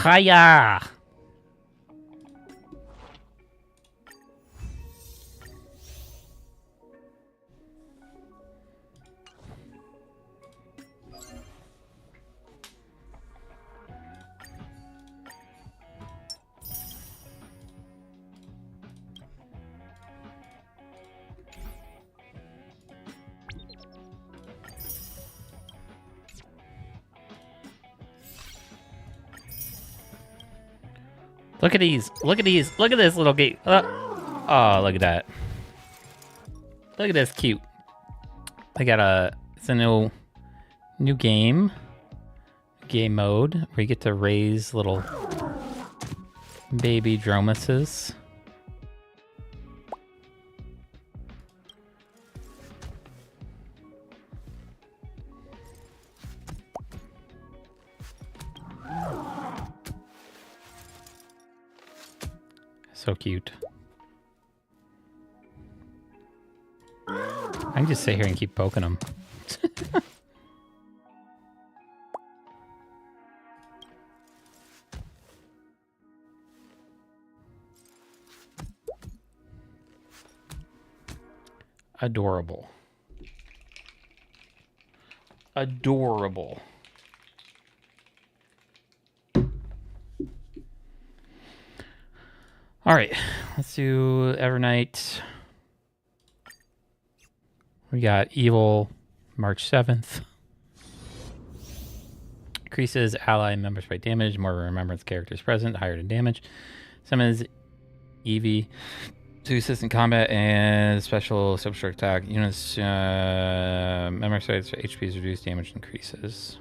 Hiya! Look at these. Look at these. Look at this little gate. Oh, look at that. Look at this cute. I got it's a new game mode where you get to raise little baby dromuses. So cute. I can just sit here and keep poking them. Adorable. Adorable. All right, let's do EVERNIGHT. We got Evil March 7th. Increases ally members by damage, more remembrance characters present, higher in damage. Summons Eevee to assist in combat and special substrate attack. Units, memory sites, HP is reduced, damage increases.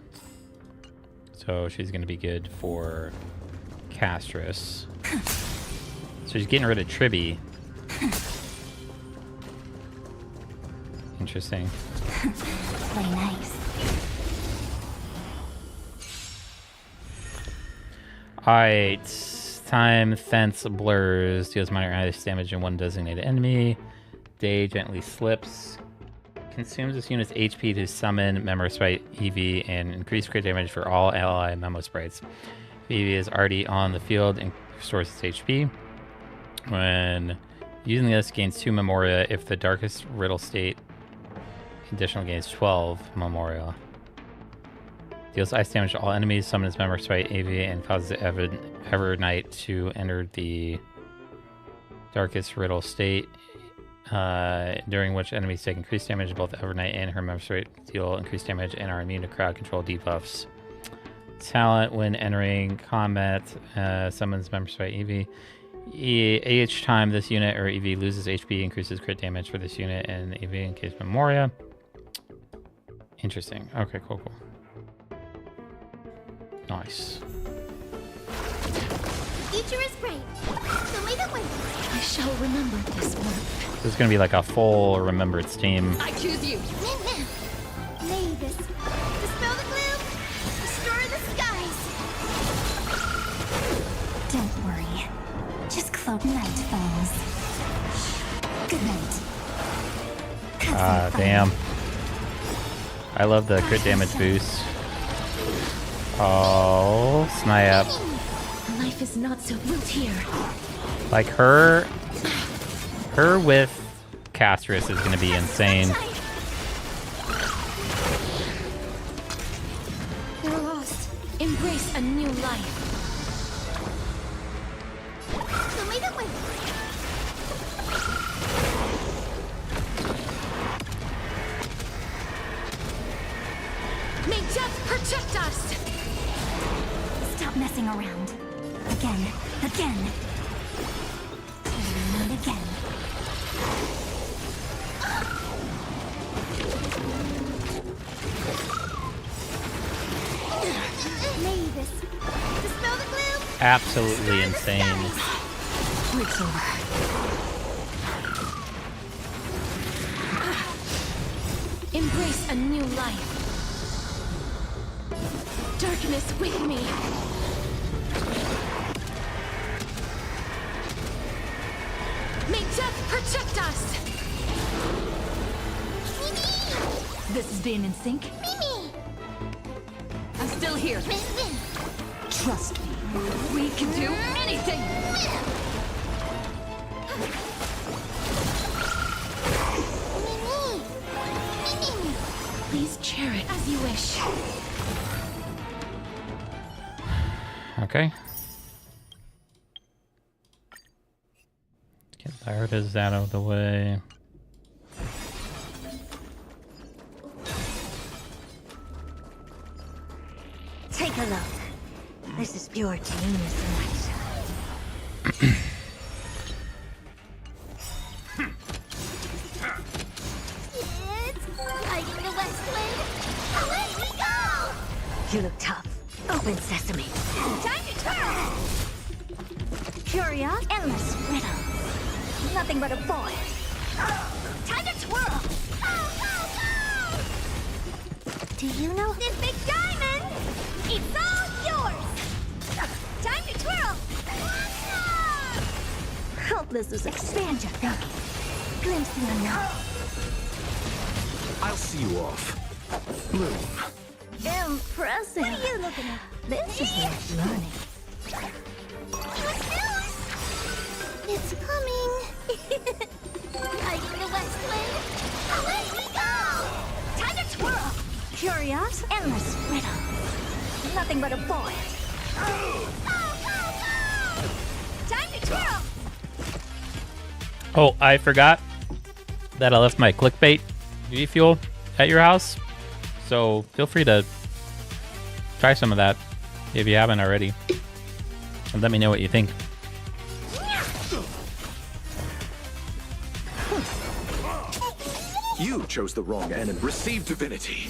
So she's going to be good for Castress. So she's getting rid of Tribby. Interesting. Play nice. Alright. Time Fence Blurs. Deals minor ice damage in one designated enemy. Day gently slips. Consumes this unit's HP to summon Memo Sprite Eevee and increase crit damage for all ally Memo Sprites. If Eevee is already on the field and restores its HP. When using this, gains 2 Memoria. If the Darkest Riddle state, additional gains 12 Memoria. Deals ice damage to all enemies, summons Member Sprite Eevee, and causes EVERNIGHT to enter the Darkest Riddle state, during which enemies take increased damage. Both EVERNIGHT and her Member Sprite deal increased damage and are immune to crowd control debuffs. Talent: when entering combat, summons Member Sprite Eevee. Each time this unit or Eevee loses HP, increases crit damage for this unit and Eevee in case Memoria. Interesting. Okay, cool. Nice. Future is bright. So lead the way. I shall remember this one. This is gonna be like a full remembrance team. I choose you. May this dispel the gloom, restore the skies. Don't worry. Just cloak night falls. Good night. Ah, damn. I love the crit damage boost. Oh, snap. Life is not so built here. Like her with Castress is gonna be insane. You're lost. Embrace a new life. So lead the way. May death protect us. Stop messing around. Again. And again. May this dispel the gloom. Absolutely insane. Breaks over. Embrace a new life. Darkness with me. May death protect us. Mimi. This is being in sync. Mimi. I'm still here. Trust me. We can do anything! Please chair it as you wish. Okay. Get Larda's out of the way. Take a look. This is pure genius in action. It's lighting the West Wind. Away we go! You look tough. Open sesame. Time to twirl! Curious, endless riddle. Nothing but a boy. Time to twirl! Do you know this big diamond? It's all yours! Time to twirl! Helplessness, expand your thinking. Glimpse the unknown. I'll see you off. Bloom. Impressive. What are you looking at? This is worth learning. It's coming. Lighting the West Wind. Away we go! Time to twirl! Curious, endless riddle. Nothing but a boy. Time to twirl! Oh, I forgot that I left my clickbait G fuel at your house. So feel free to try some of that if you haven't already. And let me know what you think. You chose the wrong end and received divinity.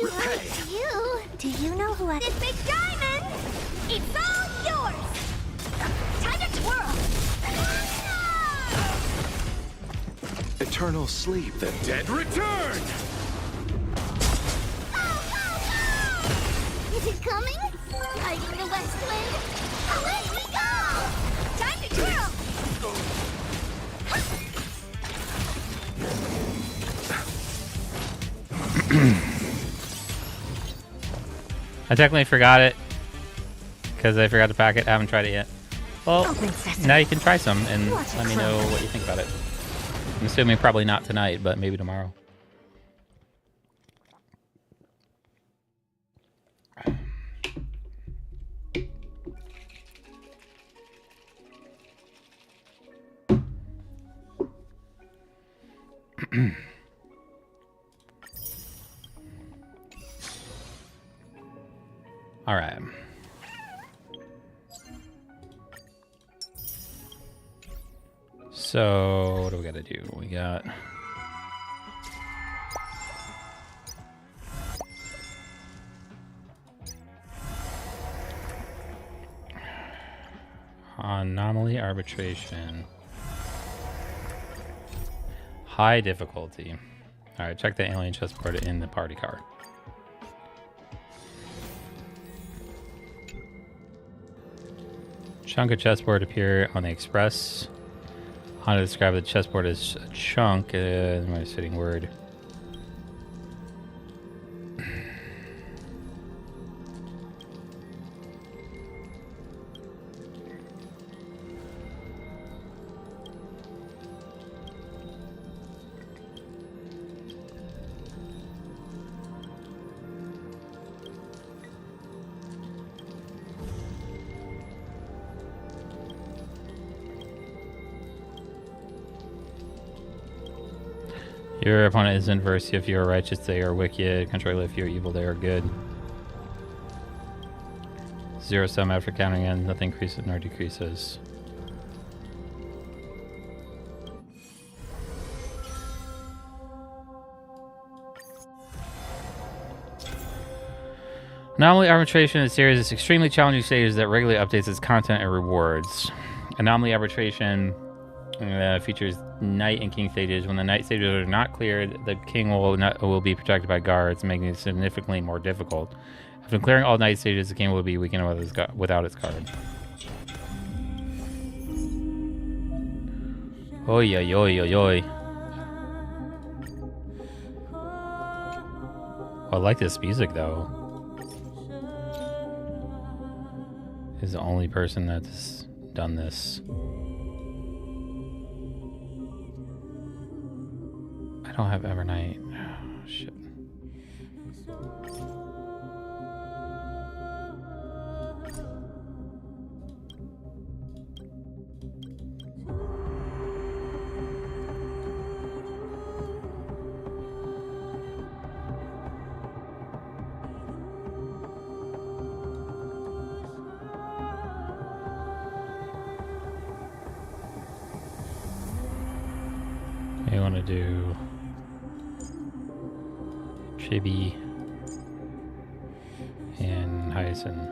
We liked you. Do you know who I... This big diamond! It's all yours! Time to twirl! Eternal sleep, the dead return! Is it coming? Lighting the West Wind. Away we go! Time to twirl! I technically forgot it because I forgot to pack it. I haven't tried it yet. Well, now you can try some and let me know what you think about it. I'm assuming probably not tonight, but maybe tomorrow. All right. So what do we got to do? We got anomaly arbitration. High difficulty. All right, check the alien chessboard in the party card. Chunk of chessboard appear on the express. How to describe the chessboard as a chunk? My fitting word. Your opponent is inverse if you are righteous, they are wicked. Contrary, if you are evil, they are good. Zero sum after counting in, nothing increases nor decreases. Anomaly arbitration is a series of extremely challenging stages that regularly updates its content and rewards. Anomaly arbitration features knight and king stages. When the knight stages are not cleared, the king will be protected by guards, making it significantly more difficult. After clearing all knight stages, the king will be weakened without its card. Oi, oi, oi, oi, oi. Oh, I like this music though. is the only person that's done this. I don't have EVERNIGHT. Oh, shit. I want to do Chibi and Hyacinth.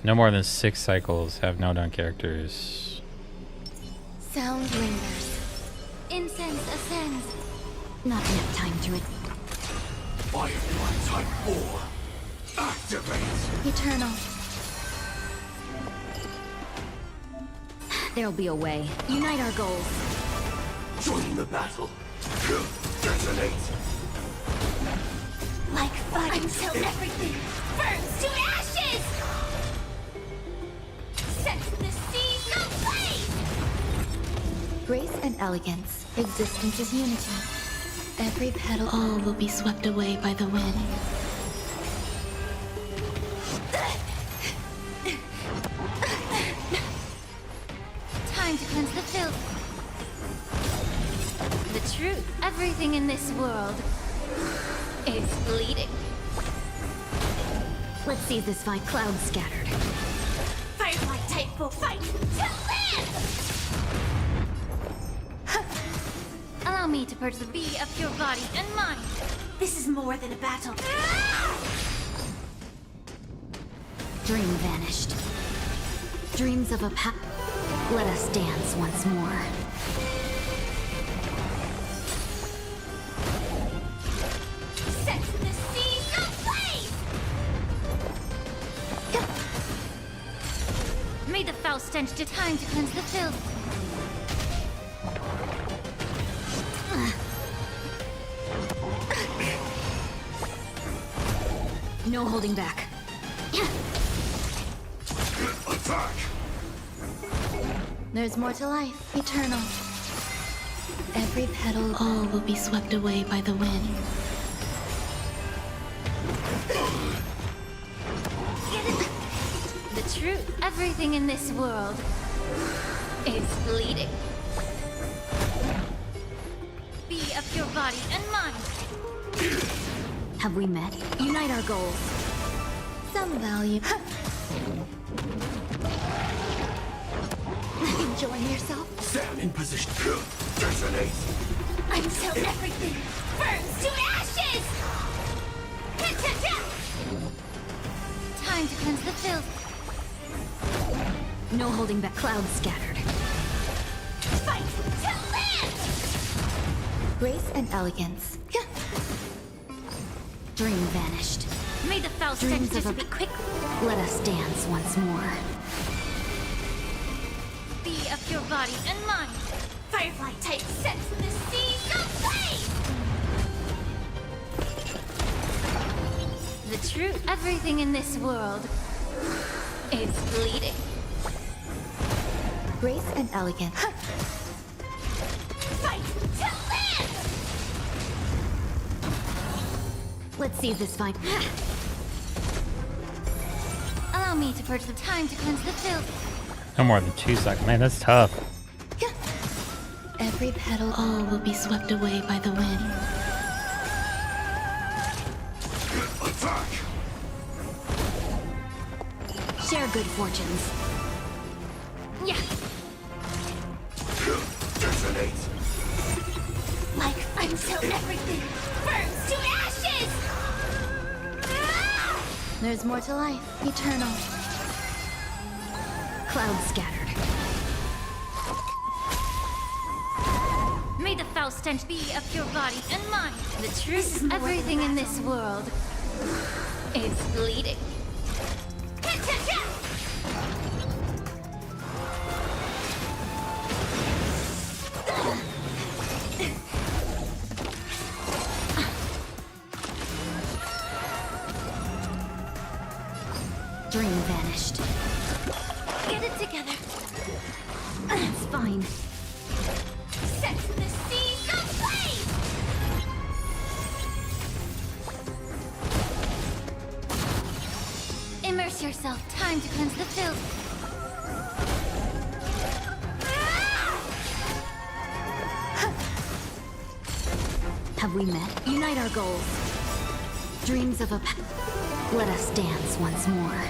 No more than 6 cycles, have no done characters. Sound lingers. Incense ascends. Not enough time to it. Firefly Type 4. Activate! Eternal. There'll be a way. Unite our goals. Join the battle. Detonate! Like fire until everything burns to ashes! Set the seas ablaze! Grace and elegance. Existence is unity. Every petal, all will be swept away by the wind. Time to cleanse the filth. The truth, everything in this world is bleeding. Let's see this fight. Cloud scattered. Firefly type will fight to live! Allow me to purge the bee of your body and mind. This is more than a battle. Dream vanished. Dreams of a let us dance once more. Set the seas ablaze! May the foul stench to time to cleanse the filth. No holding back. Attack! There's more to life. Eternal. Every petal, all will be swept away by the wind. The truth, everything in this world is bleeding. Be of your body and mind. Have we met? Unite our goals. Some value. Enjoying yourself? Stand in position. Detonate! Until everything burns to ashes! Time to cleanse the filth. No holding back. Cloud scattered. Fight to live! Grace and elegance. Dream vanished. May the foul stench Dreams of a dissipate quickly. Let us dance once more. Be of your body and mind. Firefly type sets the seas ablaze! The truth, everything in this world is bleeding. Grace and elegance. Fight to live! Let's see this fight. Allow me to purge the time to cleanse the filth. No more than 2 cycles. Man, that's tough. Every petal, all will be swept away by the wind. Attack! Share good fortunes. Yeah, Detonate! like until everything burns to ashes! There's more to life. Eternal. Cloud scattered. May the foul foul stench be of your body and mind. The truth, everything in this world is bleeding. Dream vanished. Get it together. It's fine. Set the seas ablaze! Immerse yourself. Time to cleanse the filth. Have we met? Unite our goals. Dreams of a... Let us dance once more.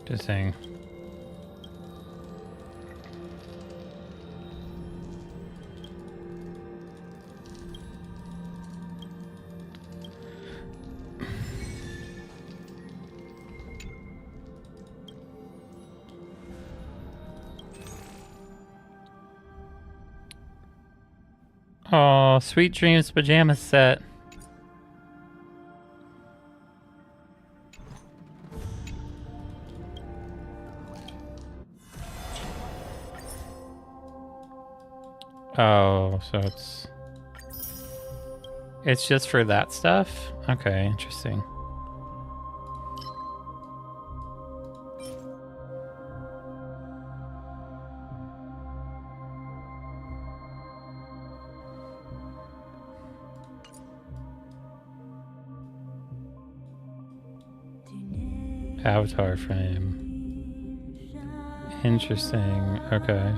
Just saying. Oh, Sweet Dreams pajama set. Oh, so it's just for that stuff? Okay, interesting. Avatar frame. Interesting. Okay.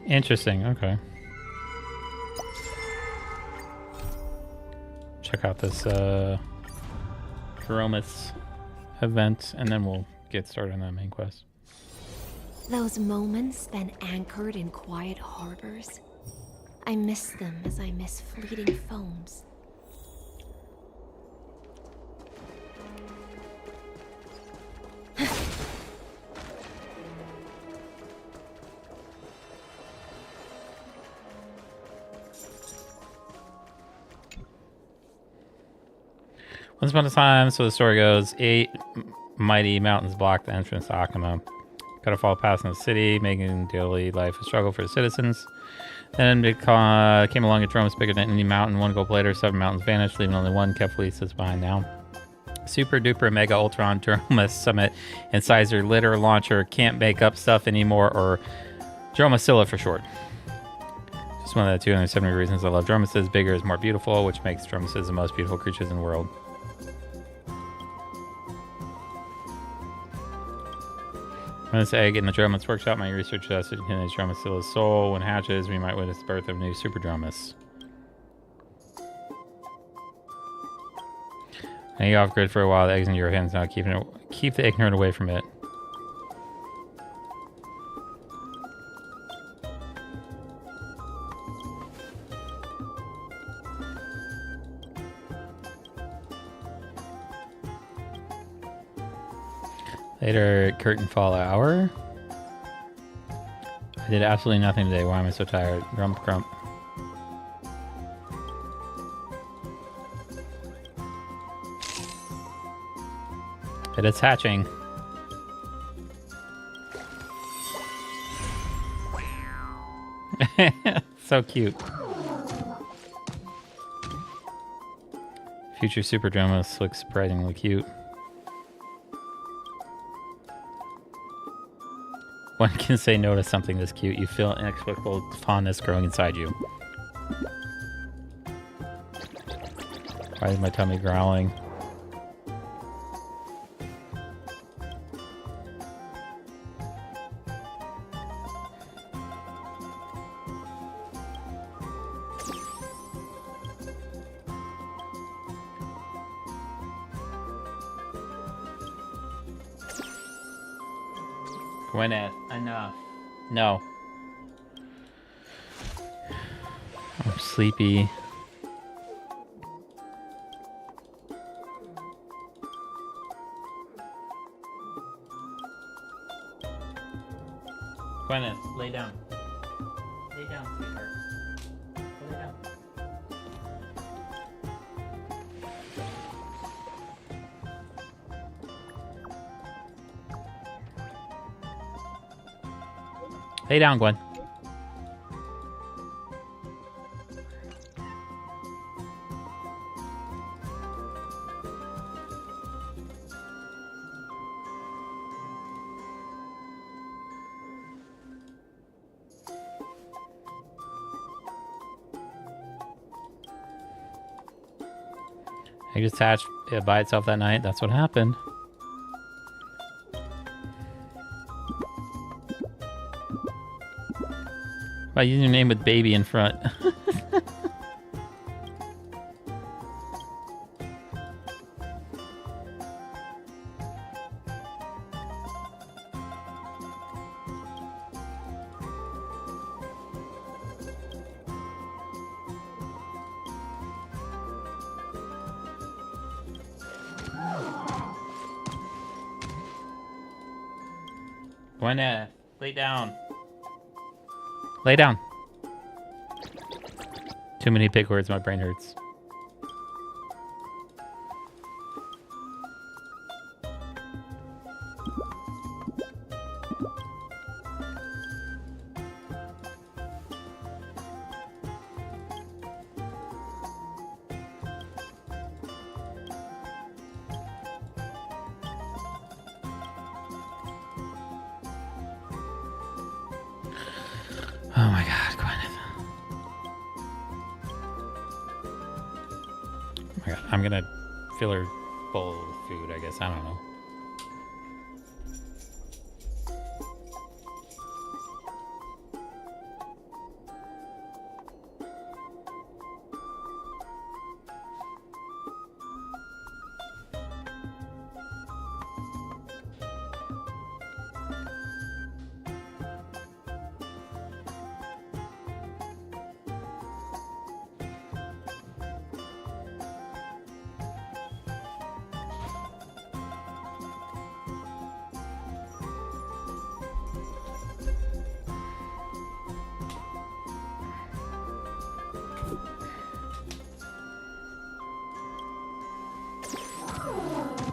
Interesting. Okay. Check out this Dromus event, and then we'll get started on that main quest. Those moments spent anchored in quiet harbors, I miss them as I miss fleeting foams. Once upon a time, so the story goes, 8 mighty mountains blocked the entrance to Akama. Gotta follow past in the city, making daily life a struggle for the citizens. Then came along a Dromus bigger than any mountain. 1 gulp later, 7 mountains vanished, leaving only 1 kept Lisa's behind now. Super duper mega ultron Dromus summit and Sizer litter launcher can't make up stuff anymore, or Dromosilla for short. Just one of the 270 reasons I love Dromuses. Bigger is more beautiful, which makes Dromuses the most beautiful creatures in the world. When this egg in the Dromus workshop, my research suggested it contains Dromosilla's soul. When hatches, we might witness the birth of a new Super Dromus. Now you off grid for a while. The egg's in your hands now. Keep the ignorant away from it. Later, curtain fall hour. I did absolutely nothing today. Why am I so tired? Grump, grump. It is hatching. So cute. Future Super Dromus looks surprisingly cute. One can say no to something this cute. You feel inexplicable fondness growing inside you. Why is my tummy growling? Gwyneth, enough. No. I'm sleepy. Gwyneth, lay down. Lay down, sweetheart. Lay down. Lay down, Gwen. I just attached it by itself that night. That's what happened. By using your name with baby in front. Gwyneth, lay down. Lay down. Too many big words, my brain hurts. Oh my god, Gwyneth. Oh my god, I'm gonna fill her bowl with food, I guess. I don't know.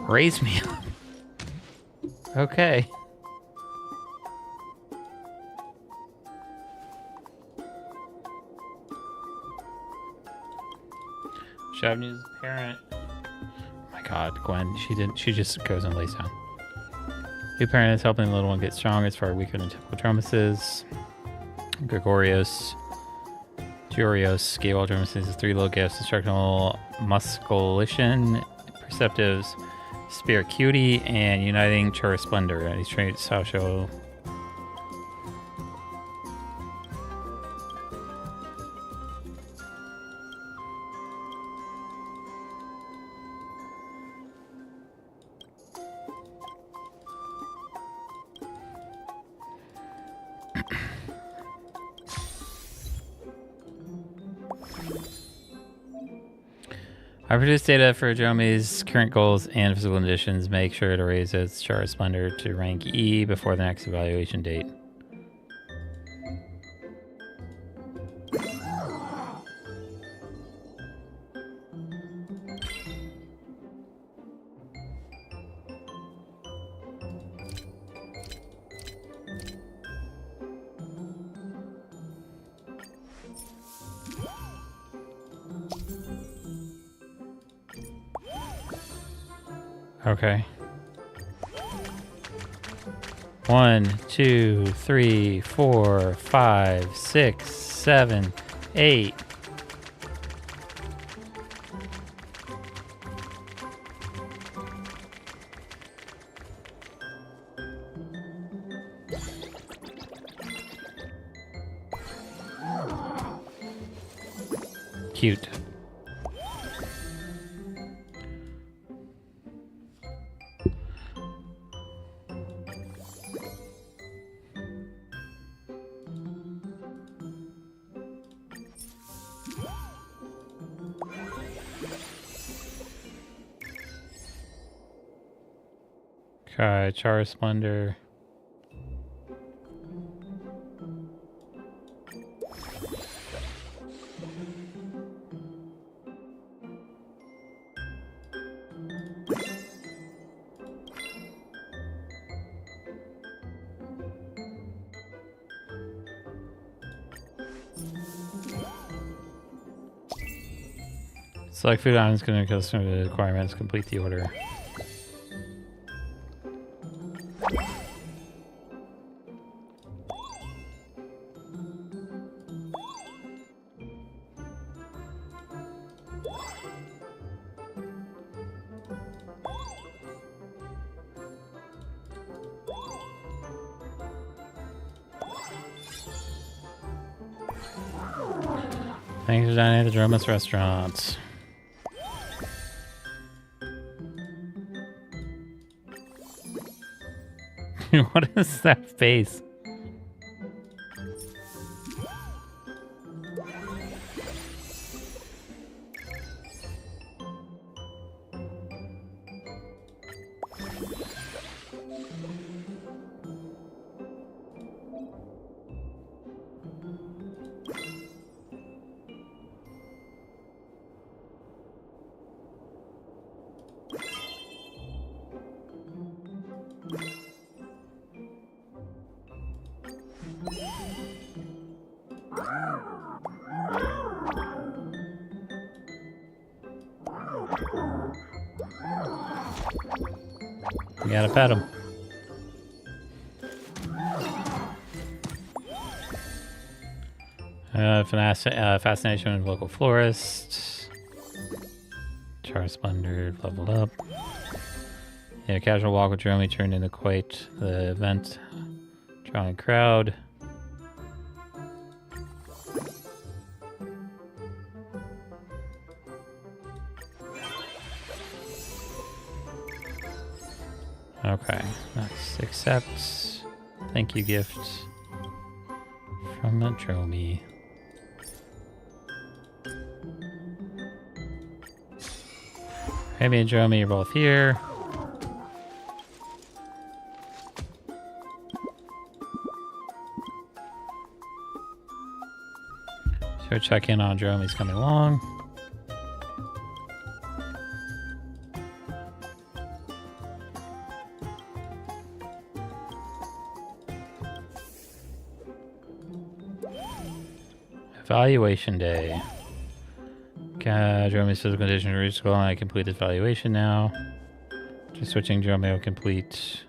Raise me up. Okay. Shavnu's parent. Oh my god, Gwen. She just goes and lays down. New parent is helping the little one get strong. It's far weaker than typical Dromuses. Gregorios. Georios gave all Dromuses his 3 little gifts: instructional musculation, perceptives, Spirit Cutie, and Uniting Chara Splendor. And he's trained Sasho. I produce data for Dromi's current goals and physical conditions. Make sure to raise its Chara Splendor to rank E before the next evaluation date. Okay. 1, 2, 3, 4, 5, 6, 7, 8. Cute. Okay, Char Splendor. Select food items going to customer the requirements. Complete the order. Thanks for dining at the Dromas restaurant. What is that face? You gotta pet him. Fascination with local florist. Char Splendor leveled up. Yeah, casual walk with Jeremy turned into quite the event. Drawing crowd. Okay, nice. Accept. Thank you gift from Dromi. Amy and Dromi are both here. So check in on Dromi's coming along. Evaluation day. Dromi's physical condition reached goal and I completed evaluation now. Just switching Dromi will complete.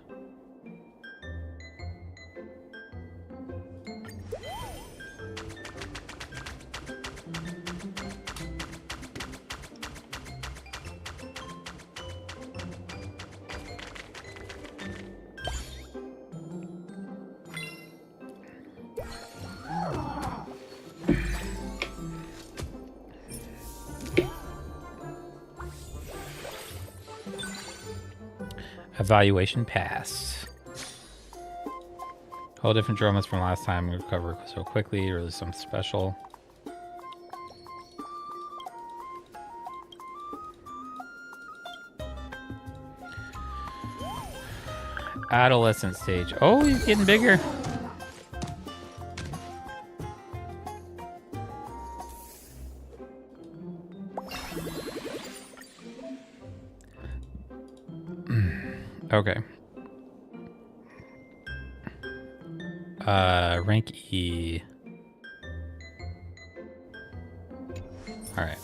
Evaluation passed. All different dramas from last time recover so quickly, or there's something special. Adolescent stage. Oh, he's getting bigger. Okay. Rank E. All right.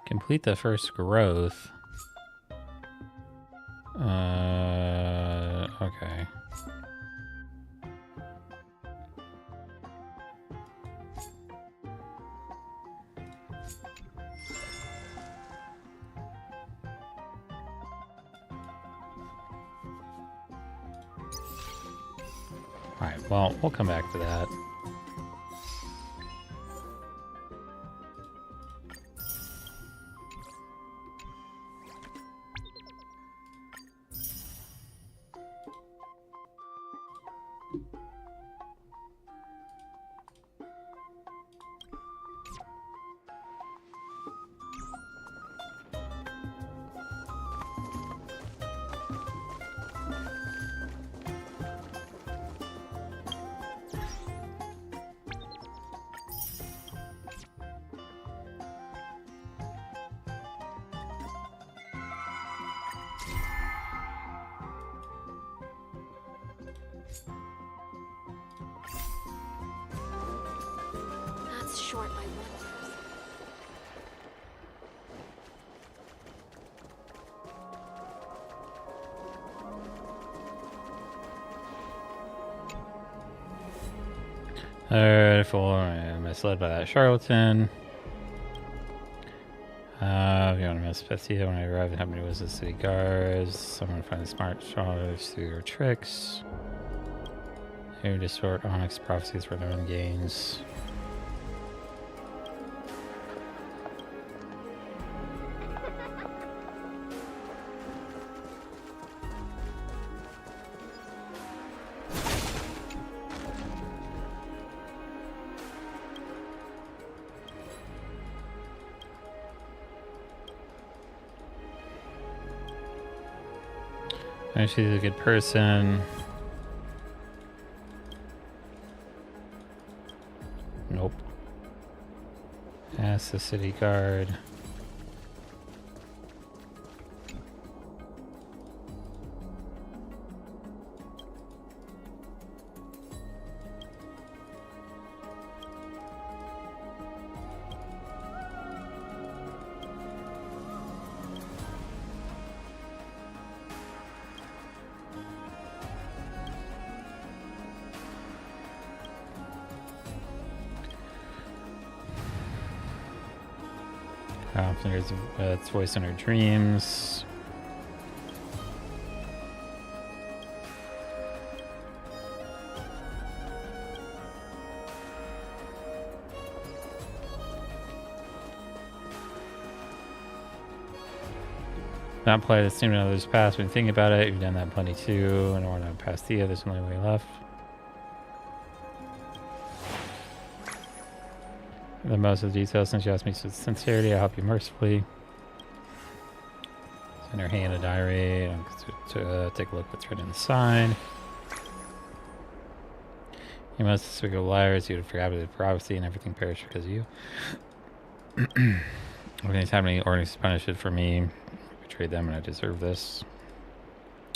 Complete the first growth. Okay. Alright, well, we'll come back to that. That's short by 1 person. Alright, full. I'm misled by that charlatan. If you want to miss Bestia when I arrive, how many was the city guards? Someone find the smart scholars through their tricks. Who distort Onyx prophecies for their own gains. And she's a good person. Nope. Ask the city guard. There's its voice in her dreams. Not play the same others past when you think about it. You've done that plenty too. In order to pass the there's only way left. The most of the details, since you asked me with sincerity, I help you mercifully. Send her hand a diary to take a look what's written inside. You must speak of liars, you would have forgotten the prophecy and everything perished because of you. Anytime any ordinance is punished for me, I betrayed them and I deserve this.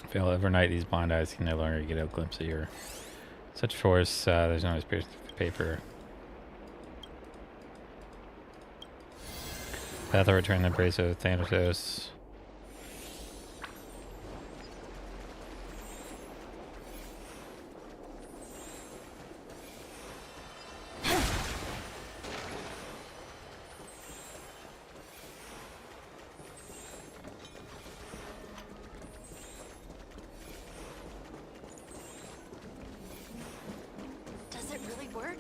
Fail EVERNIGHT, these blind eyes can no longer get a glimpse of your such force. There's no space for paper. Path will return the embrace of Thanatos. Does it really work?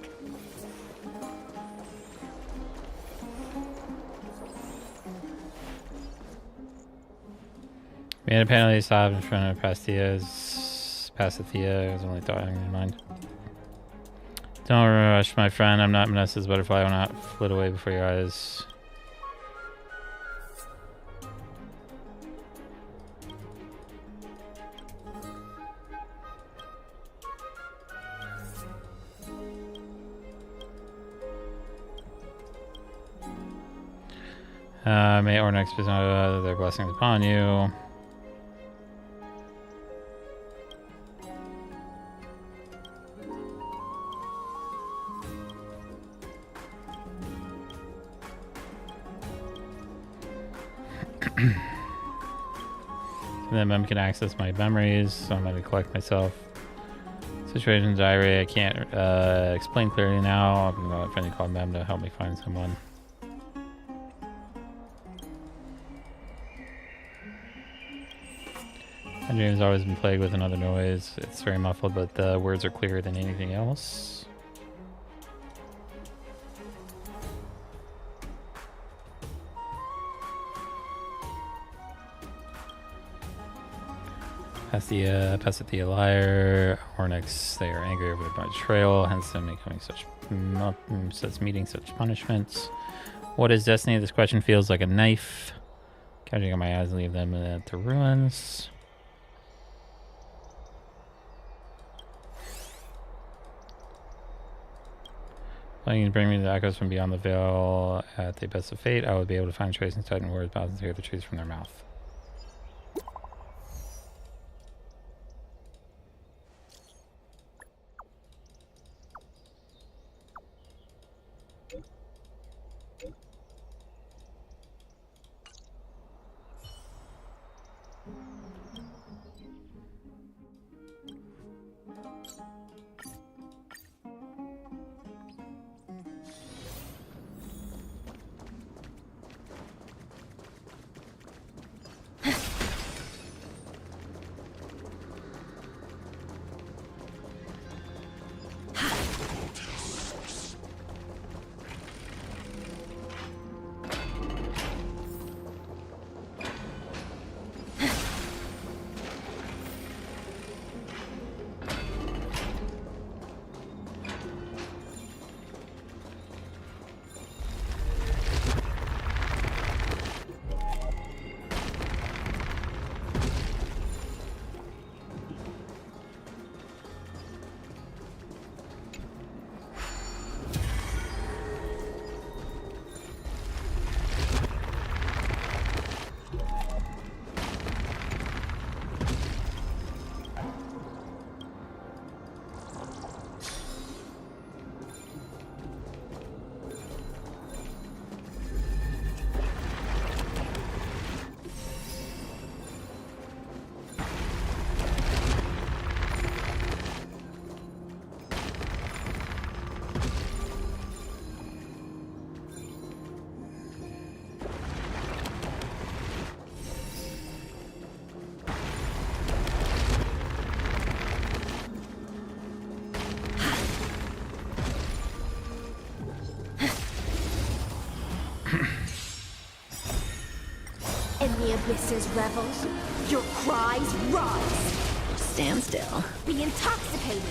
Made a penalty stop in front of Pasithea. I was only thought in my mind. Don't rush, my friend. I'm not Manessa's butterfly. I will not flit away before your eyes. May Ornex bestow their blessings upon you. Then Mem can access my memories, so I'm going to collect myself. Situation diary, I can't explain clearly now. I'm going to try to call Mem to help me find someone. My dream's always been plagued with another noise. It's very muffled, but the words are clearer than anything else. Pasithea liar. Ornex, they are angry over my betrayal, hence them becoming meeting such punishments. What is destiny? This question feels like a knife. Catching on my eyes and leave them at the ruins. Letting you bring me the echoes from beyond the veil at the best of fate, I would be able to find trace and tighten words, mouths, and hear the truth from their mouth. This is revel. Your cries rise. Stand still. Be intoxicated.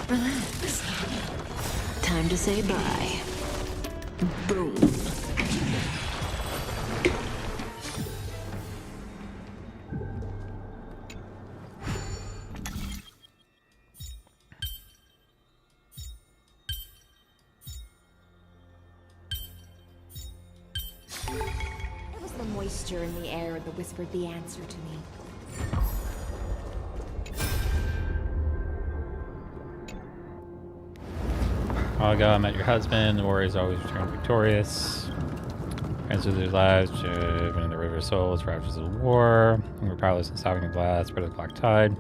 Relax. Time to say bye. Boom. It was the moisture in the air that whispered the answer to me. While ago, I met your husband. The warriors always return victorious. Friends with their lives, driven in the river of souls, ravages of the war. We were powerless in stopping the blast, spread of the black tide.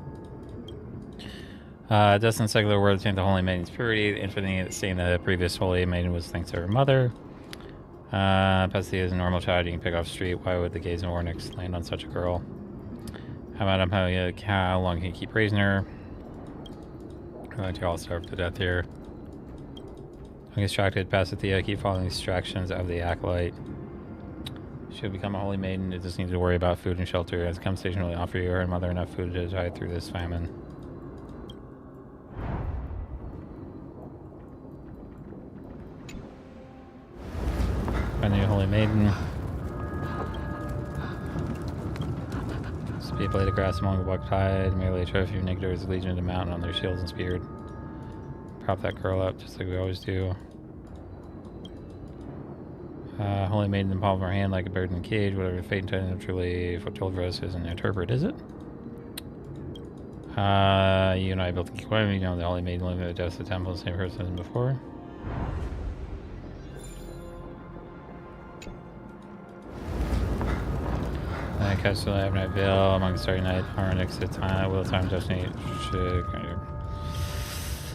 Dust in the secular world attained the holy maiden's purity. The infinity that stayed in the previous holy maiden was thanks to her mother. Pesty is a normal child you can pick off the street. Why would the gaze of Ornyx land on such a girl? How long can you keep raising her? I'm going to all starve to death here. I'm distracted, Pasithea. Keep following the distractions of the acolyte. She'll become a holy maiden. It just needs to worry about food and shelter. As a conversation will offer you her and mother enough food to tide through this famine. Find the holy maiden. This be a blade of grass among the black tide. Merely a trophy of Nigdar's legion of the mountain on their shields and speared. Prop that girl up just like we always do. Holy maiden in the palm of our hand like a bird in a cage. Whatever fate intended truly foretold for us isn't interpret, is it? You and I built the equipment. You know the holy maiden living at the depths of the temple, the same person as before. Catch the EVERNIGHT Veil among the starry night. Ornyx at time. Will time destiny.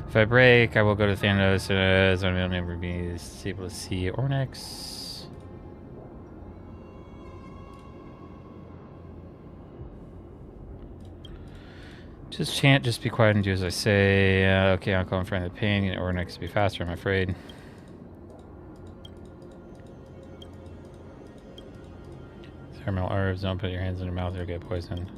If I break, I will go to Thanos. I will never be able to see Ornyx. Just chant, just be quiet and do as I say. Okay, I'll call in front of the pain. Get Ornyx to be faster, I'm afraid. Thermal herbs, don't put your hands in your mouth or get poisoned.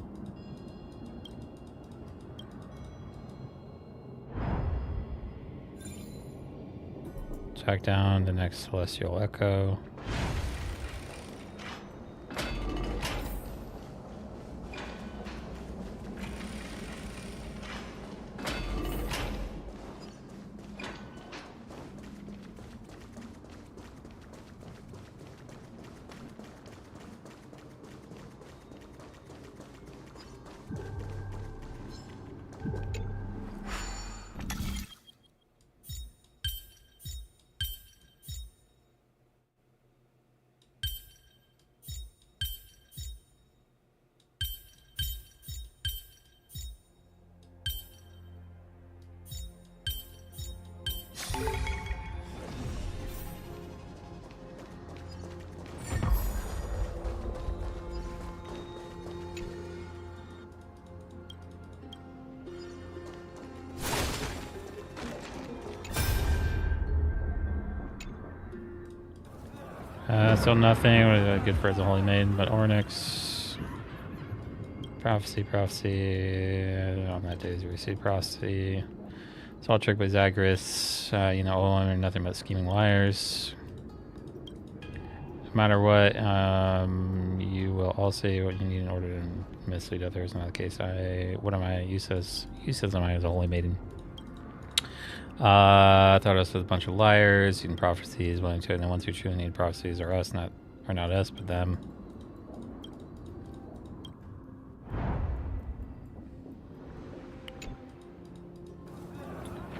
Track down the next celestial echo. Still nothing. Good for as a holy maiden, but Ornyx. Prophecy. On that day, we receive prophecy. It's all tricked by Zagreus. You know, Olin are nothing but scheming liars. No matter what, you will all say what you need in order to mislead others. In that case, what am I? You says am I as a holy maiden? I thought us was a bunch of liars, using prophecies, willing to, and the ones who truly need prophecies are us, not us, but them.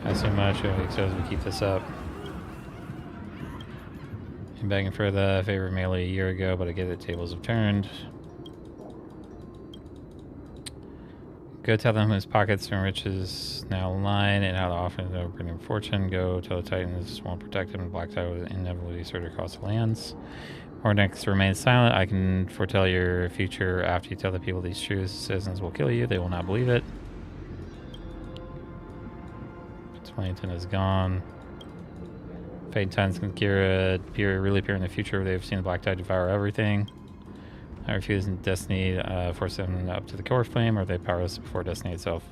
Not so much, so as we keep this up. I'm begging for the favor of Melee a year ago, but I get it, tables have turned. Go tell them his pockets and riches now line and how to often they'll bring him fortune. Go tell the Titans won't protect him. The Black Tide will inevitably sort across the lands. Ornyx remains silent. I can foretell your future after you tell the people these truths. Citizens will kill you. They will not believe it. Wellington is gone. Fate Titans can really appear in the future. They've seen the Black Tide devour everything. I refuse Destiny, force them up to the core flame, or are they powerless before Destiny itself?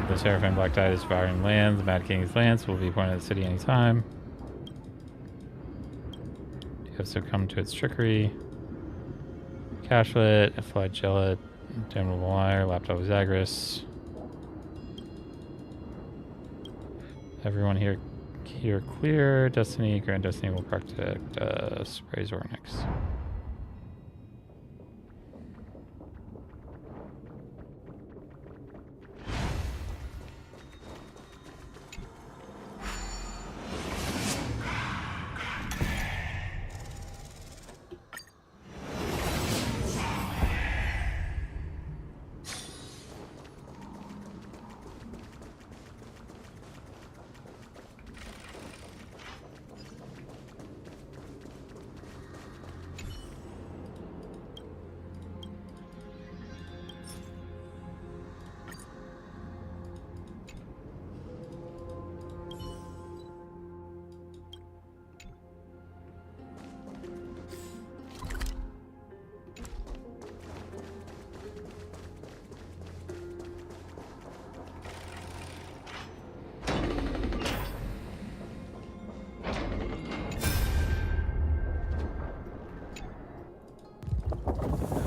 The terrifying Black Tide is devouring land. The Mad King's lance will be pointed at the city anytime. You have succumbed to its trickery. Cashlet, Flagellet, Damnable Liar, Laptop Zagreus. Everyone here clear. Destiny, Grand Destiny will protect Sprays Ornix.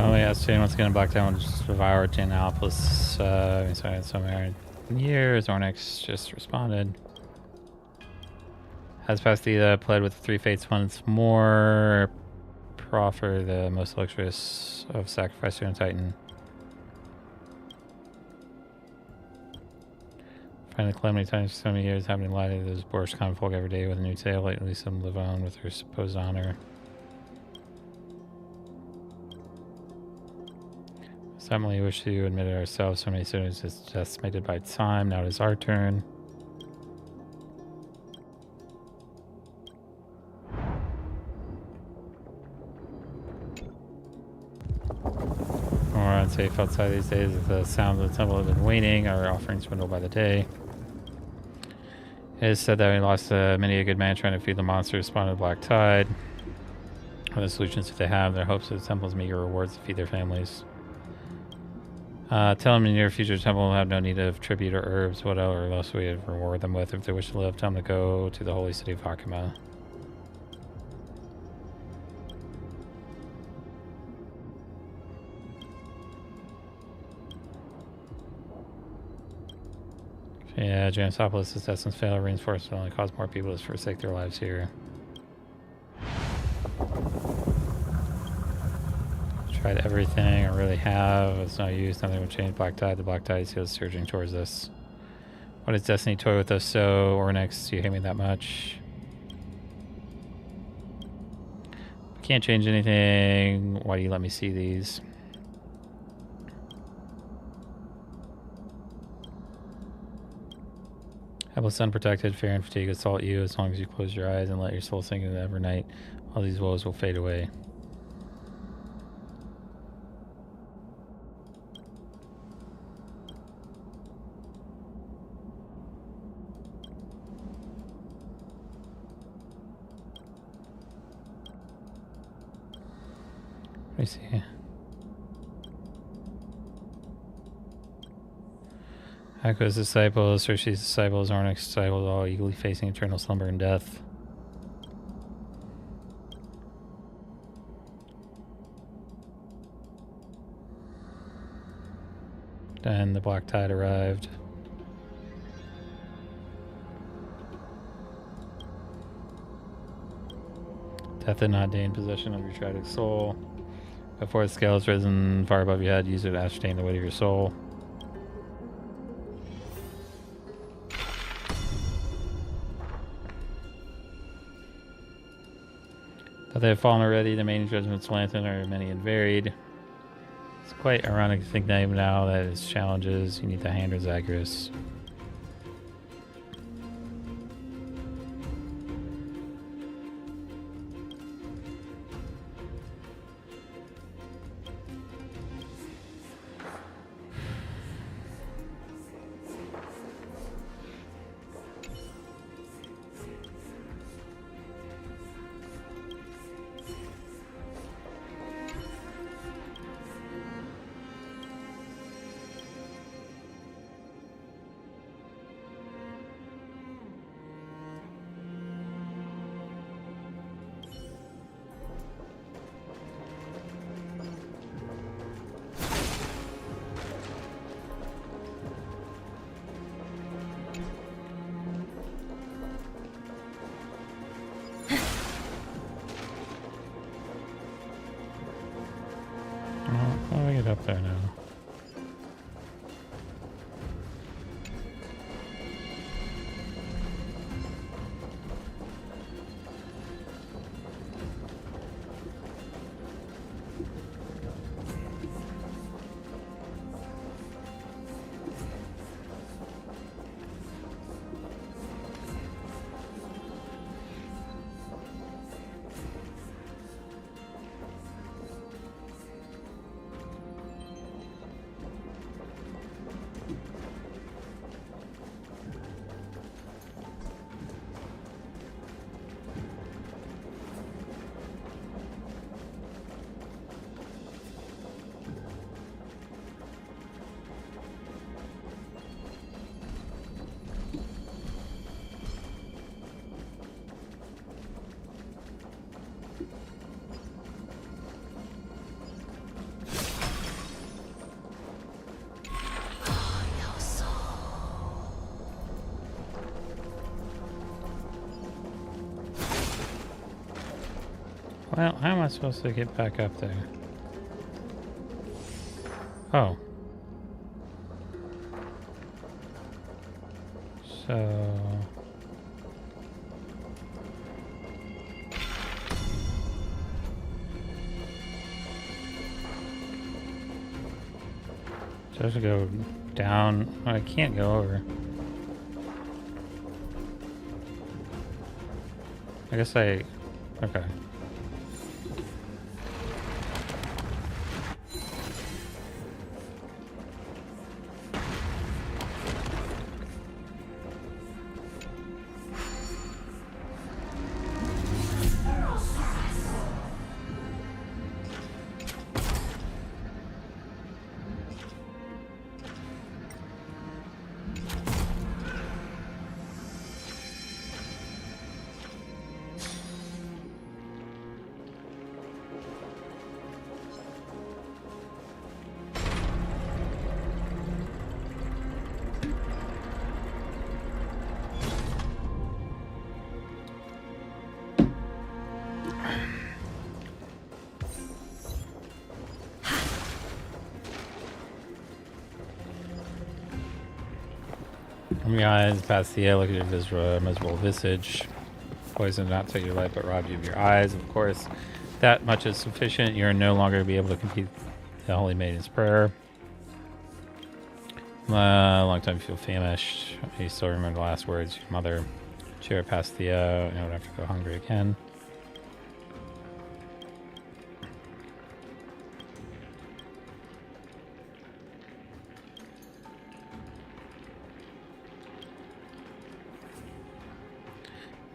Oh yeah, Stan once again Black Town just devoured Janopolis. Sorry, somewhere in years. Ornix just responded. Has Pastida pled with 3 fates once more. Proffer the most luxurious of sacrifice to a Titan. Find the calamity Titans for so many years, having lighted those boorish common folk every day with a new tale. Lately, some live on with her supposed honor. Suddenly, we wish to admit it ourselves. So many students is decimated by time. Now it is our turn. More unsafe outside these days. The sound of the temple has been waning. Our offerings dwindle by the day. It is said that we lost many a good man trying to feed the monsters spawned in the Black Tide. Other solutions if they have, their hopes of the temple's meager rewards to feed their families. Tell them in the near future the temple will have no need of tribute or herbs, whatever else we would reward them with. If they wish to live, tell them to go to the holy city of Hakama. Yeah, Janopolis' Destin's failure reinforced will only cause more people to forsake their lives here. Tried everything I really have. It's no use. Nothing will change Black Tide. The Black Tide is still surging towards us. What does Destiny toy with us so? Ornix, do you hate me that much? Can't change anything. Why do you let me see these? Helpless, unprotected, fear and fatigue assault you as long as you close your eyes and let your soul sink into the EVERNIGHT. All these woes will fade away. Let me see. Hako's disciples, Cersei's disciples, Ornix's disciples, all eagerly facing eternal slumber and death. Then the Black Tide arrived. Death did not gain possession of your tragic soul. Before the scale is risen far above your head, use it to ascertain the weight of your soul. But they have fallen already. The main judgments lantern are many and varied. It's quite ironic to think that even now that it's challenges, you need the hand of Zagreus. How do I get up there now? Well, how am I supposed to get back up there? Oh. So... So I have to go down. Oh, I can't go over. I guess I... Okay. Open your eyes, past the air, look at your miserable visage. Poison did not take your life, but robbed you of your eyes. Of course, that much is sufficient. You're no longer be able to complete the Holy Maiden's prayer. Long time you feel famished. You still remember the last words your mother cheer past the and I would have to go hungry again.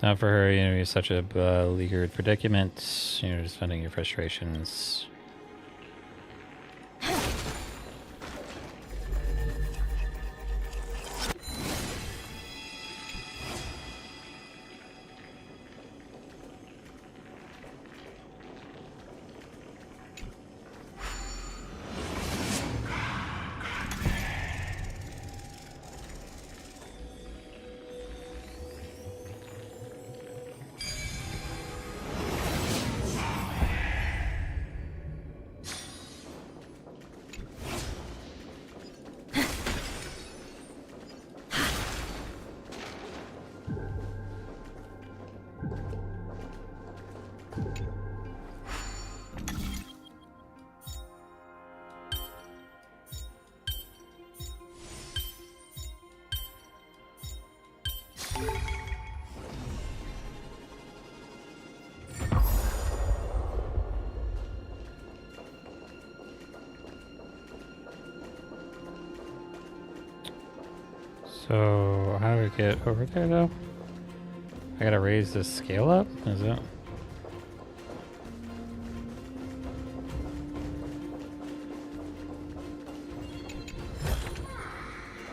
Now for her, you're such a beleaguered predicament. You're just venting your frustrations. So, how do we get over there, though? I gotta raise this scale up? Is it?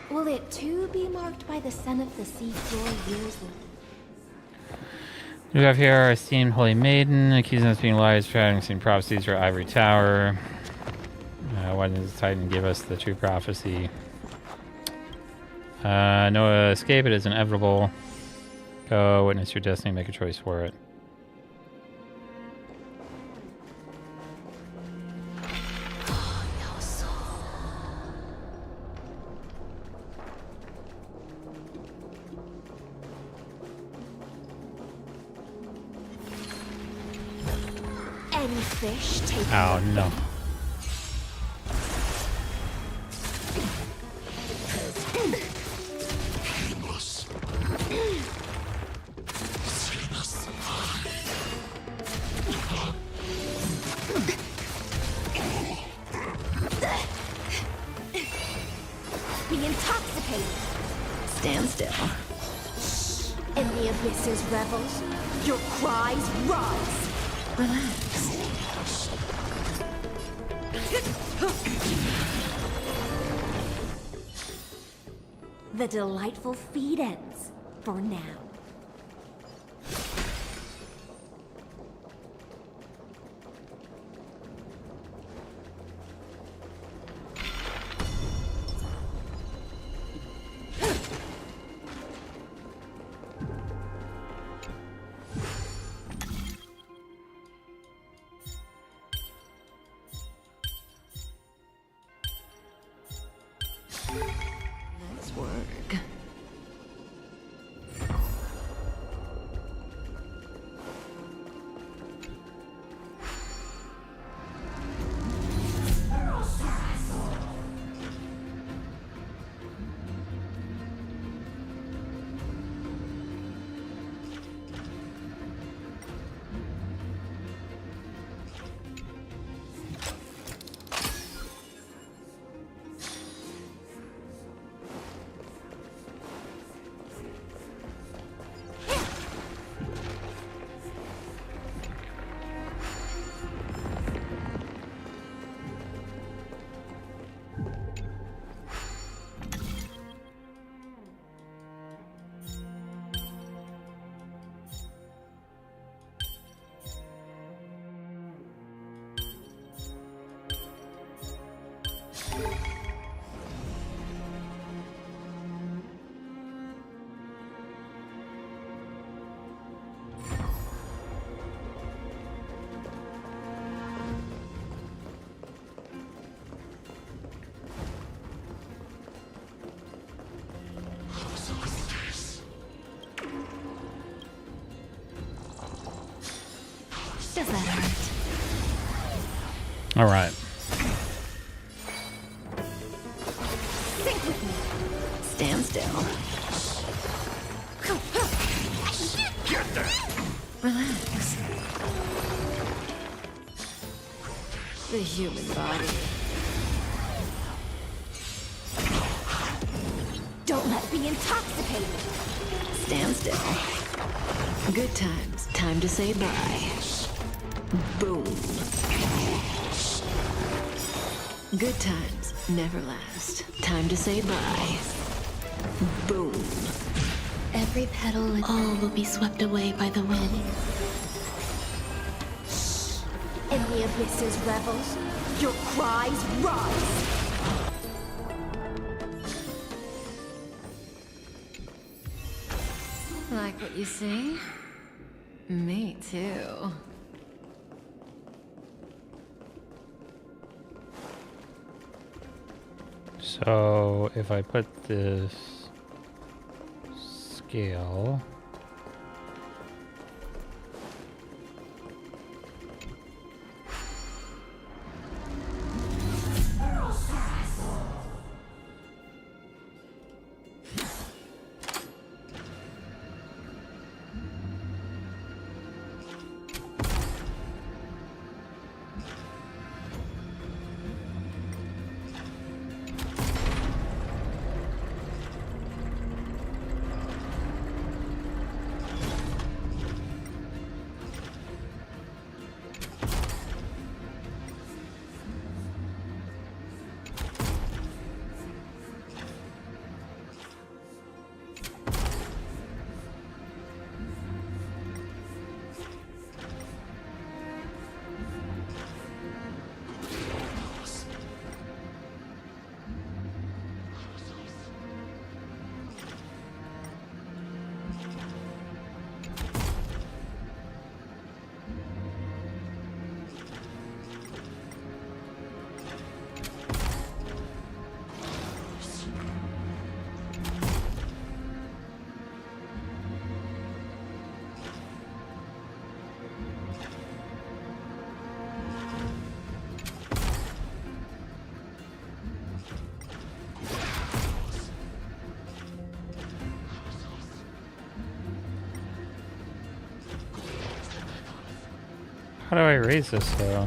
Will it too be marked by the sun of the seafloor years later? We have here our esteemed Holy Maiden, accusing us of being liars for having seen prophecies for Ivory Tower. Why didn't the Titan give us the true prophecy? No escape, it is inevitable. Go, witness your destiny, make a choice for it. fish take Oh no. Be intoxicated. Stand still. In the abyss's revels, your cries rise. Relax. The delightful feed ends for now. Nice work. Does that hurt? All right. Sink with me. Stand still. Get there! Relax. The human body. Don't let me intoxicated. Stand still. Good times. Time to say bye. Boom. Good times never last. Time to say bye. Boom. Every petal and all will be swept away by the wind. In the abyss's revels, your cries rise. Like what you see? Me too. So if I put this scale, How do I raise this though?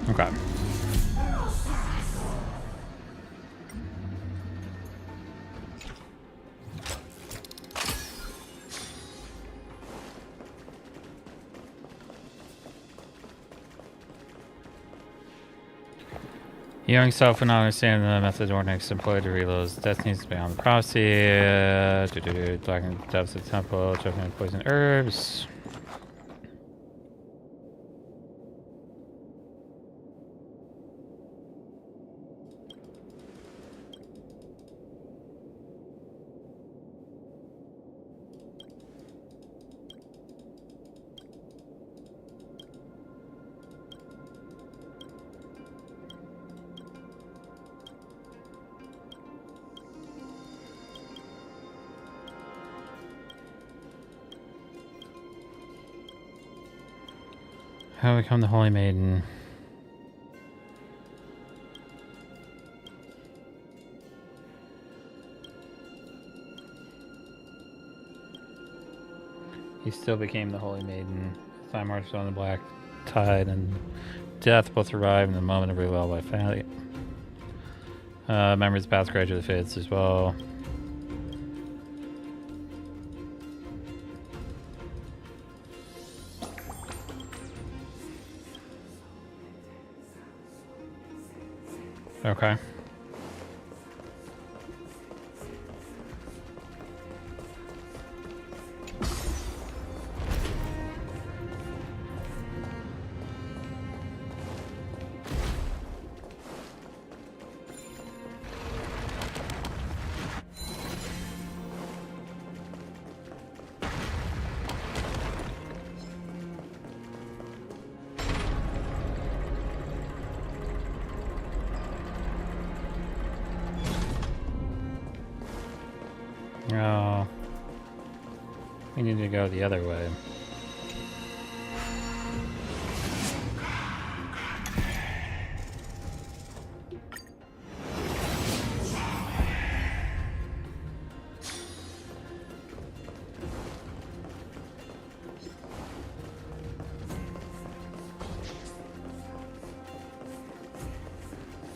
Okay. Young self would not understand the method Ornix employed to reload his destinies beyond the prophecy. Blacking the depths of the temple, choking poison herbs. How become the Holy Maiden? He still became the Holy Maiden. Time marched on the black tide and death both arrived in the moment of reveal by family. Members of the past graduate fates as well. Okay. No. We need to go the other way.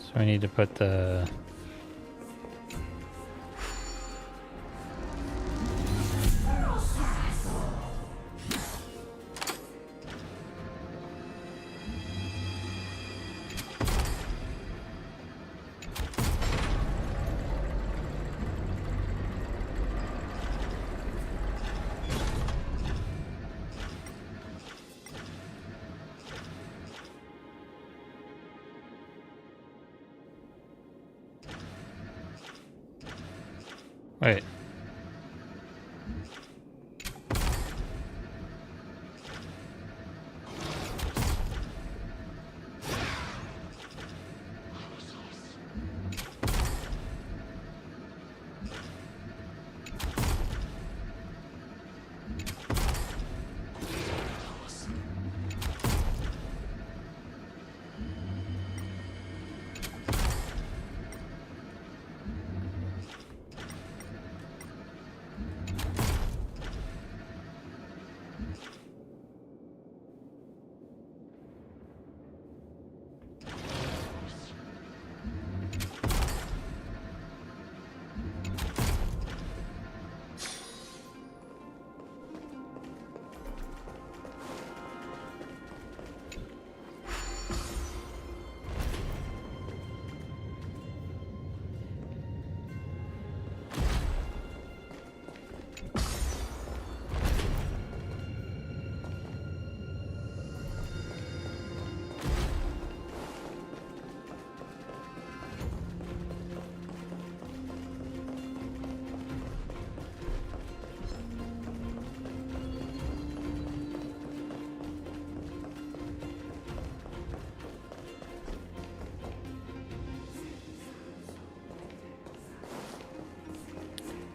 So we need to put the... Wait.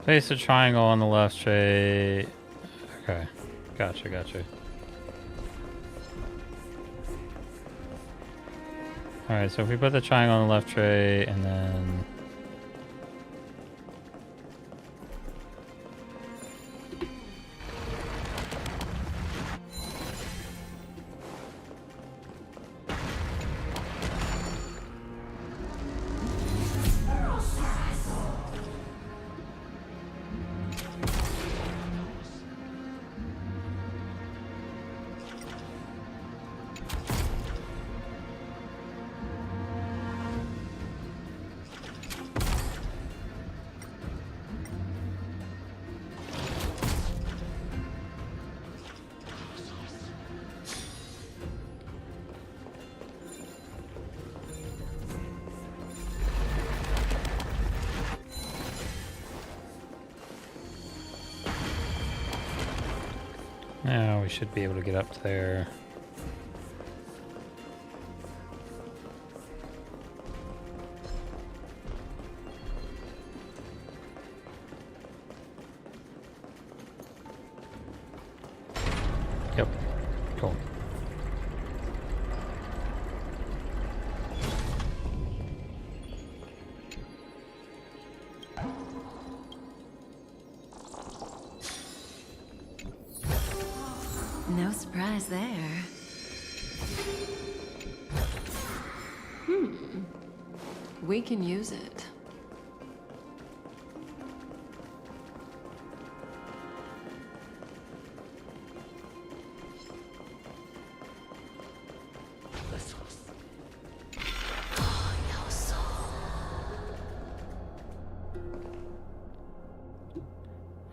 Place a triangle on the left tray. Okay. Gotcha. Alright, so if we put the triangle on the left tray and then... Now we should be able to get up there. Yep. Cool. No surprise there. We can use it.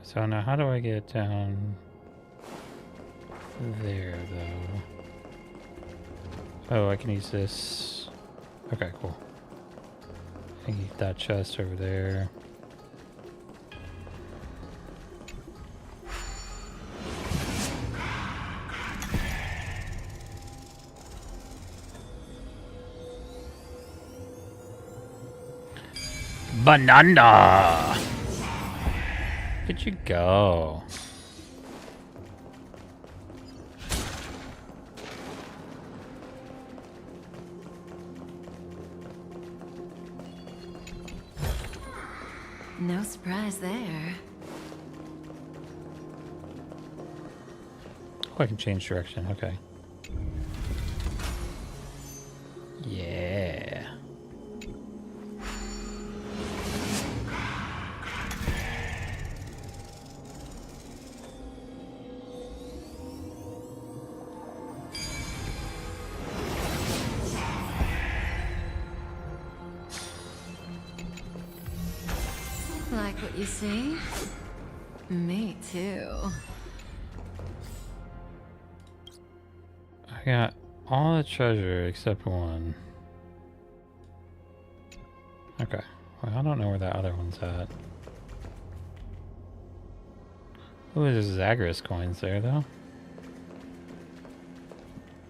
So now how do I get down there, though? Oh, I can use this. Okay, cool. I can keep that chest over there. Banana! Where'd you go? No surprise there. Oh, I can change direction. Okay. Yeah. Like what you see? Me too. I got all the treasure except one. Okay. Well, I don't know where that other one's at. Ooh, there's Zagreus coins there, though.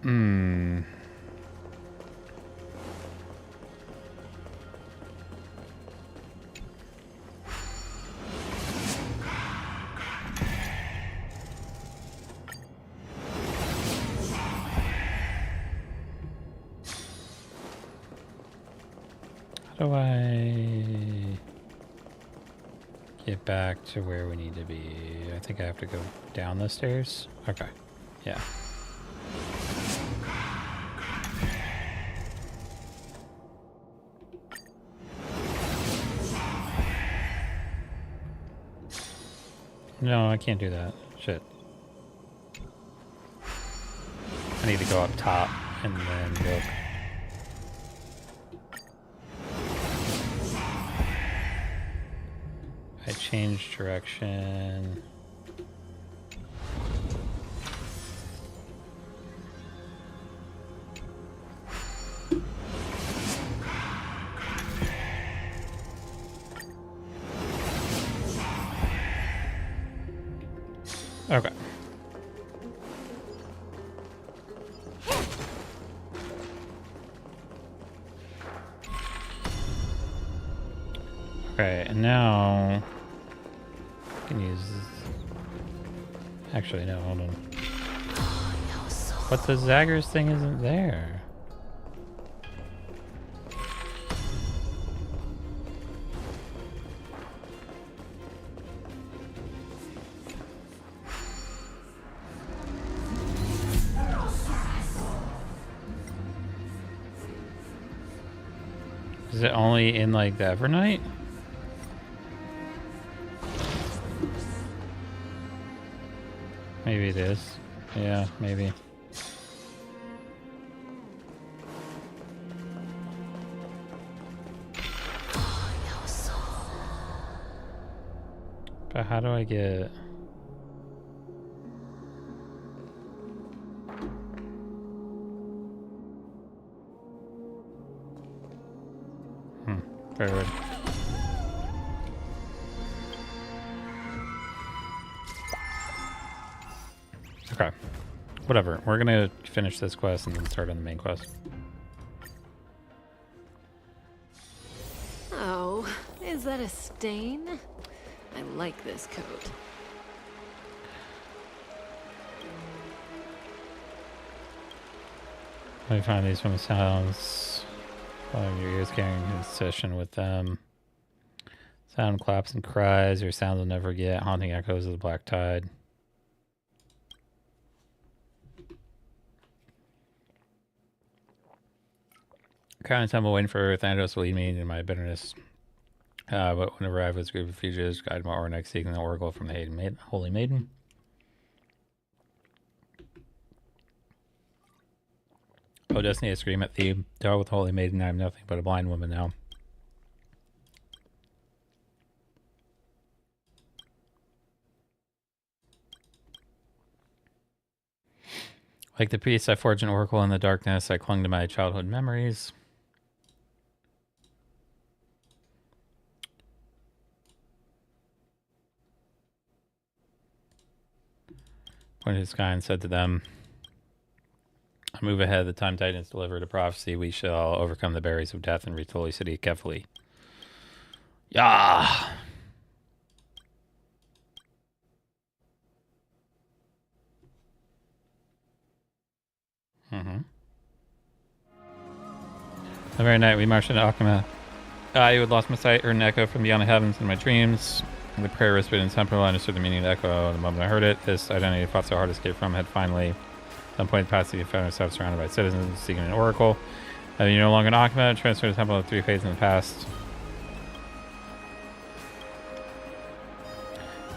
Hmm. How do I get back to where we need to be? I think I have to go down the stairs. Okay. Yeah. No, I can't do that. Shit. I need to go up top and then go. I changed direction. Okay. Okay, and now I can use. Actually, no, hold on. But the Zaggers thing isn't there. Is it only in like the EVERNIGHT? Maybe it is. Yeah, maybe. But how do I get... Very weird. Okay. Whatever. We're gonna finish this quest and then start on the main quest. Oh, is that a stain? I like this coat. Let me find these from the sounds. Your ears carrying a session with them. Sound claps and cries, your sounds will never get. Haunting echoes of the black tide. Crown and temple waiting for Thanatos will lead me into my bitterness. But when I arrive with a group of fugitives, guide my Ornex seeking the oracle from the Holy Maiden. Oh, Destiny, I scream at thee. Dealt with Holy Maiden, I am nothing but a blind woman now. Like the priest, I forged an oracle in the darkness. I clung to my childhood memories. Pointed to the sky and said to them, I move ahead. The time Titans delivered a prophecy. We shall overcome the barriers of death and reach the holy city carefully. Yeah. The very night we marched into Akama, I, who had lost my sight, heard an echo from beyond the heavens in my dreams. The prayer whispered in temple. I understood the meaning of the echo the moment I heard it. This identity I fought so hard to escape from had finally, at some point in the past, I found myself surrounded by citizens seeking an oracle. You're no longer an Akama, transferred to the temple of 3 fates in the past.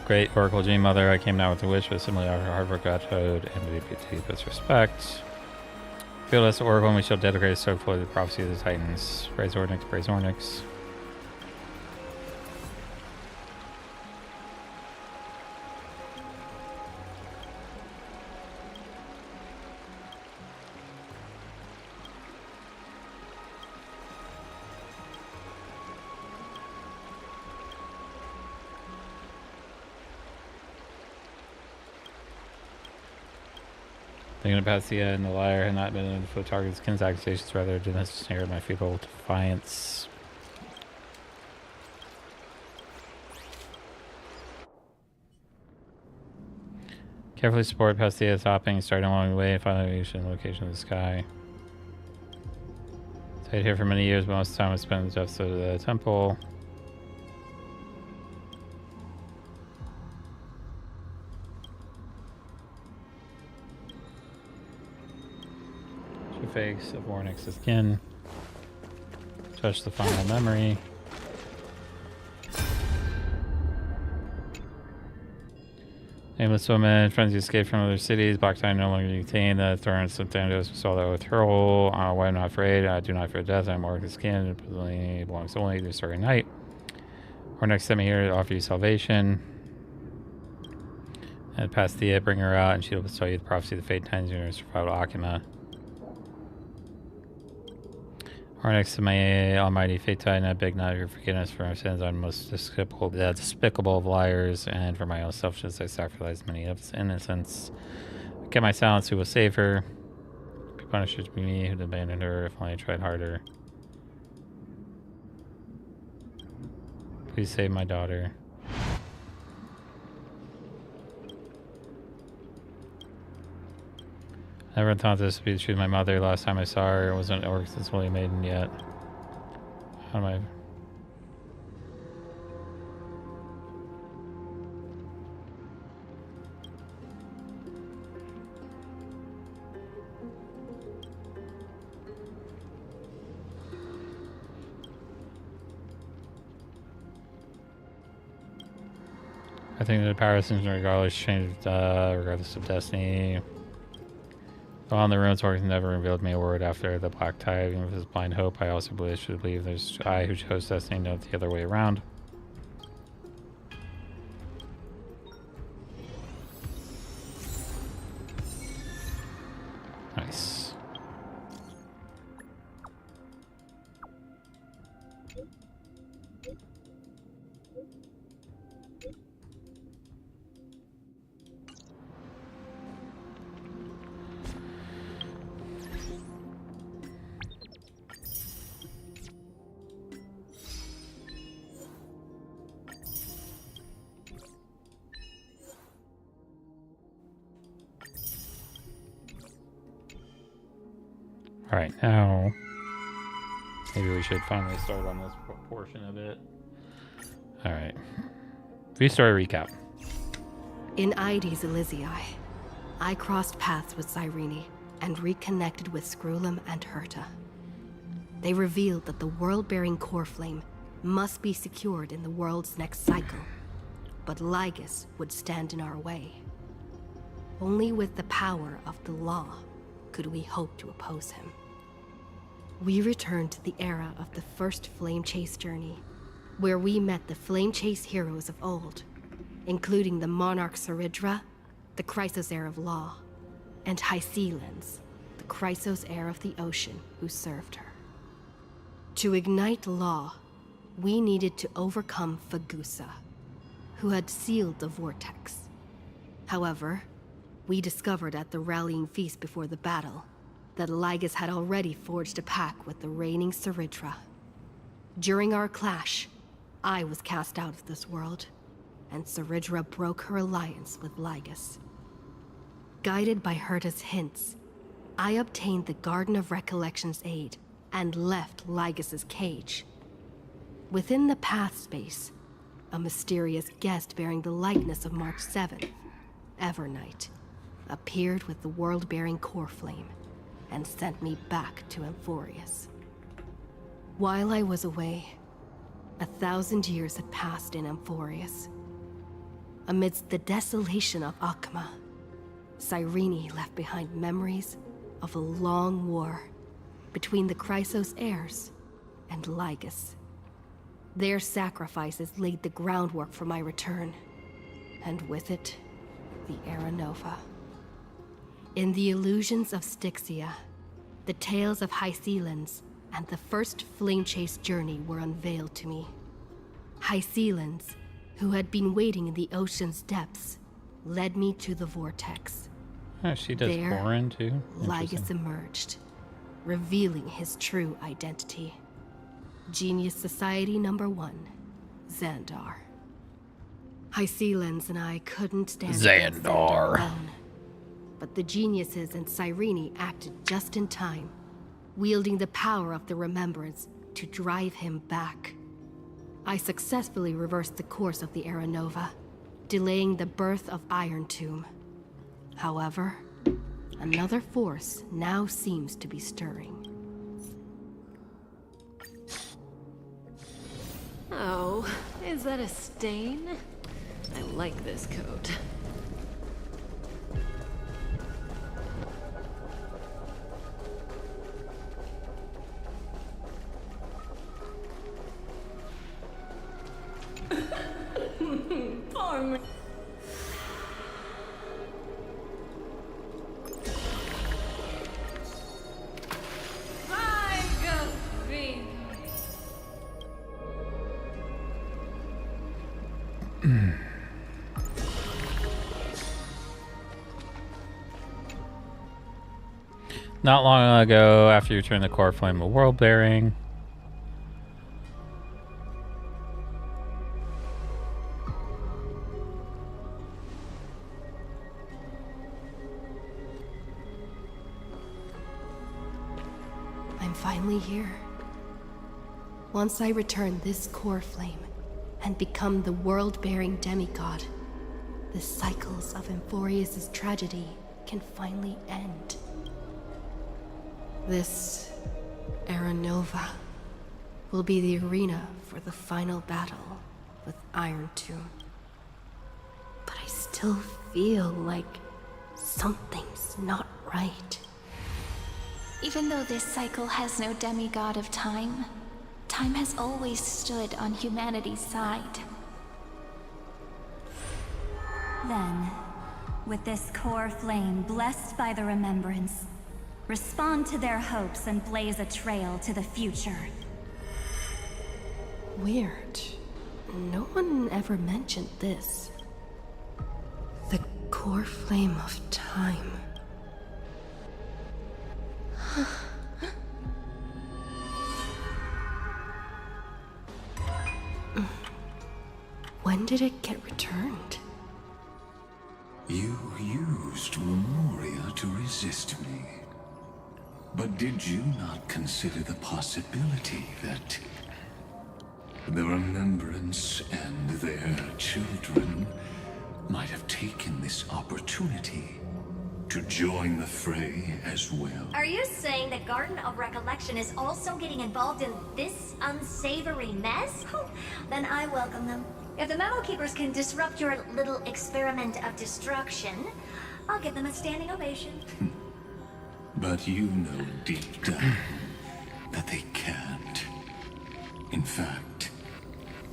Great Oracle Gene Mother, I came now with a wish, but similarly offer hard work, gratitude, and deepest respect. Feel us, Oracle, and we shall dedicate a sword for the prophecy of the Titans. Praise Ornyx, praise Ornyx. Thinking about Pastia and the liar had not been able to target his kin's accusations, rather did not snare my feeble defiance. Carefully support Pastia's hopping, starting along the way, finally reaching the location of the sky. Stayed here for many years, but most of the time I spent in the depths of the temple. Face of Ornyx's kin. Touch the final memory. Nameless woman, friends who escaped from other cities. Black time no longer detained. The thorns slipped down to us. We saw that with her hole. Why I'm not afraid. I do not fear death. I'm Ornyx's kin. It belongs only to Starry Night. Ornyx sent me here to offer you salvation. And Pastia, bring her out, and she will tell you the prophecy of the fate times universe survival Akama. Ornyx to my almighty fate titan, I beg not of your forgiveness for my sins. I'm most despicable of liars, and for my own selfishness I sacrificed many of his innocents. Get my silence, who will save her? Be punished to be me who abandoned her, if only I tried harder. Please save my daughter. I never thought this would be the truth of my mother. Last time I saw her, it wasn't Ornyx's holy maiden yet. How am I? I think the comparisons regardless changed regardless of destiny. On the ruins, Ornyx never revealed me a word after the black tide. Even with his blind hope, I also should believe there's I who chose destiny, not the other way around. Nice. Alright, now maybe we should finally start on this portion of it. Alright. V-story recap. In Ides Elysiae, I crossed paths with Cyrene and reconnected with Screwlum and Herta. They revealed that the world-bearing core flame must be secured in the world's next cycle, but Lygus would stand in our way. Only with the power of the law could we hope to oppose him. We returned to the era of the first Flame Chase journey, where we met the Flame Chase heroes of old, including the Monarch Saridra, the Chrysos heir of law, and Hycelens, the Chrysos heir of the ocean who served her. To ignite law, we needed to overcome Fagusa, who had sealed the vortex. However, we discovered at the rallying feast before the battle that Lygus had already forged a pact with the reigning Saridra. During our clash, I was cast out of this world, and Saridra broke her alliance with Lygus. Guided by Herta's hints, I obtained the Garden of Recollection's aid and left Lygas's cage. Within the path space, a mysterious guest bearing the likeness of March 7th, EVERNIGHT, appeared with the world-bearing core flame and sent me back to Amphorius. While I was away, 1,000 years had passed in Amphorius. Amidst the desolation of Akma, Cyrene left behind memories of a long war between the Chrysos heirs and Lygas. Their sacrifices laid the groundwork for my return, and with it, the Era Nova. In the illusions of Styxia, the tales of Hycelens and the first flame chase journey were unveiled to me. Hycelens, who had been waiting in the ocean's depths, led me to the vortex. Oh, she does There, Borin too? Lygas emerged, revealing his true identity. Genius Society number 1, Xandar. Hycelens and I couldn't stand against Xandar alone. But the geniuses and Cyrene acted just in time, wielding the power of the Remembrance to drive him back. I successfully reversed the course of the Era Nova, delaying the birth of Iron Tomb. However, another force now seems to be stirring. Oh, is that a stain? I like this coat. Poor me. Not long ago, after you turned the core flame of world bearing, I'm finally here. Once I return this core flame and become the world-bearing demigod, the cycles of Amphorius' tragedy can finally end. This Era Nova will be the arena for the final battle with Iron Tomb. But I still feel like something's not right. Even though this cycle has no demigod of time, time has always stood on humanity's side. Then, with this core flame blessed by the Remembrance, respond to their hopes and blaze a trail to the future. Weird. No one ever mentioned this. The core flame of time. When did it get returned? You used Memoria to resist me. But did you not consider the possibility that the Remembrance and their children might have taken this opportunity to join the fray as well? Are you saying the Garden of Recollection is also getting involved in this unsavory mess? Oh, then I welcome them. If the Memo Keepers can disrupt your little experiment of destruction, I'll give them a standing ovation. But you know deep down that they can't. In fact,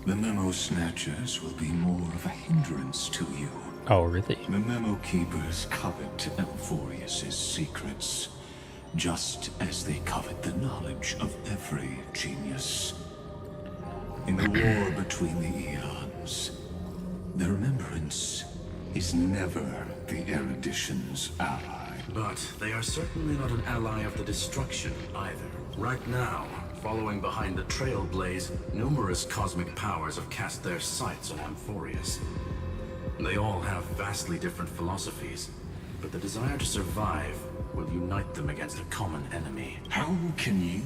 the Memo Snatchers will be more of a hindrance to you. oh really? The Memo Keepers covet Amphorius' secrets, just as they covet the knowledge of every genius. In the war between the eons, the Remembrance is never the erudition's ally. But they are certainly not an ally of the destruction either. Right now, following behind the Trailblaze, numerous cosmic powers have cast their sights on Amphorius. They all have vastly different philosophies, but the desire to survive will unite them against a common enemy. How can you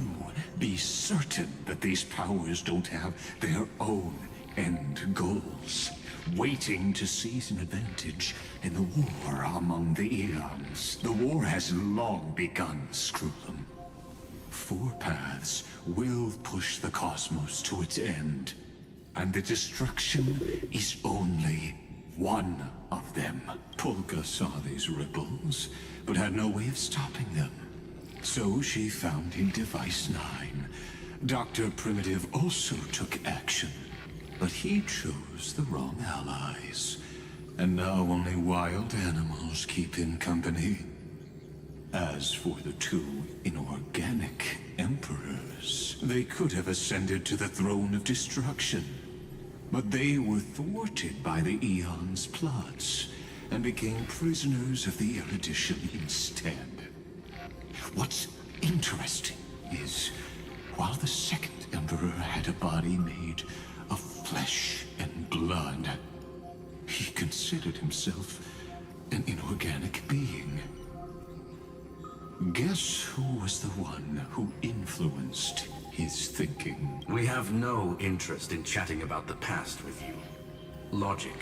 be certain that these powers don't have their own end goals, waiting to seize an advantage in the war among the eons? The war has long begun, Screwlum. 4 paths will push the cosmos to its end, and the destruction is only one of them. Polka saw these ripples, but had no way of stopping them. So she found in Device 9. Dr. Primitive also took action, but he chose the wrong allies. And now only wild animals keep him company. As for the 2 inorganic emperors, they could have ascended to the throne of destruction. But they were thwarted by the Eon's plots, and became prisoners of the Erudition instead. What's interesting is, while the second Emperor had a body made of flesh and blood, he considered himself an inorganic being. Guess who was the one who influenced his thinking? We have no interest in chatting about the past with you. Logic,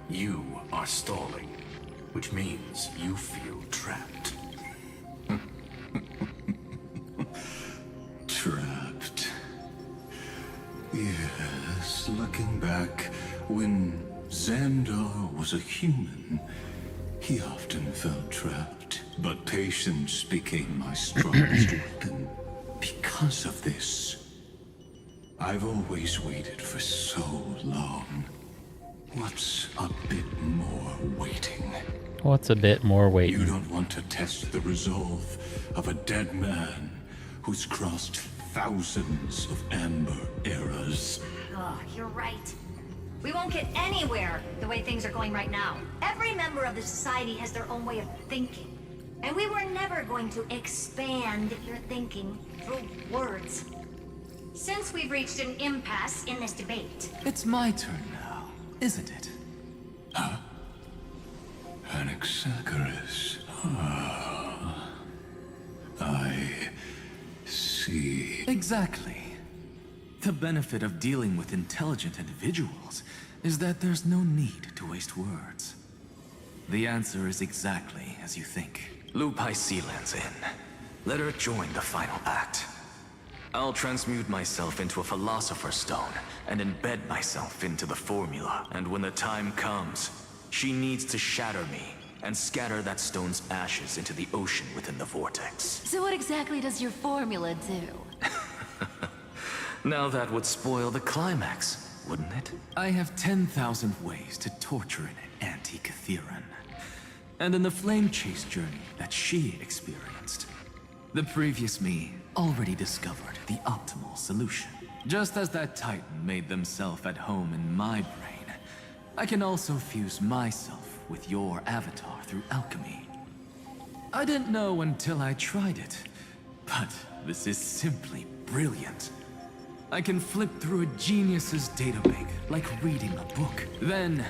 you are stalling, which means you feel trapped. Trapped. Yes, looking back, when Xandar was a human, he often felt trapped. But patience became my strongest weapon. Because of this, I've always waited for so long. What's a bit more waiting? What's a bit more You waiting? don't want to test the resolve of a dead man who's crossed thousands of amber eras. Oh, you're right. We won't get anywhere the way things are going right now. Every member of the society has their own way of thinking. And we were never going to expand your thinking through words. Since we've reached an impasse in this debate. It's my turn now, isn't it? Anaxagoras. Ah, I see. Exactly. The benefit of dealing with intelligent individuals is that there's no need to waste words. The answer is exactly as you think. Lupai Sealand's in. Let her join the final act. I'll transmute myself into a Philosopher's Stone and embed myself into the formula. And when the time comes, she needs to shatter me and scatter that stone's ashes into the ocean within the vortex. So what exactly does your formula do? Now that would spoil the climax, wouldn't it? I have 10,000 ways to torture an anti-Catheran. And in the flame chase journey that she experienced, the previous me already discovered the optimal solution. Just as that Titan made themselves at home in my brain, I can also fuse myself with your avatar through alchemy. I didn't know until I tried it, but this is simply brilliant. I can flip through a genius's databank like reading a book. Then,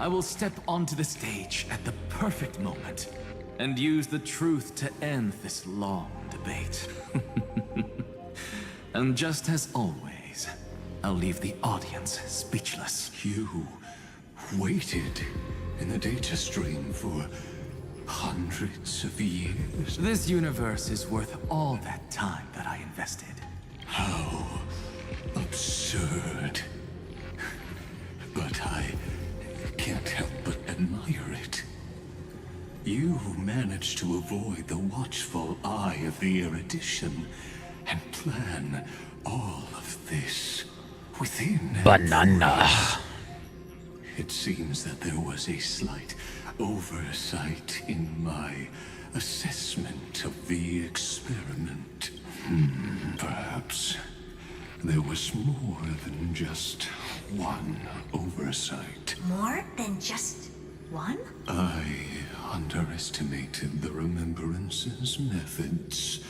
I will step onto the stage at the perfect moment and use the truth to end this long debate. And just as always, I'll leave the audience speechless. You waited in the data stream for hundreds of years. This universe is worth all that time that I invested. How absurd. But I can't help but admire it. You managed to avoid the watchful eye of the Erudition and plan all of this within Banana. It seems that there was a slight oversight in my assessment of the experiment. Perhaps there was more than just one oversight. More than just one? I underestimated the Remembrance's methods.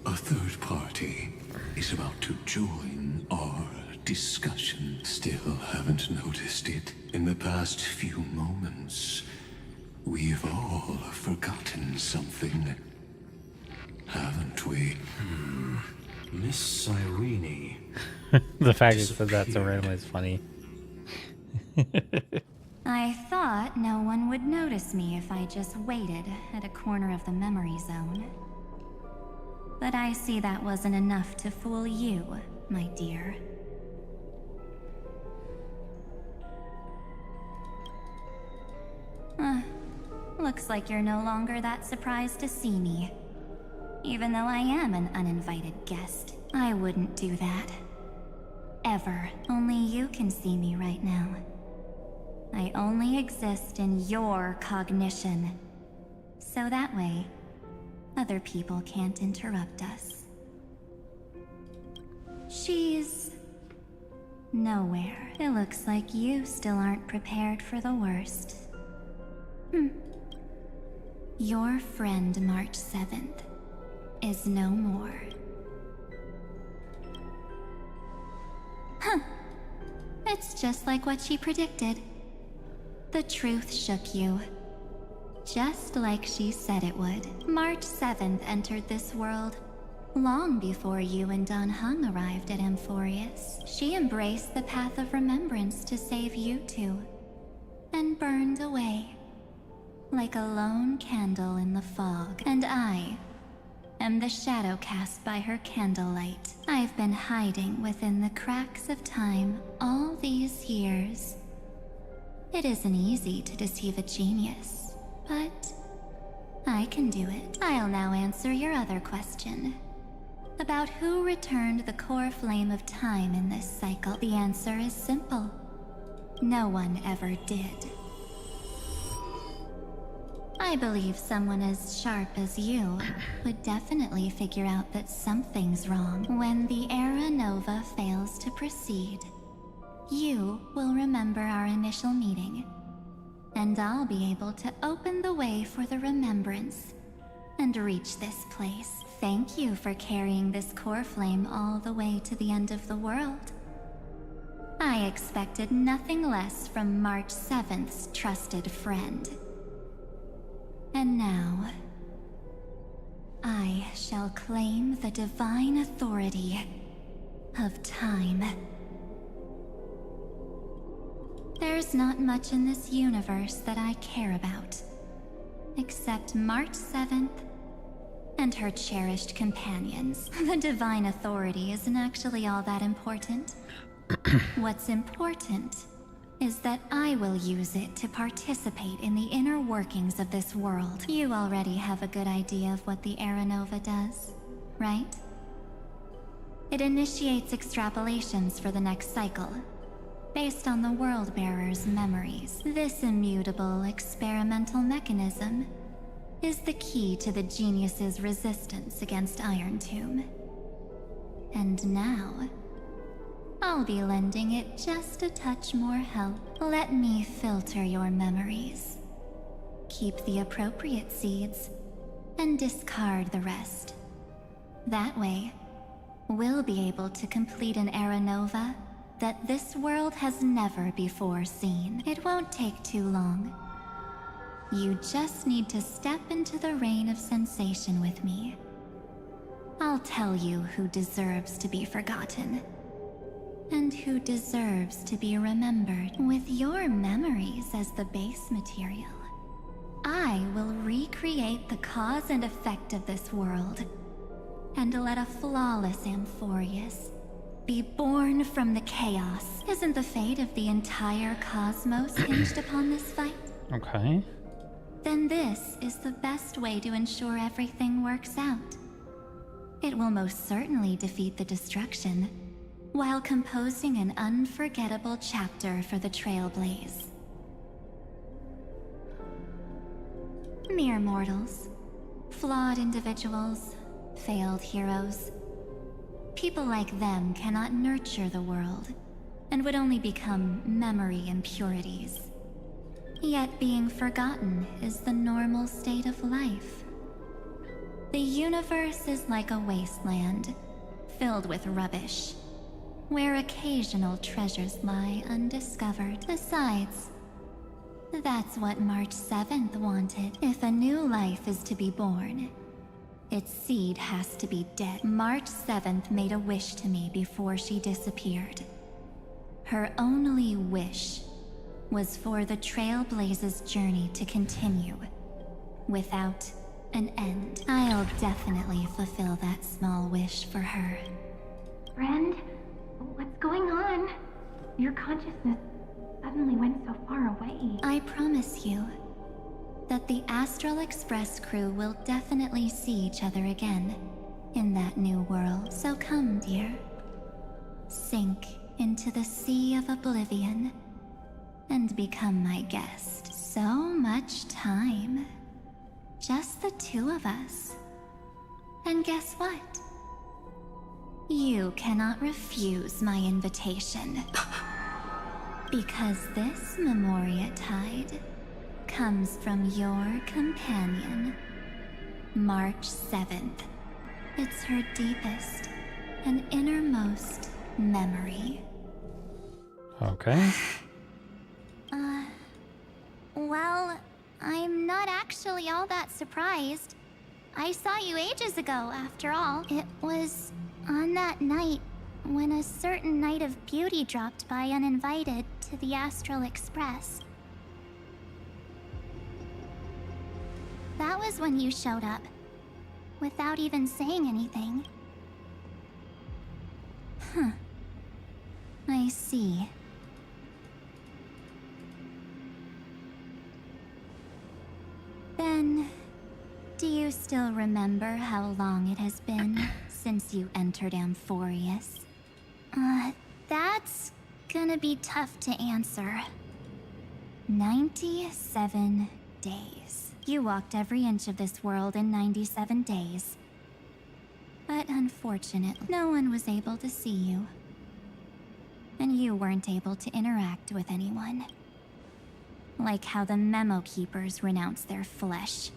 A third party is about to join our discussion. Still haven't noticed it. In the past few moments, We've all forgotten something, haven't we? Miss Irene. The fact that you said that so randomly is funny. I thought no one would notice me if I just waited at a corner of the memory zone. But I see that wasn't enough to fool you, my dear. Looks like you're no longer that surprised to see me. Even though I am an uninvited guest, I wouldn't do that. Ever. Only you can see me right now. I only exist in your cognition. So that way, other people can't interrupt us. She's nowhere. It looks like you still aren't prepared for the worst. Your friend March 7th is no more. It's just like what she predicted. The truth shook you. Just like she said it would. March 7th entered this world long before you and Don Hung arrived at Amphorius. She embraced the path of remembrance to save you two, and burned away like a lone candle in the fog. And I am the shadow cast by her candlelight. I've been hiding within the cracks of time all these years. It isn't easy to deceive a genius, but I can do it. I'll now answer your other question about who returned the core flame of time in this cycle. The answer is simple. No one ever did. I believe someone as sharp as you would definitely figure out that something's wrong. When the Era Nova fails to proceed, you will remember our initial meeting, and I'll be able to open the way for the remembrance and reach this place. Thank you for carrying this core flame all the way to the end of the world. I expected nothing less from March 7th's trusted friend. And now, I shall claim the divine authority of time. There's not much in this universe that I care about, except March 7th and her cherished companions. The divine authority isn't actually all that important. What's important is that I will use it to participate in the inner workings of this world. You already have a good idea of what the Era Nova does, right? It initiates extrapolations for the next cycle, based on the World Bearer's memories. This immutable experimental mechanism is the key to the genius's resistance against Iron Tomb. And now, I'll be lending it just a touch more help. Let me filter your memories. Keep the appropriate seeds, and discard the rest. That way, we'll be able to complete an Era Nova that this world has never before seen. It won't take too long. You just need to step into the rain of sensation with me. I'll tell you who deserves to be forgotten, and who deserves to be remembered. With your memories as the base material, I will recreate the cause and effect of this world, and let a flawless Amphorius be born from the chaos. Isn't the fate of the entire cosmos hinged upon this fight? Okay. Then this is the best way to ensure everything works out. It will most certainly defeat the destruction, while composing an unforgettable chapter for the Trailblaze. Mere mortals, flawed individuals, failed heroes. People like them cannot nurture the world, and would only become memory impurities. Yet being forgotten is the normal state of life. The universe is like a wasteland, filled with rubbish, where occasional treasures lie undiscovered. Besides, that That's what March 7th wanted. If a new life is to be born, its seed has to be dead. March 7th made a wish to me before she disappeared. Her only wish was for the Trailblaze's journey to continue without an end. I'll definitely fulfill that small wish for her. Friend, what's going on? Your consciousness suddenly went so far away. I promise you that the Astral Express crew will definitely see each other again in that new world. So come, dear. Sink into the sea of oblivion and become my guest. So much time. Just the two of us. And guess what? You cannot refuse my invitation. Because this Memoria Tide comes from your companion, March 7th. It's her deepest and innermost memory. Okay. Well, I'm not actually all that surprised. I saw you ages ago, after all. It was on that night when a certain Knight of Beauty dropped by uninvited to the Astral Express. That was when you showed up, without even saying anything. Huh. I see. Then, do you still remember how long it has been since you entered Amphorius? That's gonna be tough to answer. 97 days. You walked every inch of this world in 97 days. But unfortunately, no one was able to see you. And you weren't able to interact with anyone. Like how the Memo Keepers renounce their flesh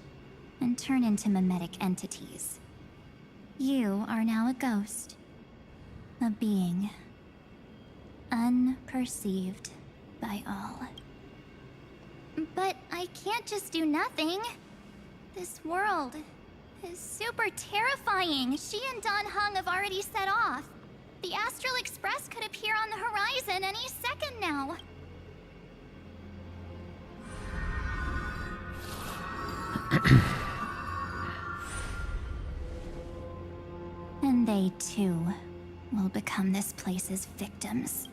and turn into mimetic entities. You are now a ghost. A being. Unperceived by all. But I can't just do nothing. This world is super terrifying. She and Don Hung have already set off. The Astral Express could appear on the horizon any second now. And they too will become this place's victims.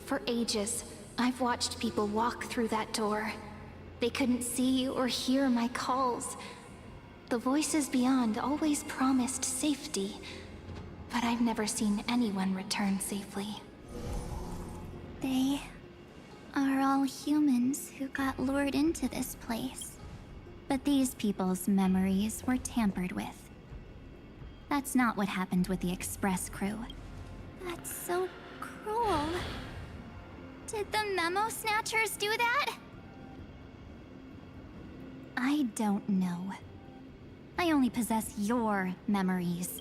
For ages, I've watched people walk through that door. They couldn't see or hear my calls. The voices beyond always promised safety, but I've never seen anyone return safely. They are all humans who got lured into this place. But these people's memories were tampered with. That's not what happened with the Express crew. That's so cruel. Did the Memo Snatchers do that? I don't know. I only possess your memories.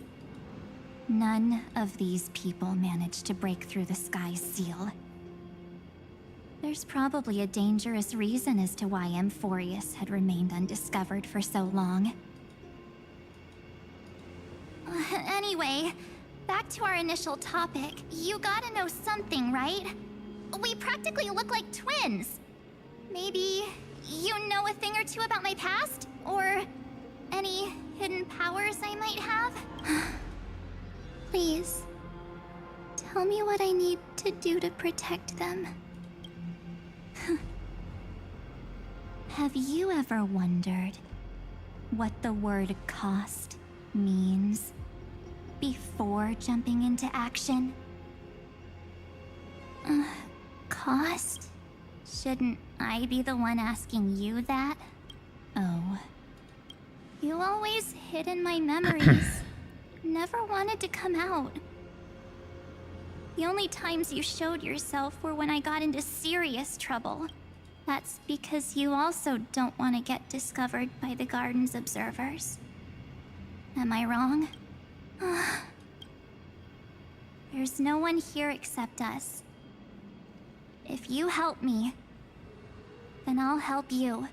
None of these people managed to break through the sky's seal. There's probably a dangerous reason as to why Amphorius had remained undiscovered for so long. Anyway, back to our initial topic. You gotta know something, right? We practically look like twins. Maybe you know a thing or two about my past? Or any hidden powers I might have? Please, tell me what I need to do to protect them. Have you ever wondered what the word cost means before jumping into action? Cost? Shouldn't I be the one asking you that? Oh. You always hid in my memories. Never wanted to come out. The only times you showed yourself were when I got into serious trouble. That's because you also don't want to get discovered by the Garden's observers. Am I wrong? There's no one here except us. If you help me, then I'll help you.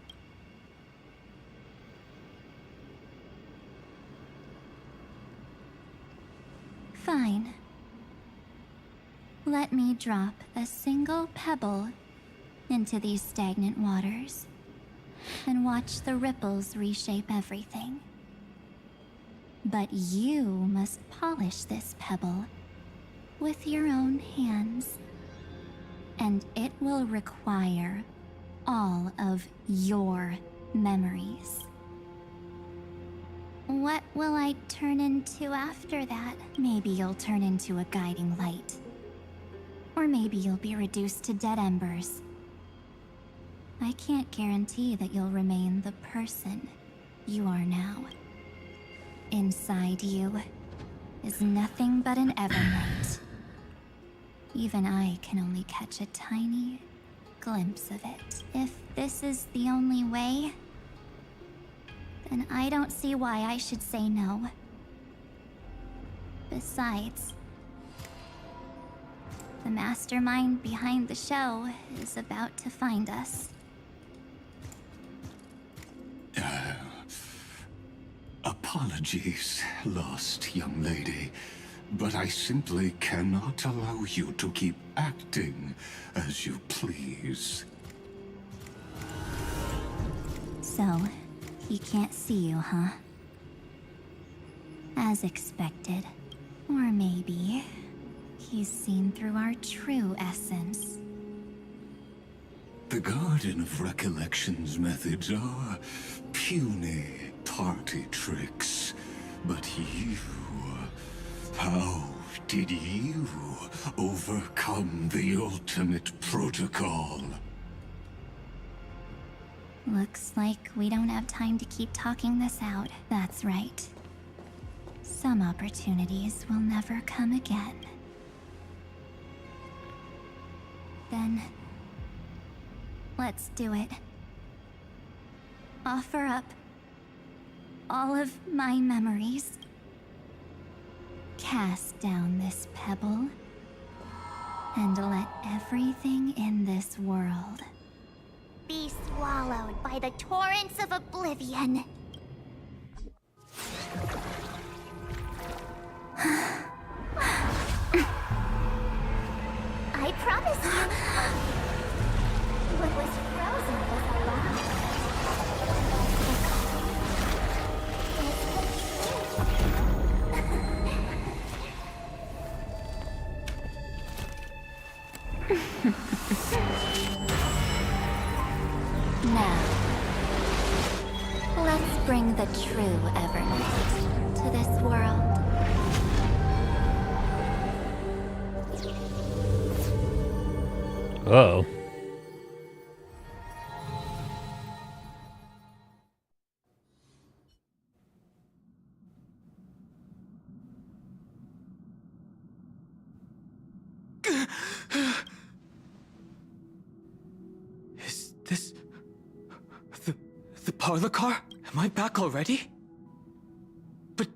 Fine. Let me drop a single pebble into these stagnant waters and watch the ripples reshape everything. But you must polish this pebble with your own hands, and it will require all of your memories. What will I turn into after that? Maybe you'll turn into a guiding light. Or maybe you'll be reduced to dead embers. I can't guarantee that you'll remain the person you are now. Inside you is nothing but an EVERNIGHT. Even I can only catch a tiny glimpse of it. If this is the only way, then I don't see why I should say no. Besides, the mastermind behind the show is about to find us. Apologies, lost young lady, but I simply cannot allow you to keep acting as you please. So, he can't see you, huh? As expected. Or maybe he's seen through our true essence. The Garden of Recollection's methods are puny party tricks. But you... how did you overcome the ultimate protocol? Looks like we don't have time to keep talking this out. That's right. Some opportunities will never come again. Then, let's do it. Offer up all of my memories. Cast down this pebble, and let everything in this world Be swallowed by the torrents of oblivion. I promise you, what was frozen was alive. Now, let's bring the true EVERNIGHT to this world. Oh. Is this... the parlor car? Am I back already? But...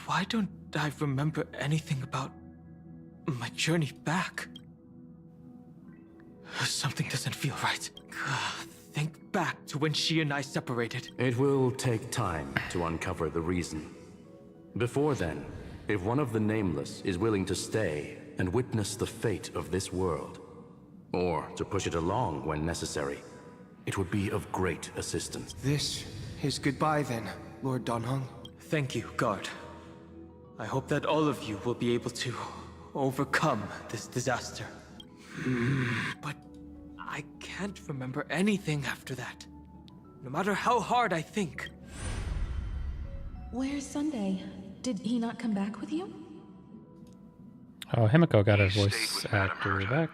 why don't I remember anything about my journey back? Something doesn't feel right. Think back to when she and I separated. It will take time to uncover the reason. Before then, if one of the Nameless is willing to stay and witness the fate of this world, or to push it along when necessary, it would be of great assistance. This is goodbye then, Lord Donhong. Thank you, guard. I hope that all of you will be able to overcome this disaster. But I can't remember anything after that. No matter how hard I think. Where's Sunday? Did he not come back with you? Oh, Himiko got a He voice stayed with Madame actor Herta. back.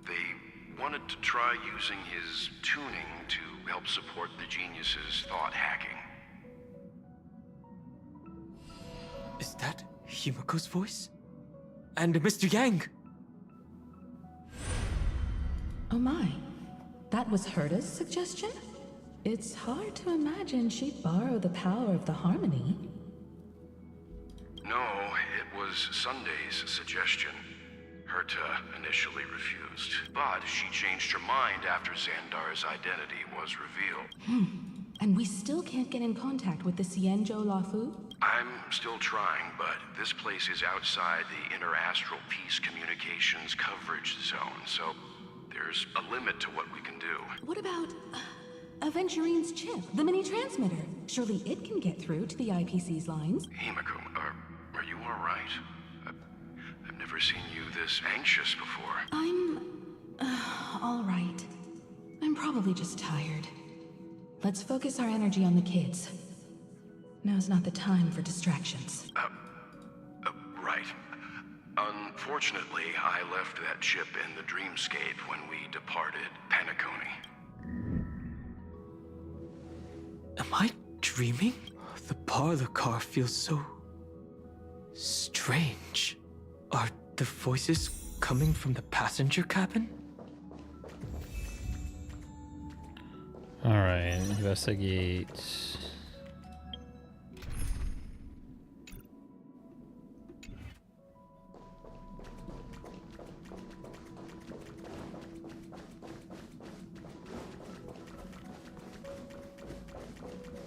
They wanted to try using his tuning to help support the genius's thought hacking. Is that Himiko's voice? And Mr. Yang? Oh my. That was Herta's suggestion? It's hard to imagine she'd borrow the power of the harmony. No, it was Sunday's suggestion. Herta initially refused, but she changed her mind after Xandar's identity was revealed. And we still can't get in contact with the Xianzhou Lafu? I'm still trying, but this place is outside the interastral peace communications coverage zone, so there's a limit to what we can do. What about Aventurine's chip, the mini-transmitter? Surely it can get through to the IPC's lines. Himiko, are you alright? I've never seen you this anxious before. I'm... all right. I'm probably just tired. Let's focus our energy on the kids. Now's not the time for distractions. Right. Unfortunately, I left that chip in the dreamscape when we departed Penacony. Am I dreaming? The parlor car feels so... strange. Are the voices coming from the passenger cabin? Alright, investigate.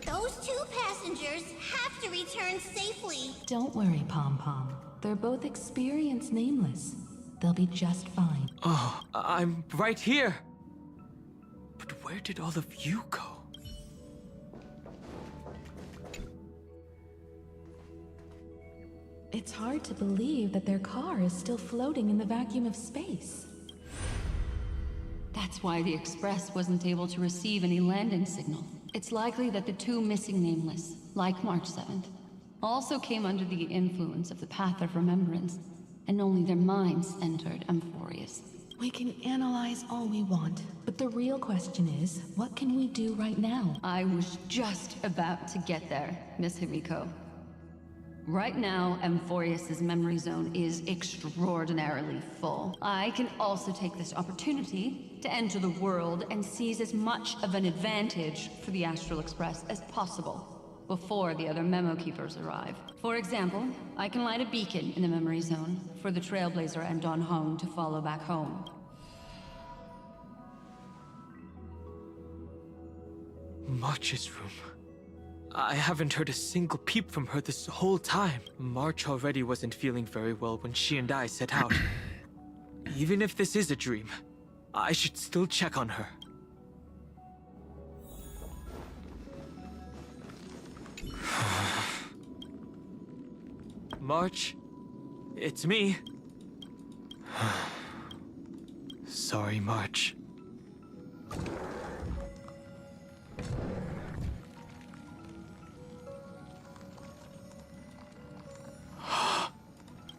Those two passengers have to return safely. Don't worry, Pom Pom. They're both experienced nameless. They'll be just fine. Oh, I'm right here. But where did all of you go? It's hard to believe that their car is still floating in the vacuum of space. That's why the Express wasn't able to receive any landing signal. It's likely that the two missing nameless, like March 7th, also came under the influence of the Path of Remembrance, and only their minds entered Amphorius. We can analyze all we want, but the real question is, what can we do right now? I was just about to get there, Miss Himiko. Right now, Amphorius' memory zone is extraordinarily full. I can also take this opportunity to enter the world and seize as much of an advantage for the Astral Express as possible before the other Memo Keepers arrive. For example, I can light a beacon in the memory zone for the Trailblazer and Don Hong to follow back home. March's room. I haven't heard a single peep from her this whole time. March already wasn't feeling very well when she and I set out. Even if this is a dream, I should still check on her. March, it's me. Sorry, March.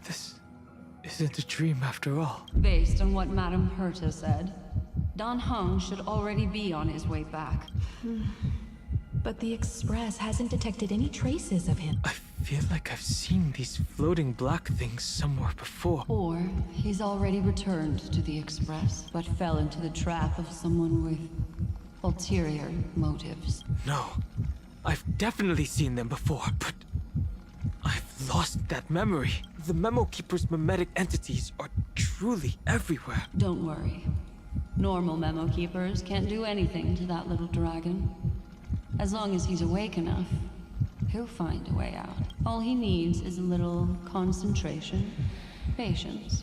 This isn't a dream after all. Based on what Madame Herta said, Don Hung should already be on his way back. But the Express hasn't detected any traces of him. I feel like I've seen these floating black things somewhere before. Or he's already returned to the Express, but fell into the trap of someone with ulterior motives. No, I've definitely seen them before, but I've lost that memory. The Memo Keeper's mimetic entities are truly everywhere. Don't worry. Normal Memo Keepers can't do anything to that little dragon. As long as he's awake enough, he'll find a way out. All he needs is a little concentration, patience,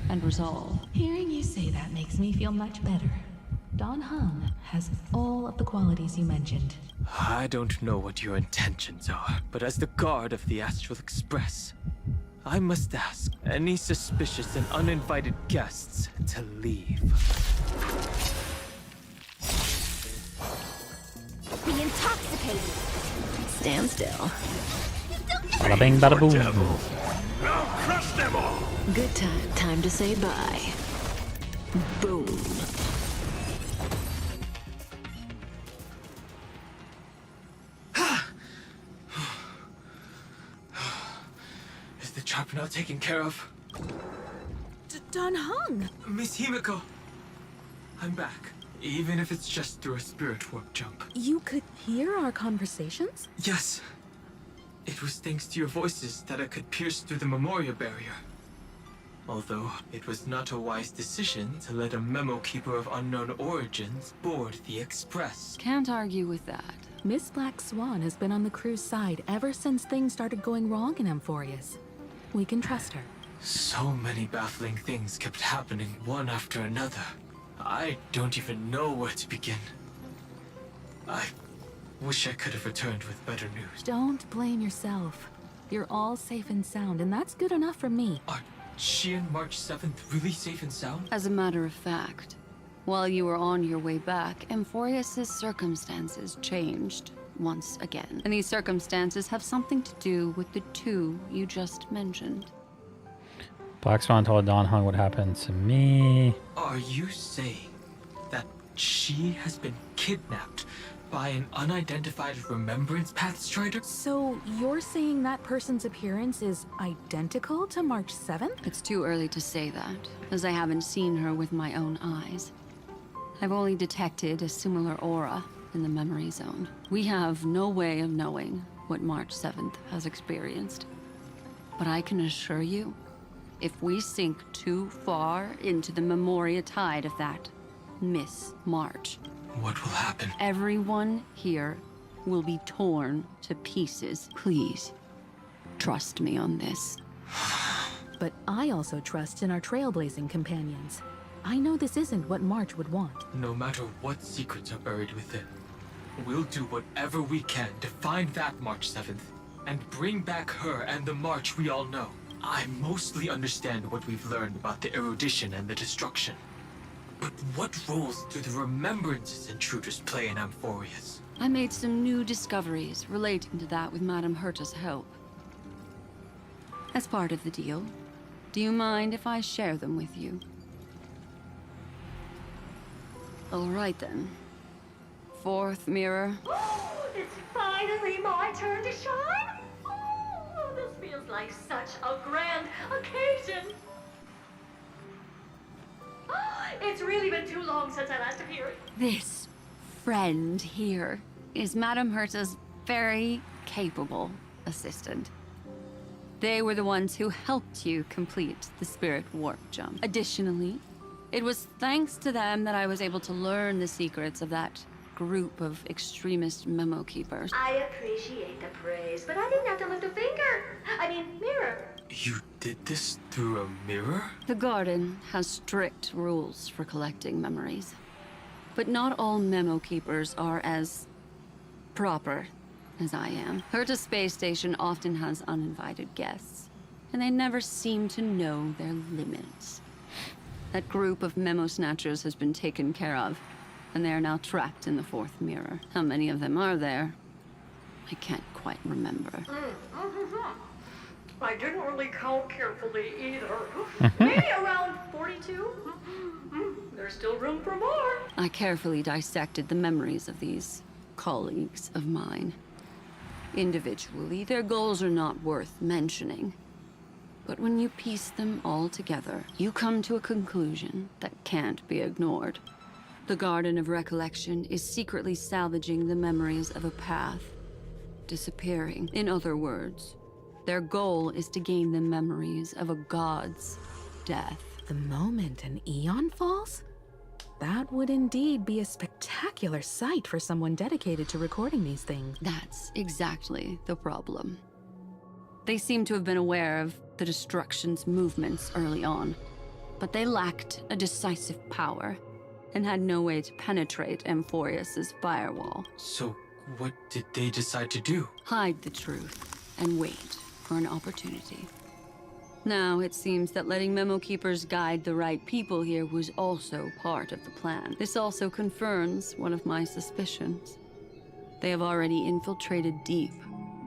and resolve. Hearing you say that makes me feel much better. Don Hung has all of the qualities you mentioned. I don't know what your intentions are, but as the guard of the Astral Express, I must ask any suspicious and uninvited guests to leave. Be intoxicated. Stand still. Bada bing, bada boom. Now crush them all! Good time. Time to say bye. Boom. Is the trap now taken care of? Don Hung! Miss Himiko! I'm back. Even if it's just through a spirit warp jump. You could hear our conversations? Yes. It was thanks to your voices that I could pierce through the Memoria barrier. Although it was not a wise decision to let a memo keeper of unknown origins board the Express. Can't argue with that. Miss Black Swan has been on the crew's side ever since things started going wrong in Amphorius. We can trust her. So many baffling things kept happening one after another. I don't even know where to begin. I wish I could have returned with better news. Don't blame yourself. You're all safe and sound, and that's good enough for me. Are she and March 7th really safe and sound? As a matter of fact, while you were on your way back, Amphorius' circumstances changed once again. And these circumstances have something to do with the two you just mentioned. Black Swan told Don Hung what happened to me. Are you saying that she has been kidnapped by an unidentified Remembrance Path Strider? So you're saying that person's appearance is identical to March 7th? It's too early to say that, as I haven't seen her with my own eyes. I've only detected a similar aura in the memory zone. We have no way of knowing what March 7th has experienced. But I can assure you, if we sink too far into the Memoria tide of that Miss March, what will happen? Everyone here will be torn to pieces. Please, trust me on this. But I also trust in our trailblazing companions. I know this isn't what March would want. No matter what secrets are buried within, we'll do whatever we can to find that March 7th and bring back her and the March we all know. I mostly understand what we've learned about the erudition and the destruction. But what roles do the Remembrances intruders play in Amphorius? I made some new discoveries relating to that with Madame Herta's help. As part of the deal, do you mind if I share them with you? All right then. Fourth mirror. Oh, it's finally my turn to shine. Oh, this feels like such a grand occasion. It's really been too long since I last appeared. This friend here is Madame Herta's very capable assistant. They were the ones who helped you complete the spirit warp jump. Additionally, it was thanks to them that I was able to learn the secrets of that group of extremist memo keepers. I appreciate the praise, but I didn't have to lift a finger. I mean, mirror. You did this through a mirror? The garden has strict rules for collecting memories. But not all memo keepers are as proper as I am. Herta Space Station often has uninvited guests, and they never seem to know their limits. That group of memo snatchers has been taken care of, and they are now trapped in the fourth mirror. How many of them are there? I can't quite remember. I didn't really count carefully either. Maybe around 42? There's still room for more. I carefully dissected the memories of these colleagues of mine. Individually, their goals are not worth mentioning. But when you piece them all together, you come to a conclusion that can't be ignored. The Garden of Recollection is secretly salvaging the memories of a path disappearing. In other words, their goal is to gain the memories of a god's death. The moment an eon falls? That would indeed be a spectacular sight for someone dedicated to recording these things. That's exactly the problem. They seem to have been aware of the destruction's movements early on, but they lacked a decisive power and had no way to penetrate Amphorius' firewall. So, what did they decide to do? Hide the truth and wait for an opportunity. Now, it seems that letting memo keepers guide the right people here was also part of the plan. This also confirms one of my suspicions. They have already infiltrated deep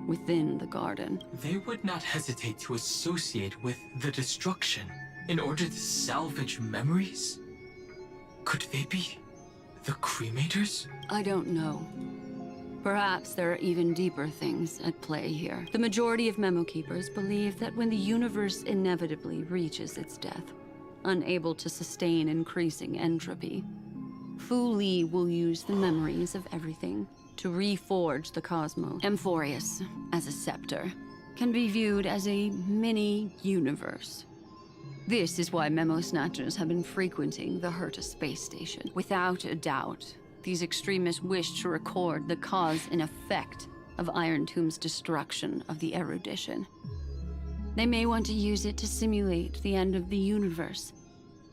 within the garden. They would not hesitate to associate with the destruction in order to salvage memories? Could they be the cremators? I don't know. Perhaps there are even deeper things at play here. The majority of memo keepers believe that when the universe inevitably reaches its death, unable to sustain increasing entropy, Fu Li will use the memories of everything to reforge the cosmos. Amphorius, as a scepter, can be viewed as a mini-universe. This is why Memo Snatchers have been frequenting the Herta space station. Without a doubt, these extremists wish to record the cause and effect of Iron Tomb's destruction of the erudition. They may want to use it to simulate the end of the universe,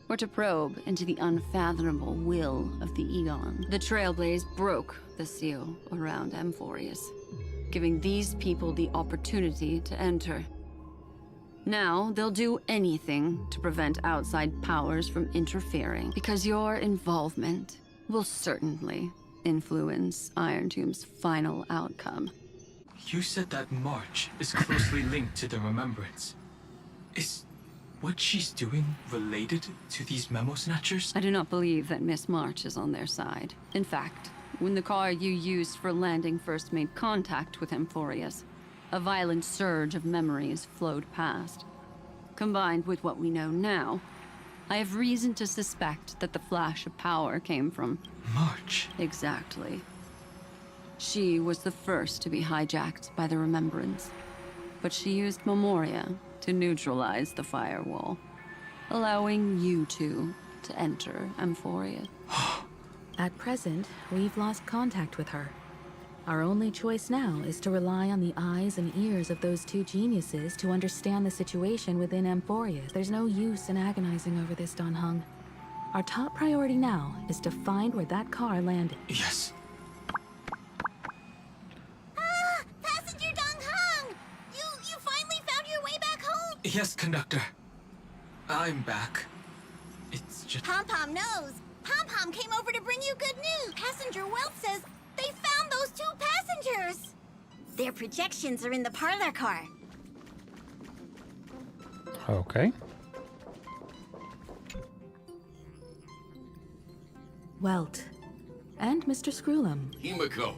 or to probe into the unfathomable will of the Eon. The Trailblaze broke the seal around Amphorius, giving these people the opportunity to enter. Now, they'll do anything to prevent outside powers from interfering, because your involvement will certainly influence Iron Tomb's final outcome. You said that March is closely linked to the Remembrance. Is what she's doing related to these Memo Snatchers? I do not believe that Miss March is on their side. In fact, when the car you used for landing first made contact with Amphorius, a violent surge of memories flowed past. Combined with what we know now, I have reason to suspect that the flash of power came from March. Exactly. She was the first to be hijacked by the Remembrance, but she used Memoria to neutralize the firewall, allowing you two to enter Amphoria. At present, we've lost contact with her. Our only choice now is to rely on the eyes and ears of those two geniuses to understand the situation within Amphoria. There's no use in agonizing over this, Don Hung. Our top priority now is to find where that car landed. Yes. Passenger Dong Hung! You finally found your way back home? Yes, conductor. I'm back. It's just... Pom-Pom knows. Pom-Pom came over to bring you good news. Passenger Wealth says they found those two passengers. Their projections are in the parlor car. Okay. Welt. And Mr. Screwlum. Himiko.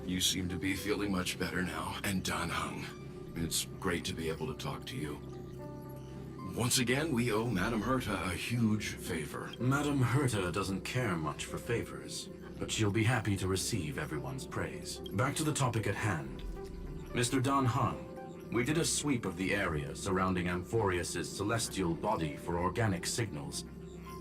You seem to be feeling much better now. And Dan Hung. It's great to be able to talk to you. Once again, we owe Madame Herta a huge favor. Madame Herta doesn't care much for favors, but she'll be happy to receive everyone's praise. Back to the topic at hand. Mr. Dan Hung, we did a sweep of the area surrounding Amphorius' celestial body for organic signals,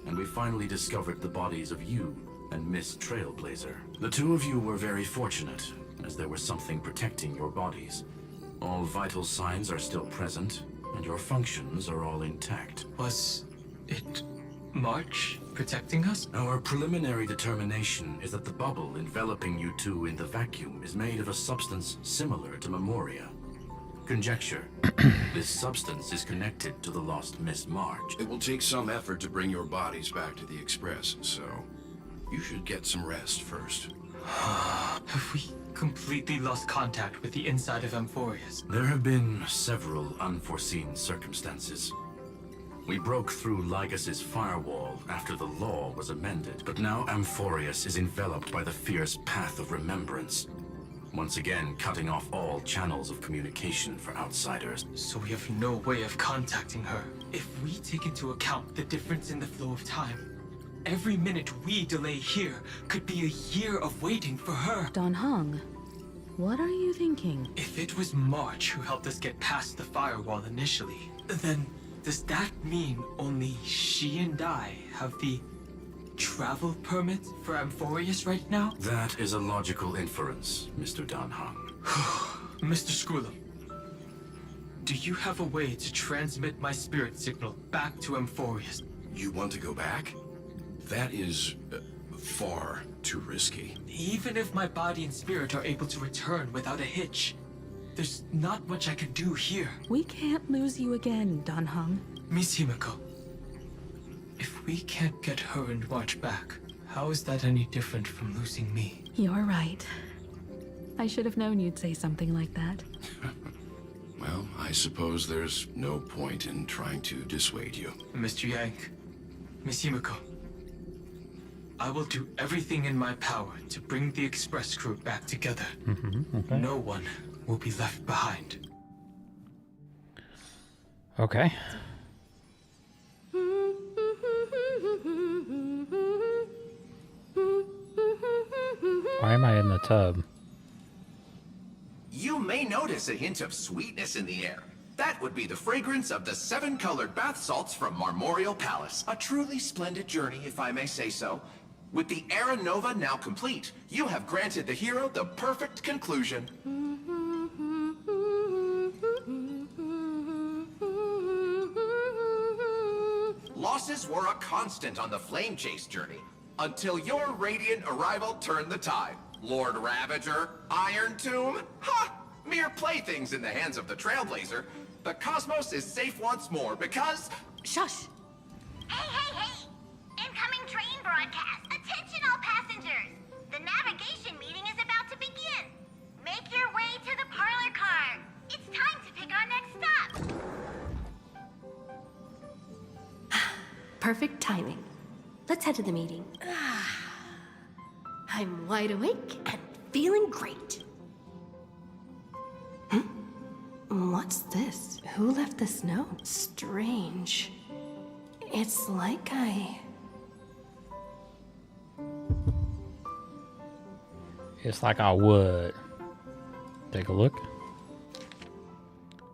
and we finally discovered the bodies of you and Miss Trailblazer. The two of you were very fortunate, as there was something protecting your bodies. All vital signs are still present, and your functions are all intact. Was it March protecting us? Our preliminary determination is that the bubble enveloping you two in the vacuum is made of a substance similar to Memoria. Conjecture. This substance is connected to the lost Miss March. It will take some effort to bring your bodies back to the Express, so you should get some rest first. Have we completely lost contact with the inside of Amphorius? There have been several unforeseen circumstances. We broke through Lygas's firewall after the law was amended, but now Amphorius is enveloped by the fierce path of remembrance, once again cutting off all channels of communication for outsiders. So we have no way of contacting her. If we take into account the difference in the flow of time, every minute we delay here could be a year of waiting for her. Don Hung, what are you thinking? If it was March who helped us get past the firewall initially, then does that mean only she and I have the travel permit for Amphorius right now? That is a logical inference, Mr. Dan Hung. Mr. Screwlum, do you have a way to transmit my spirit signal back to Amphorius? You want to go back? That is far too risky. Even if my body and spirit are able to return without a hitch, there's not much I can do here. We can't lose you again, Don Hung. Miss Himiko, if we can't get her and March back, how is that any different from losing me? You're right. I should have known you'd say something like that. Well, I suppose there's no point in trying to dissuade you. Mr. Yank, Miss Himiko, I will do everything in my power to bring the Express crew back together. Okay. No one will be left behind. Okay. Why am I in the tub? You may notice a hint of sweetness in the air. that would be the fragrance of the 7-colored bath salts from Marmorial Palace. A truly splendid journey, if I may say so. With the Era Nova now complete, you have granted the hero the perfect conclusion. Losses were a constant on the Flame Chase journey, until your radiant arrival turned the tide. Lord Ravager, Iron Tomb, ha! Mere playthings in the hands of the Trailblazer. The cosmos is safe once more because... Shush! Hey! Incoming train broadcast! Attention all passengers! The navigation meeting is about to begin! Make your way to the parlor car! It's time to pick our next stop! Perfect timing. Let's head to the meeting. I'm wide awake and feeling great. What's this? Who left this note? Strange. It's like It's like I would. Take a look.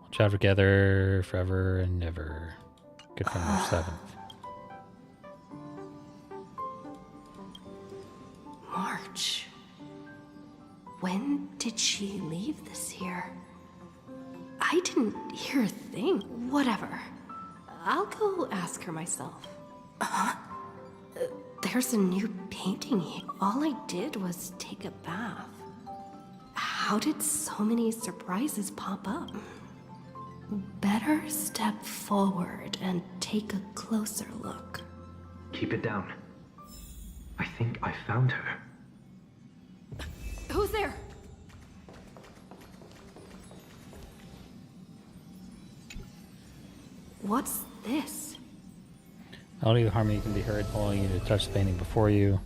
Watch out together forever and ever. Good for number 7. March. When did she leave this here? I didn't hear a thing. Whatever. I'll go ask her myself. There's a new painting here. All I did was take a bath. How did so many surprises pop up? Better step forward and take a closer look. Keep it down. I think I found her. Who's there? What's this? Melody of harmony can be heard calling you to touch the painting before you.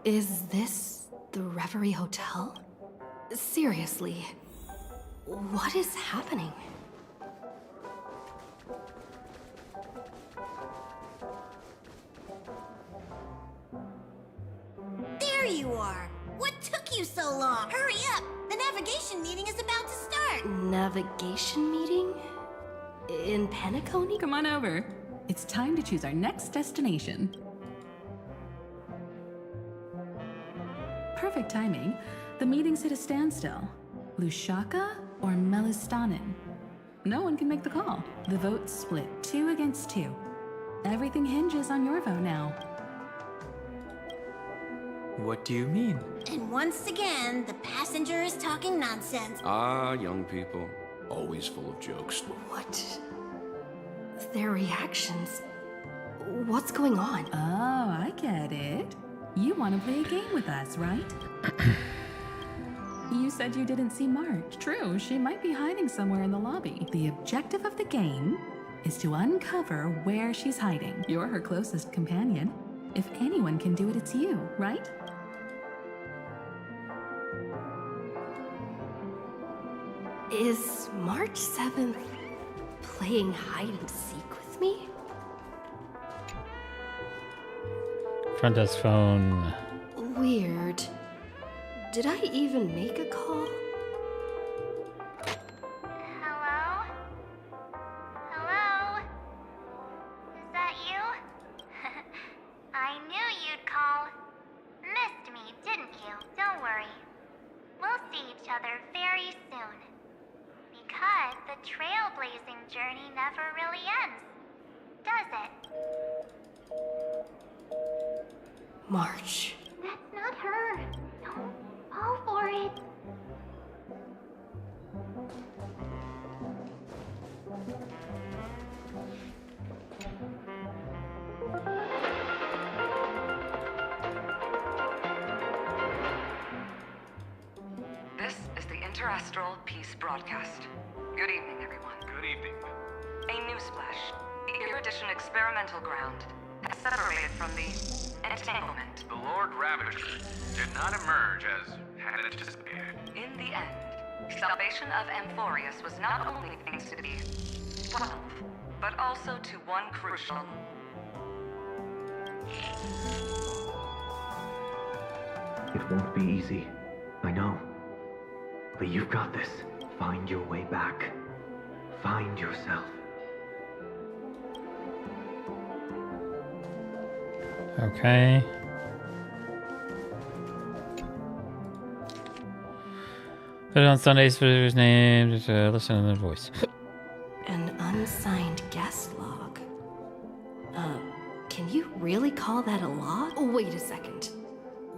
Is this the Reverie Hotel? Seriously, what is happening? There you are! What took you so long? Hurry up! The navigation meeting is about to start! Navigation meeting? In Penacony? Come on over. It's time to choose our next destination. Perfect timing. The meeting's at a standstill. Lushaka or Melistanen? No one can make the call. The vote's split 2 against 2. Everything hinges on your vote now. What do you mean? And once again, the passenger is talking nonsense. Ah, young people. Always full of jokes. What? Their reactions. What's going on? Oh, I get it. You want to play a game with us, right? You said you didn't see March. True, she might be hiding somewhere in the lobby. The objective of the game is to uncover where she's hiding. You're her closest companion. If anyone can do it, it's you, right? Is March 7th playing hide and seek with me? Front desk phone. Weird. Did I even make a call? Hello? Hello? Is that you? I knew you'd call. Missed me, didn't you? Don't worry. We'll see each other very soon. Because the trailblazing journey never really ends, does it? March. That's not her. Don't fall for it. This is the Interastral Peace Broadcast. Good evening, everyone. Good evening. A newsflash. The Erudition experimental ground has separated from the entanglement. The Lord Ravager did not emerge as had anticipated. In the end, salvation of Amphorius was not only thanks to the 12, but also to one crucial. It won't be easy. I know. But you've got this. Find your way back. Find yourself. Okay. Put it on Sundays for his name. Just listen to the voice. An unsigned guest log. Can you really call that a log? Oh, wait a second.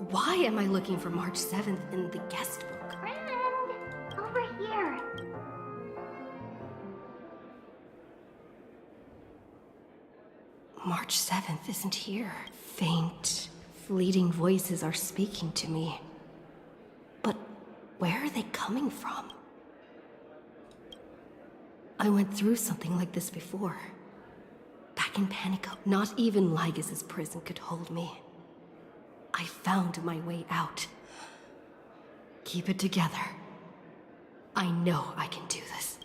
Why am I looking for March 7th in the guest book? Friend, over here. March 7th isn't here. Faint, fleeting voices are speaking to me. But where are they coming from? I went through something like this before. Back in Panico, not even Lygus' prison could hold me. I found my way out. Keep it together. I know I can do this.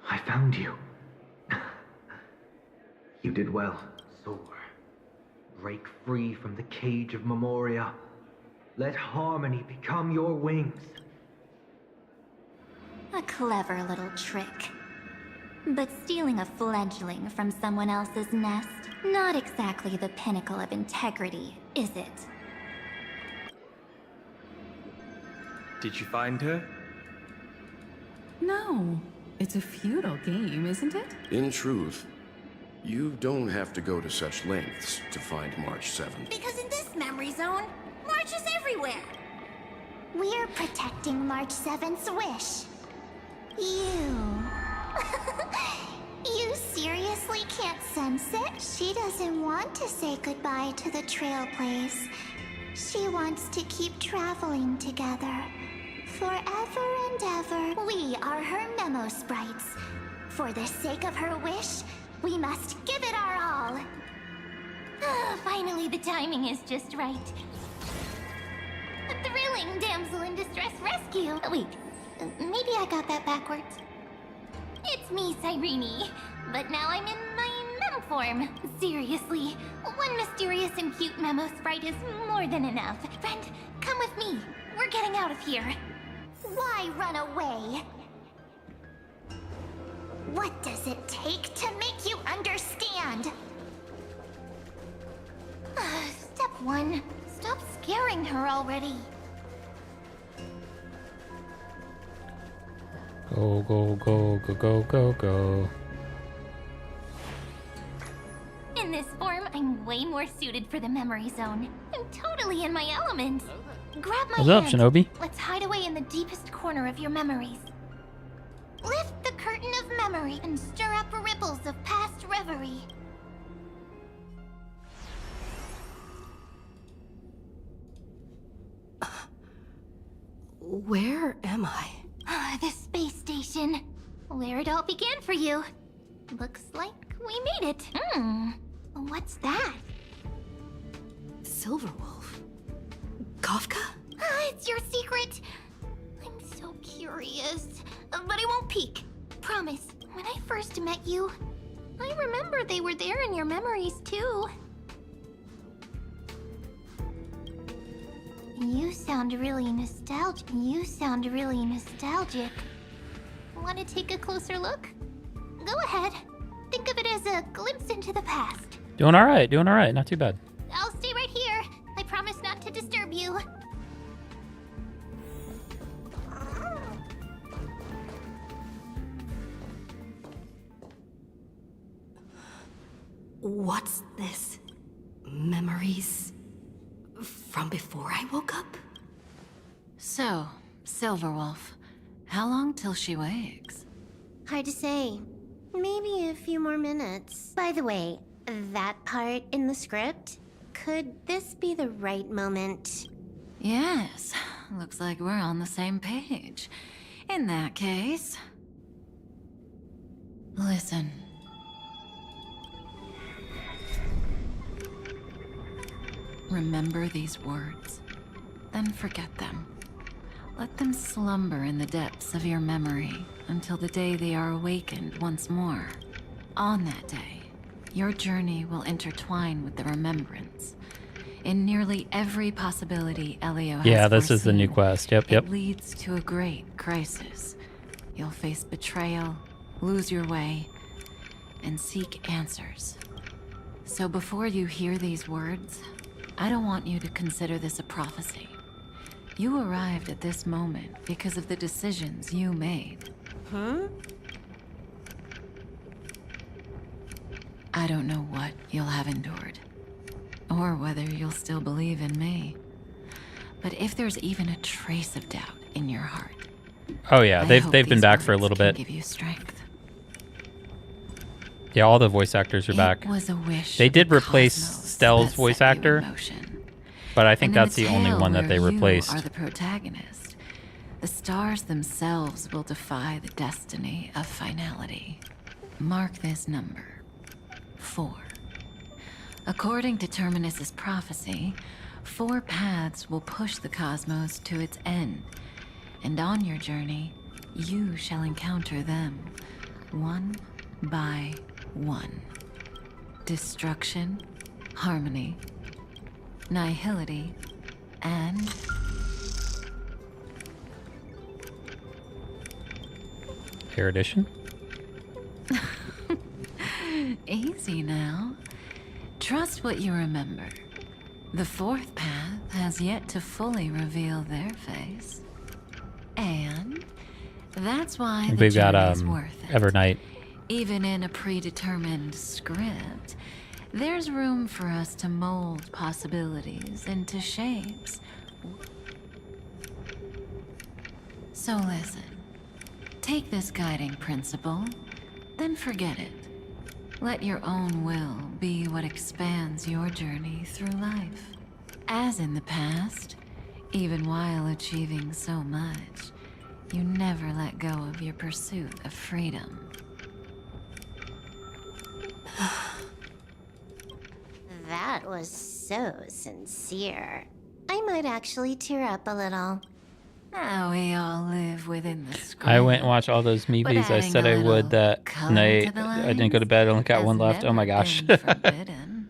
I found you. You did well. Soar. Break free from the cage of Memoria. Let harmony become your wings. A clever little trick. But stealing a fledgling from someone else's nest, not exactly the pinnacle of integrity, is it? Did you find her? No. It's a futile game, isn't it? In truth, you don't have to go to such lengths to find March 7th. Because in this memory zone, March is everywhere. We're protecting March 7th's wish. You... You seriously can't sense it? She doesn't want to say goodbye to the Trailblaze. She wants to keep traveling together. Forever and ever. We are her memo sprites. For the sake of her wish, we must give it our all. Finally, the timing is just right. A thrilling damsel in distress rescue. Wait, maybe I got that backwards. It's me, Cyrene. But now I'm in my mem form. Seriously, one mysterious and cute memo sprite is more than enough. Friend, come with me. We're getting out of here. Why run away? What does it take to make you understand? Step 1. Stop scaring her already. Go, go, go, go, go, go, go. In this form, I'm way more suited for the memory zone. I'm totally in my element. Grab my What's up, hand. Shinobi? Let's hide away in the deepest corner of your memories. Lift the curtain of memory and stir up ripples of past reverie. Where am I? The space station. Where it all began for you. Looks like we made it. What's that? Silverwolf. Kafka? It's your secret. I'm so curious. But I won't peek. Promise. When I first met you, I remember they were there in your memories too. You sound really nostalgic. Want to take a closer look? Go ahead. Think of it as a glimpse into the past. Doing alright, not too bad. I'll stay right here. I promise not to disturb you. What's this? Memories from before I woke up? So, Silverwolf, how long till she wakes? Hard to say. Maybe a few more minutes. By the way, that part in the script, could this be the right moment? Yes, looks like we're on the same page. In that case... Listen. Remember these words. then forget them. Let them slumber in the depths of your memory until the day they are awakened once more. On that day, your journey will intertwine with the remembrance. In nearly every possibility Elio has Yeah, this is the new foreseen, quest. Yep. it leads to a great crisis. You'll face betrayal, lose your way, and seek answers. So before you hear these words, I don't want you to consider this a prophecy. You arrived at this moment because of the decisions you made. Huh? I don't know what you'll have endured, or whether you'll still believe in me. But if there's even a trace of doubt in your heart, Oh yeah, I they've hope been these back for a words little can bit. give you strength. Yeah, all the voice actors are It back. was a wish They of did the replace cosmos Stell's that voice set you in actor, motion. but I think And in that's a the only tale one that where they you replaced. are the protagonist, the stars themselves will defy the destiny of finality. Mark this number, 4. According to Terminus's prophecy, 4 paths will push the cosmos to its end, and on your journey, you shall encounter them, one by one. Destruction, harmony, nihility, and Erudition? easy now. Trust what you remember. The 4th path has yet to fully reveal their face. And that's why the We've got journey's worth it. EVERNIGHT. Even in a predetermined script, there's room for us to mold possibilities into shapes. So listen, take this guiding principle, then forget it. Let your own will be what expands your journey through life. As in the past, even while achieving so much, you never let go of your pursuit of freedom. That was so sincere. I might actually tear up a little. Now we all live within the script. I went and watched all those movies I adding said a I would little that color night. to the I didn't go to bed. I only got has one left. Oh my never gosh. been forbidden.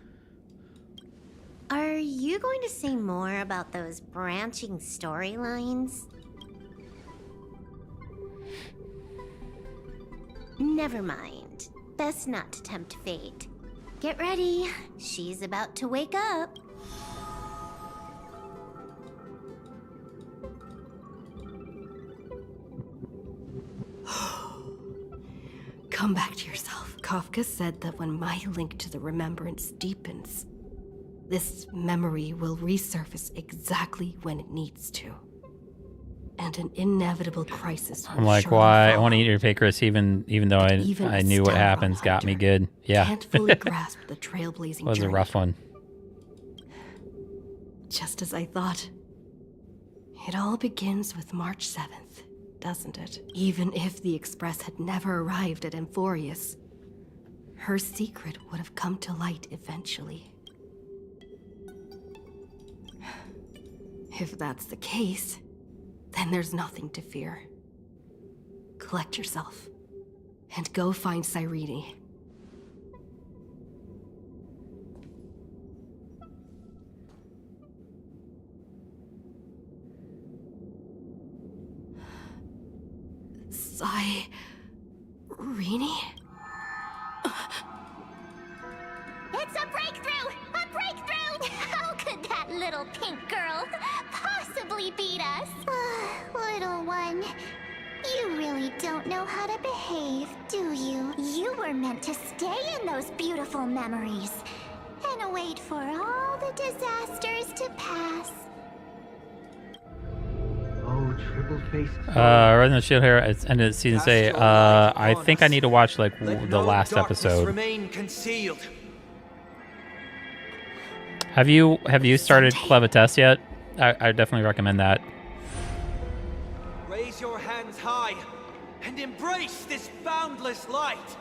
Are you going to say more about those branching storylines? Never mind. Best not to tempt fate. Get ready. She's about to wake up. Come back to yourself. Kafka said that when my link to the remembrance deepens, this memory will resurface exactly when it needs to. And an inevitable crisis will I'm like, surely why? I follow. want to eat your Icarus even though Even I a knew what Stalron happens got me hunter good. Yeah. Can't fully grasp the trailblazing was a journey. rough one. Just as I thought. It all begins with March 7th, doesn't it? Even if the Express had never arrived at Amphorius, her secret would have come to light eventually. If that's the case, then there's nothing to fear. Collect yourself, and go find Cyrene. Cyrene? It's a breakthrough! A breakthrough! How could that little pink girl possibly beat us? Little one, you really don't know how to behave, do you? You were meant to stay in those beautiful memories and wait for all the disasters to pass. Oh, triple-faced. Right in the shield here. It's ended season say. I think I need to watch like the last episode. Remain concealed. Have you started Clevites yet? I definitely recommend that. Raise your hands high and embrace this boundless light.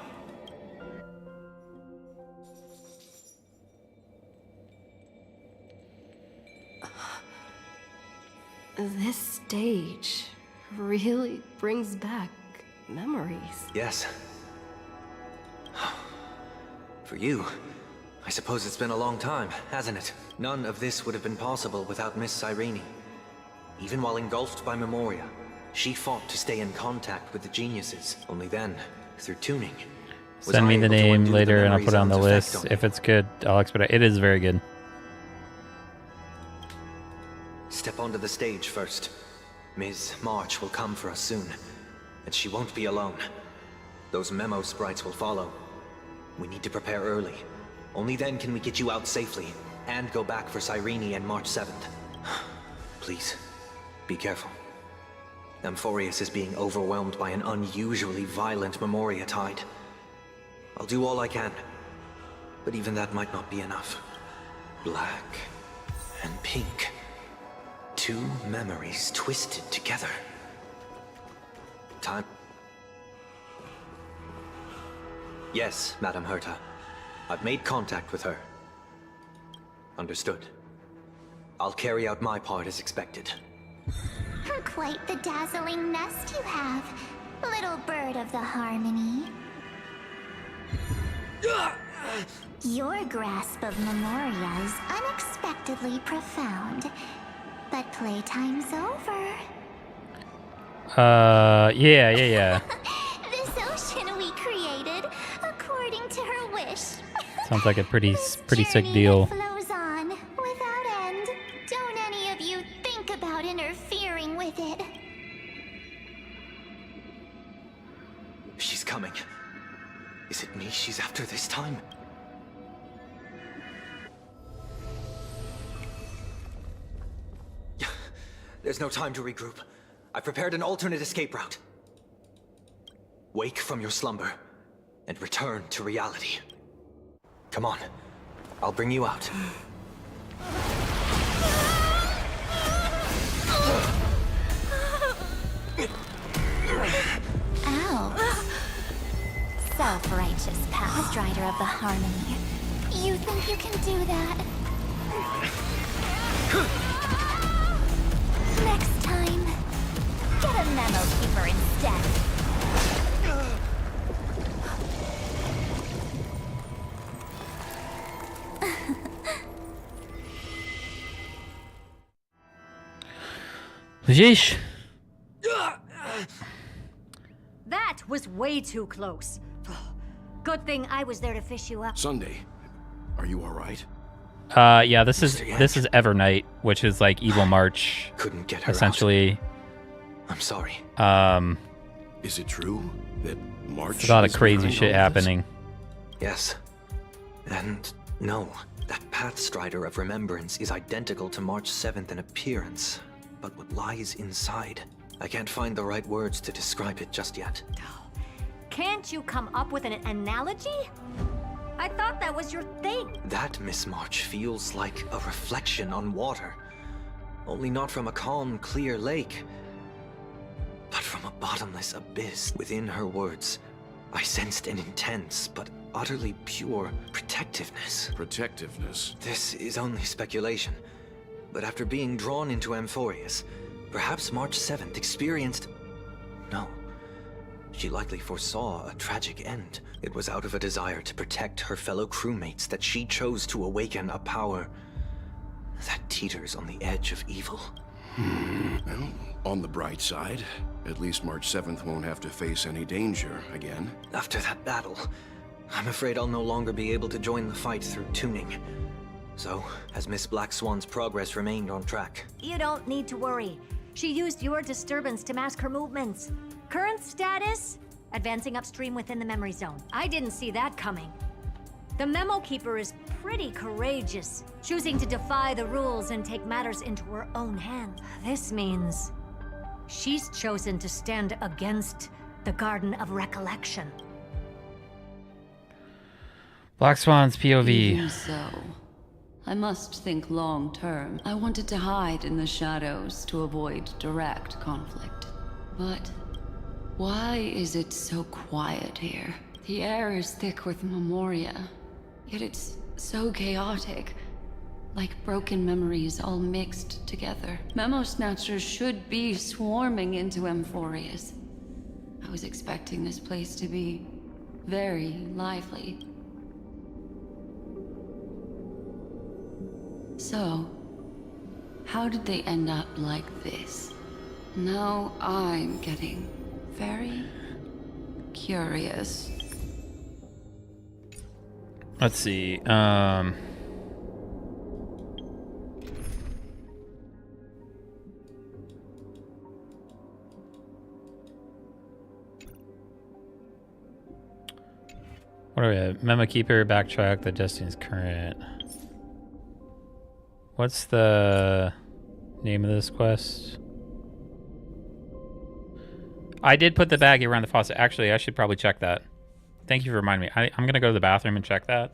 This stage really brings back memories. Yes. For you, I suppose it's been a long time, hasn't it? None of this would have been possible without Miss Cyrene. Even while engulfed by Memoria, she fought to stay in contact with the geniuses. Only then, through tuning, Send me the name later and I'll put it on the list. If it's good, I'll expedite. It is very good. Step onto the stage first. Ms. March will come for us soon, and she won't be alone. Those memo sprites will follow. We need to prepare early. Only then can we get you out safely, and go back for Cyrene and March 7th. Please, be careful. Amphorius is being overwhelmed by an unusually violent Memoria tide. I'll do all I can, but even that might not be enough. Black and pink. Two memories twisted together. Time. Yes, Madam Herta. I've made contact with her. Understood. I'll carry out my part as expected. Quite the dazzling nest you have, little bird of the harmony. Your grasp of Memoria is unexpectedly profound, but playtime's over. Yeah. This ocean we created, according to her wish. Sounds like a pretty sick deal. Flows on without end. Don't any of you think about interfering with it. She's coming. Is it me she's after this time? There's no time to regroup. I've prepared an alternate escape route. Wake from your slumber and return to reality. Come on, I'll bring you out. Ow. Self-righteous past rider of the harmony. You think you can do that? Next time, get a memo keeper instead. Jeesh. That was way too close. Good thing I was there to fish you up. Sunday, are you all right? Yeah, this is EVERNIGht, which is like Evil March. Couldn't get her essentially. I'm sorry. Is it true that March? There's a lot of crazy shit happening. Yes. And no, that Pathstrider of Remembrance is identical to March 7th in appearance. But what lies inside, I can't find the right words to describe it just yet. Can't you come up with an analogy? I thought that was your thing. That, Miss March, feels like a reflection on water. Only not from a calm, clear lake, but from a bottomless abyss. Within her words, I sensed an intense but utterly pure protectiveness. Protectiveness? This is only speculation, but after being drawn into Amphorius, perhaps March 7th experienced... No. She likely foresaw a tragic end. It was out of a desire to protect her fellow crewmates that she chose to awaken a power that teeters on the edge of evil. Well, on the bright side, at least March 7th won't have to face any danger again. After that battle, I'm afraid I'll no longer be able to join the fight through tuning. So, has Miss Black Swan's progress remained on track? You don't need to worry. She used your disturbance to mask her movements. Current status? Advancing upstream within the memory zone. I didn't see that coming. The Memo Keeper is pretty courageous, choosing to defy the rules and take matters into her own hands. This means she's chosen to stand against the Garden of Recollection. Black Swan's POV. Even so, I must think long term. I wanted to hide in the shadows to avoid direct conflict. But why is it so quiet here? The air is thick with Memoria, yet it's so chaotic. like broken memories all mixed together. Memo snatchers should be swarming into Emphorius. I was expecting this place to be very lively. So, how did they end up like this? Now I'm getting very curious. Let's see. What are we at? Memo Keeper, backtrack, the Destiny's current. What's the name of this quest? I did put the baggie around the faucet. Actually, I should probably check that. Thank you for reminding me. I'm going to go to the bathroom and check that.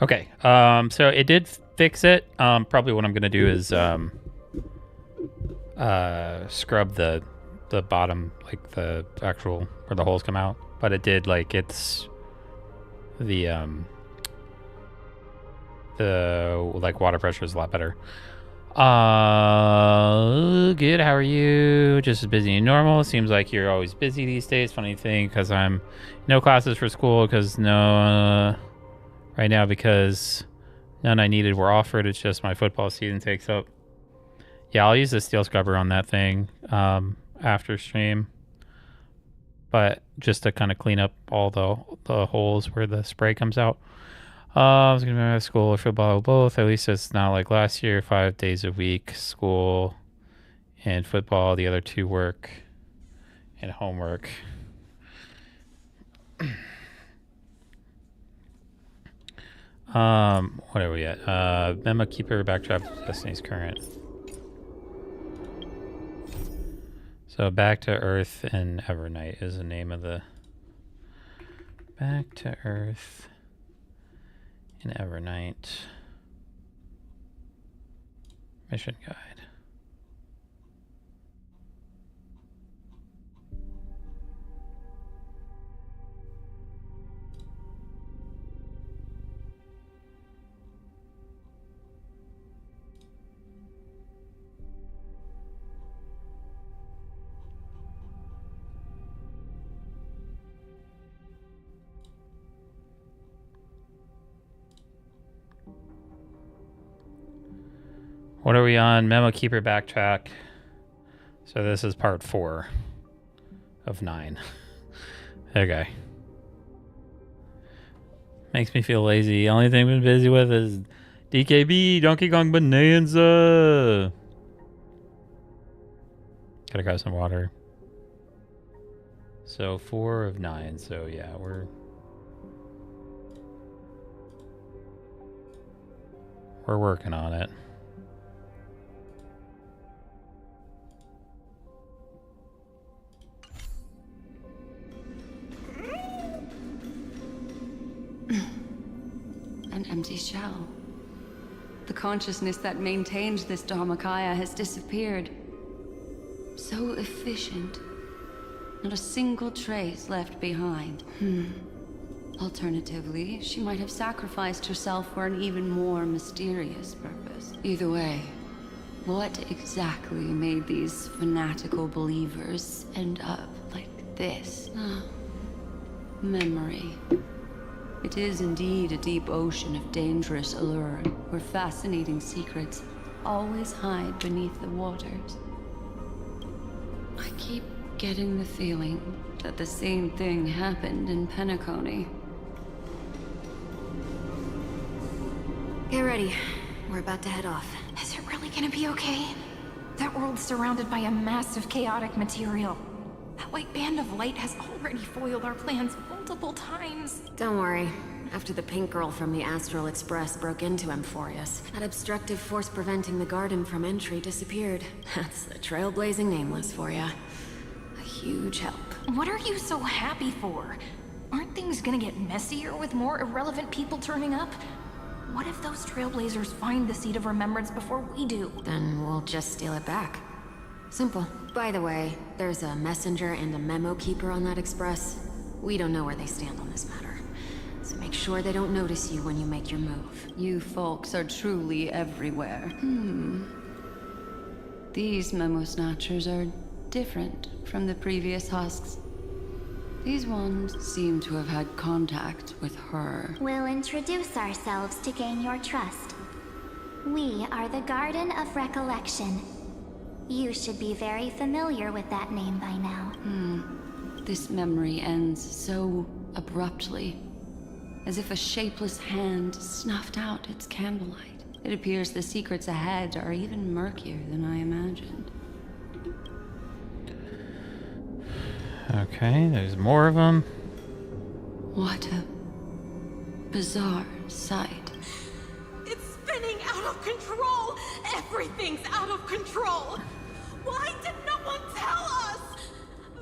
Okay, so it did fix it. Probably what I'm gonna do is scrub the bottom, like the actual where the holes come out. But it did, like, it's the like water pressure is a lot better. Good. How are you? Just as busy as normal. Seems like you're always busy these days. Funny thing, because I'm no classes for school because no. Right now, because none I needed were offered. It's just my football season takes up. Yeah, I'll use the steel scrubber on that thing after stream. But just to kind of clean up all the holes where the spray comes out. I was going to be at school or football, both. At least it's not like last year, 5 days a week, school and football. The other 2 work and homework. What are we at? Memo Keeper, backtrap, Destiny's current. So So Back to Earth in EVERNIGHT is the name of the... Back to Earth in EVERNIGHT mission guide. What are we on? Memo Keeper backtrack. So this is part 4 of 9. Okay. Makes me feel lazy. The only thing I've been busy with is DKB, Donkey Kong Bonanza. Gotta grab some water. So 4 of 9. So yeah, we're working on it. An empty shell. The consciousness that maintained this Dharmakaya has disappeared. So efficient. Not a single trace left behind. Alternatively, she might have sacrificed herself for an even more mysterious purpose. Either way, what exactly made these fanatical believers end up like this? Memory. It is indeed a deep ocean of dangerous allure, where fascinating secrets always hide beneath the waters. I keep getting the feeling that the same thing happened in Penacony. Get ready. We're about to head off. Is it really gonna be okay? That world's surrounded by a massive chaotic material. That white band of light has already foiled our plans multiple times. Don't worry. After the pink girl from the Astral Express broke into Emphorius, that obstructive force preventing the garden from entry disappeared. That's the trailblazing nameless for ya. A huge help. What are you so happy for? Aren't things gonna get messier with more irrelevant people turning up? What if those trailblazers find the Seed of Remembrance before we do? Then we'll just steal it back. Simple. By the way, there's a messenger and a memo keeper on that express. We don't know where they stand on this matter. So make sure they don't notice you when you make your move. You folks are truly everywhere. These memo snatchers are different from the previous husks. These ones seem to have had contact with her. We'll introduce ourselves to gain your trust. We are the Garden of Recollection. You should be very familiar with that name by now. This memory ends so abruptly, as if a shapeless hand snuffed out its candlelight. It appears the secrets ahead are even murkier than I imagined. Okay, there's more of them. What a bizarre sight. It's spinning out of control! Everything's out of control! Why did no one tell us?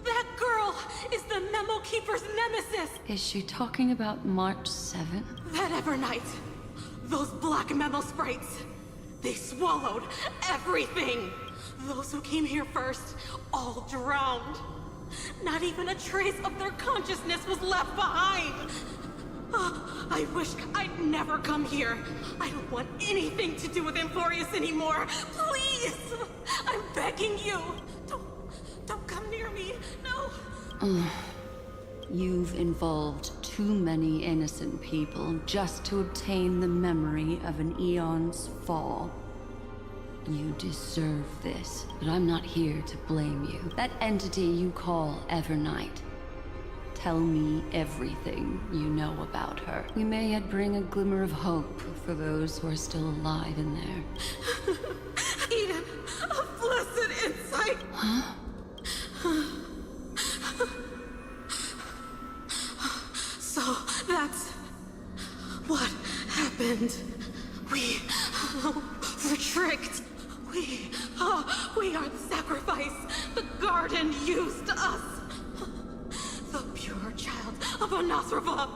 That girl is the Memo Keeper's nemesis! Is she talking about March 7th? That EVERNIGHT! Those black memo sprites! They swallowed everything! Those who came here first, all drowned. Not even a trace of their consciousness was left behind! I wish I'd never come here. I don't want anything to do with Emphorius anymore. Please! I'm begging you. Don't come near me. No. You've involved too many innocent people just to obtain the memory of an eon's fall. You deserve this, but I'm not here to blame you. That entity you call EVERNIGHT. Tell me everything you know about her. We may yet bring a glimmer of hope for those who are still alive in there. Eden, a blessed insight! Huh? So, that's what happened. We were tricked. We are the sacrifice. The garden used us. The pure child of Anasrava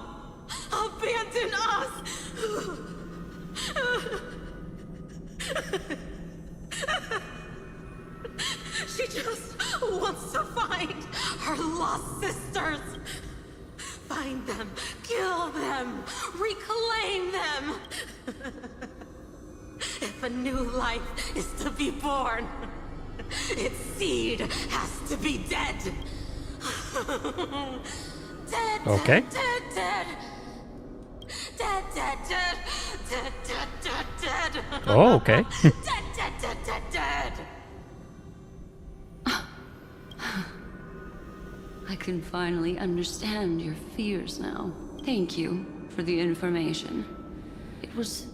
abandoned us. She just wants to find her lost sisters. Find them, kill them, reclaim them. If a new life is to be born, its seed has to be dead. Dead, Okay. dead, dead, dead, dead, dead, dead, dead, dead, dead, dead. Oh, okay. Dead, dead, dead, dead, dead. I can finally understand your fears now. Thank you for the information. It was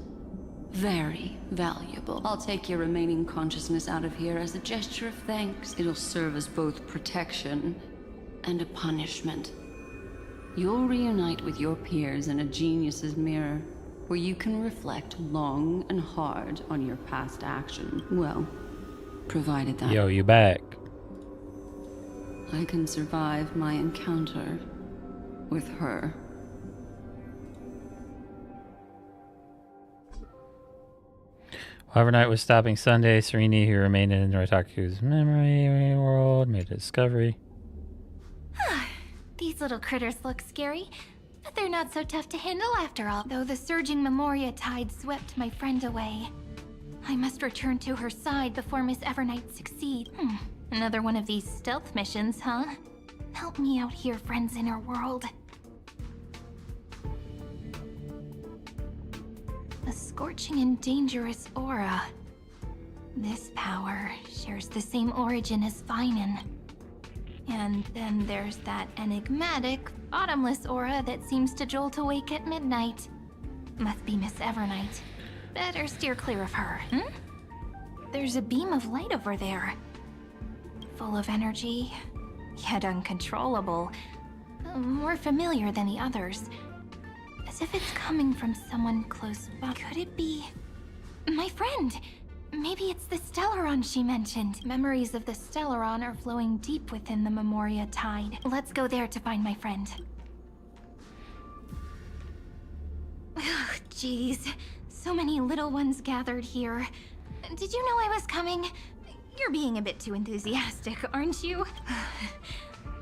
very valuable. I'll take your remaining consciousness out of here as a gesture of thanks. It'll serve as both protection and a punishment. You'll reunite with your peers in a genius's mirror, where you can reflect long and hard on your past action. Well, provided that... Yo, you back. I can survive my encounter with her. Overnight was stopping Sunday. Serini, who remained in Otaku's memory world, made a discovery. These little critters look scary, but they're not so tough to handle after all. Though the surging Memoria tide swept my friend away, I must return to her side before Miss EVERNIGHT succeed. Another one of these stealth missions, huh? Help me out here, friends in her world. A scorching and dangerous aura. This power shares the same origin as Finan. And then there's that enigmatic, bottomless aura that seems to jolt awake at midnight. Must be Miss EVERNIGHT. Better steer clear of her, There's a beam of light over there. Full of energy, yet uncontrollable. More familiar than the others. As if it's coming from someone close by. Could it be... my friend? Maybe it's the Stellaron she mentioned. Memories of the Stellaron are flowing deep within the Memoria tide. Let's go there to find my friend. Ugh, jeez. So many little ones gathered here. Did you know I was coming? You're being a bit too enthusiastic, aren't you?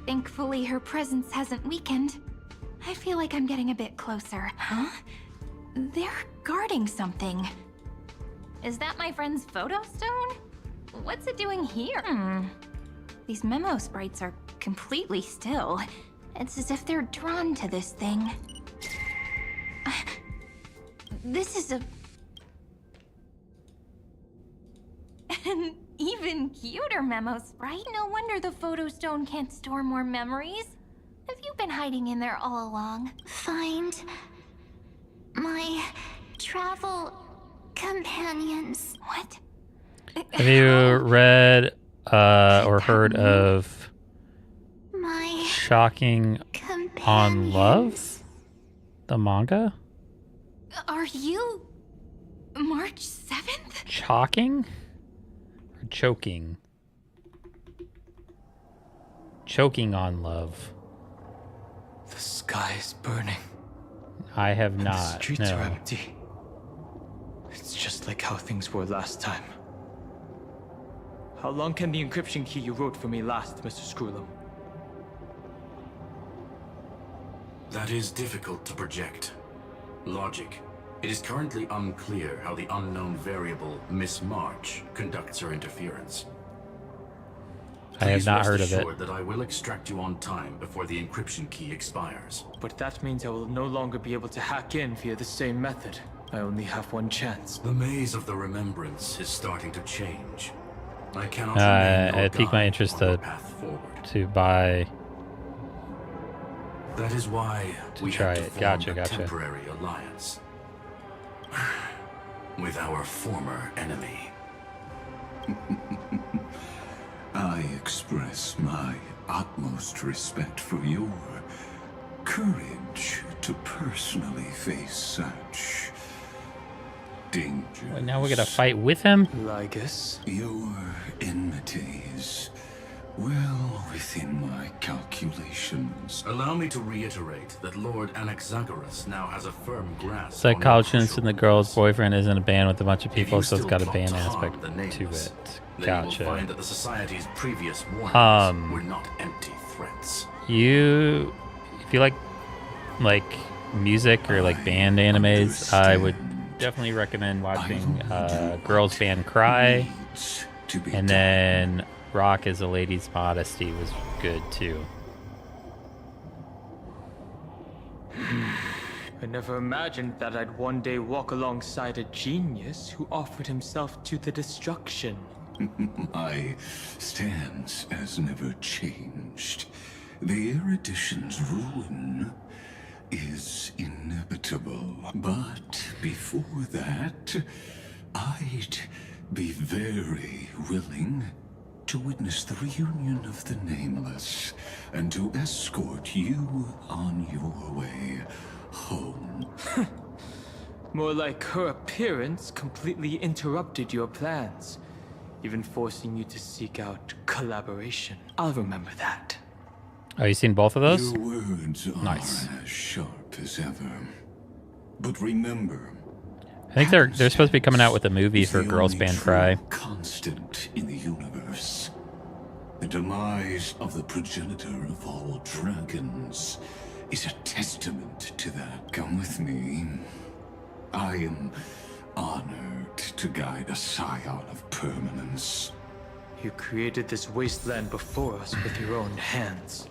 Thankfully, her presence hasn't weakened. I feel like I'm getting a bit closer. Huh? They're guarding something. Is that my friend's photo stone? What's it doing here? These memo sprites are completely still. It's as if they're drawn to this thing. This is an even cuter memo sprite. No wonder the photo stone can't store more memories. Have you been hiding in there all along? Find my travel companions. What? Have you read or heard of My Shocking on Love? The manga? Are you March 7th? Chalking? Or choking? Choking on Love. The sky is burning. I have not. The streets no. are empty. It's just like how things were last time. How long can the encryption key you wrote for me last, Mr. Screwlam? That is difficult to project. Logic. It is currently unclear how the unknown variable, Miss March, conducts her interference. I have not heard of it. Please rest assured that I will extract you on time before the encryption key expires. But that means I will no longer be able to hack in via the same method. I only have one chance. The maze of the remembrance is starting to change. I cannot remain your it piqued my guide interest on your to path forward. buy. That is why we try have to it. form Gotcha, a gotcha. temporary alliance with our former enemy. I express my utmost respect for your courage to personally face such danger. Wait, now we're gonna fight with him? Lygus. Your enmities well within my calculations. Allow me to reiterate that Lord Anaxagoras now has a firm grasp. It's like college students and the girl's boyfriend is in a band with a bunch of If people, you so it's still got a plot band to harm aspect the to Nameless, it. then Gotcha. you will find that the Society's previous warnings were not empty threats. If you like music or like band animes, I would definitely recommend watching Girls Band Cry, and then Rock is a Lady's Modesty was good too. I never imagined that I'd one day walk alongside a genius who offered himself to the destruction. My stance has never changed. The erudition's ruin is inevitable. But before that, I'd be very willing to witness the reunion of the Nameless and to escort you on your way home. More like her appearance completely interrupted your plans, even forcing you to seek out collaboration. I'll remember that. Oh, you seen both of those? Your words are Nice. as sharp as ever. But remember, I think they're supposed to be coming out with a movie is for the Girls only Band true Cry. constant in the universe. The demise of the progenitor of all dragons is a testament to that. Come with me. I am honored to guide a scion of permanence. You created this wasteland before us with your own hands.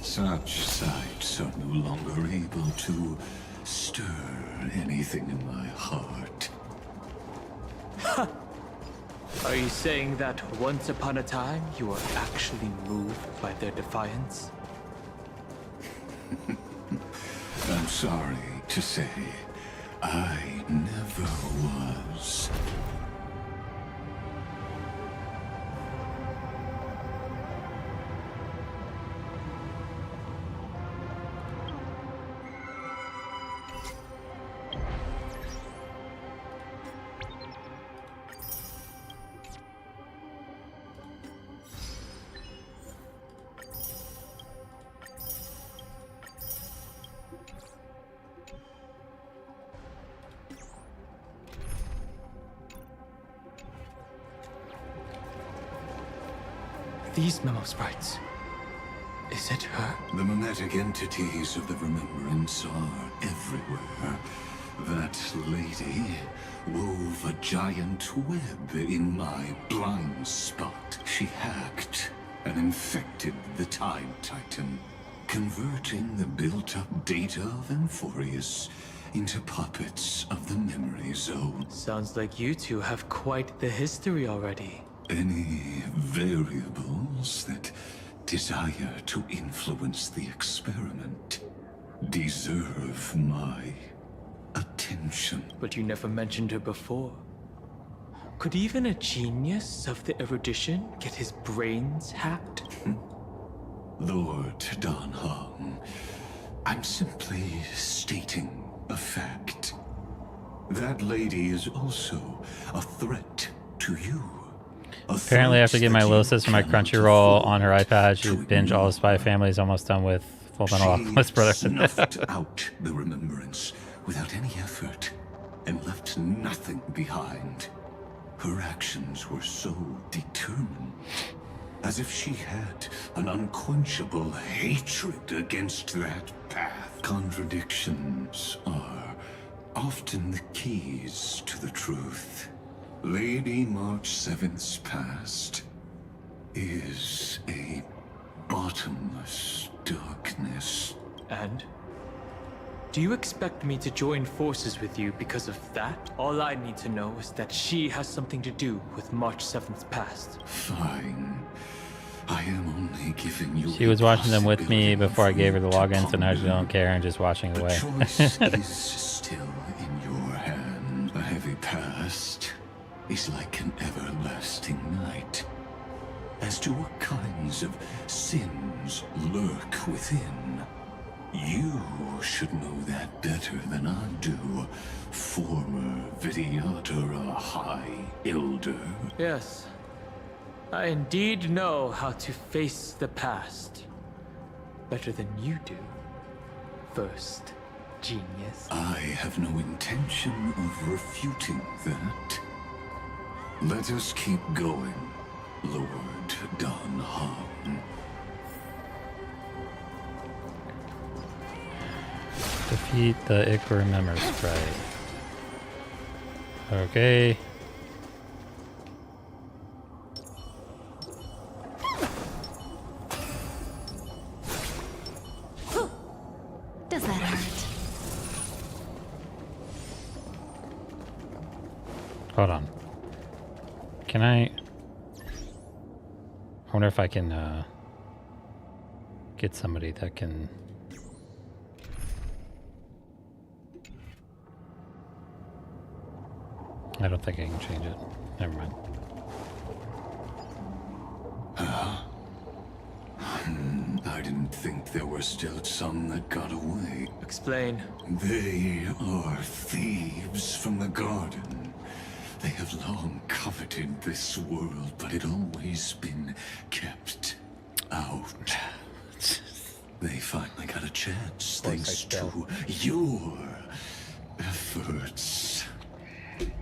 Such sights are no longer able to stir anything in my heart. Are you saying that once upon a time you were actually moved by their defiance? I'm sorry to say, I never was. These memo sprites. Is it her? The mimetic entities of the remembrance are everywhere. That lady wove a giant web in my blind spot. She hacked and infected the Time Titan, converting the built-up data of Amphorius into puppets of the memory zone. Sounds like you two have quite the history already. Any variables that desire to influence the experiment deserve my attention. But you never mentioned her before. Could even a genius of the erudition get his brains hacked? Lord Dan Heng, I'm simply stating a fact. That lady is also a threat to you. Apparently, after getting my Little Sister my Crunchyroll on her iPad, she binge all of Spy Family. Is almost done with Full Metal Alchemist Brotherhood. Snuffed out the remembrance without any effort and left nothing behind. Her actions were so determined, as if she had an unquenchable hatred against that path. Contradictions are often the keys to the truth. Lady March 7th's past is a bottomless darkness. And? Do you expect me to join forces with you because of that? All I need to know is that she has something to do with March 7th's past. Fine. I am only giving you. She was watching them with me before I gave her the login, so now she don't care and just watching away. The choice is still in your hand. A heavy past is like an everlasting night. As to what kinds of sins lurk within, you should know that better than I do, former Vidyadhara High Elder. Yes. I indeed know how to face the past. Better than you do, first genius. I have no intention of refuting that. Let us keep going, Lord Don Hong. Defeat the Ichor Member Sprite. Okay. Does that hurt? Hold on. Can I wonder if I can get somebody that can. I don't think I can change it. Never mind. I didn't think there were still some that got away. Explain. They are thieves from the garden. They have long coveted this world, but it always been kept out. They finally got a chance thanks to your efforts.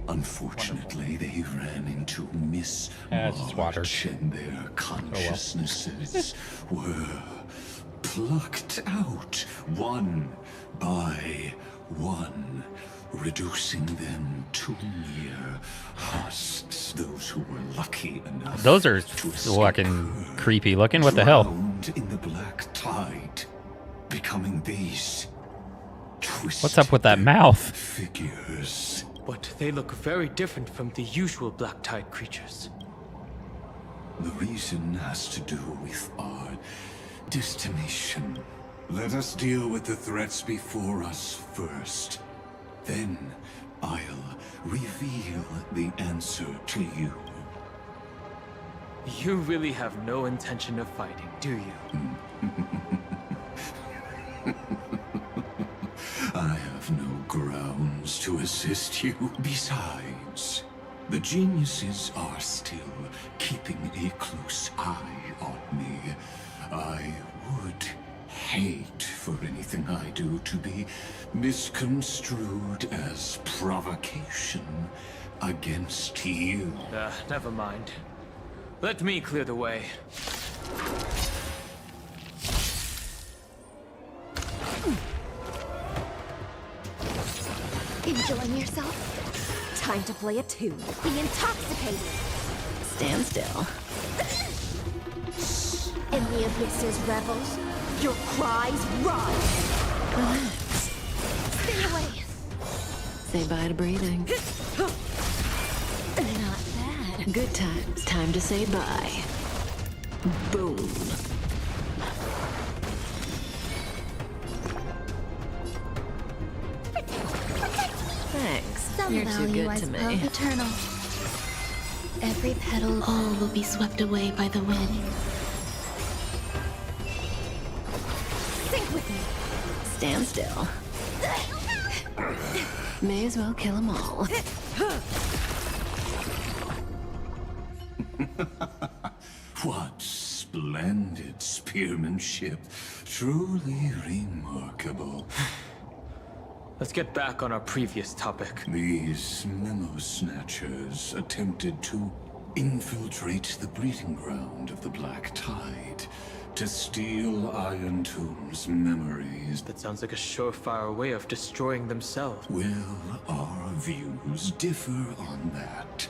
Unfortunately, they ran into Miss March, and their consciousnesses were plucked out one by one, reducing them to mere husks. Those who were lucky enough. Those are fucking creepy looking. What the hell? Drowned in the black tide, becoming these twisted What's up with that mouth? figures. But they look very different from the usual Black Tide creatures. The reason has to do with our destination. Let us deal with the threats before us first. Then I'll reveal the answer to you. You really have no intention of fighting, do you? I have no grounds to assist you. Besides, the geniuses are still keeping a close eye on me. I would hate for anything I do to be misconstrued as provocation against you. Never mind. Let me clear the way. Enjoying yourself? Time to play a tune. Be intoxicated. Stand still. In the abyss's revels, your cries rise. Relax. Stay away. Say bye to breathing. Not bad. Good times. Time to say bye. Boom. Thanks. Some You're too value, good I to me. suppose. Eternal. Every petal, all will be swept away by the wind. Sink with me. Stand still. May as well kill them all. What splendid spearmanship. Truly remarkable. Let's get back on our previous topic. These memo snatchers attempted to infiltrate the breeding ground of the Black Tide to steal Iron Tomb's memories. That sounds like a surefire way of destroying themselves. Well, our views differ on that.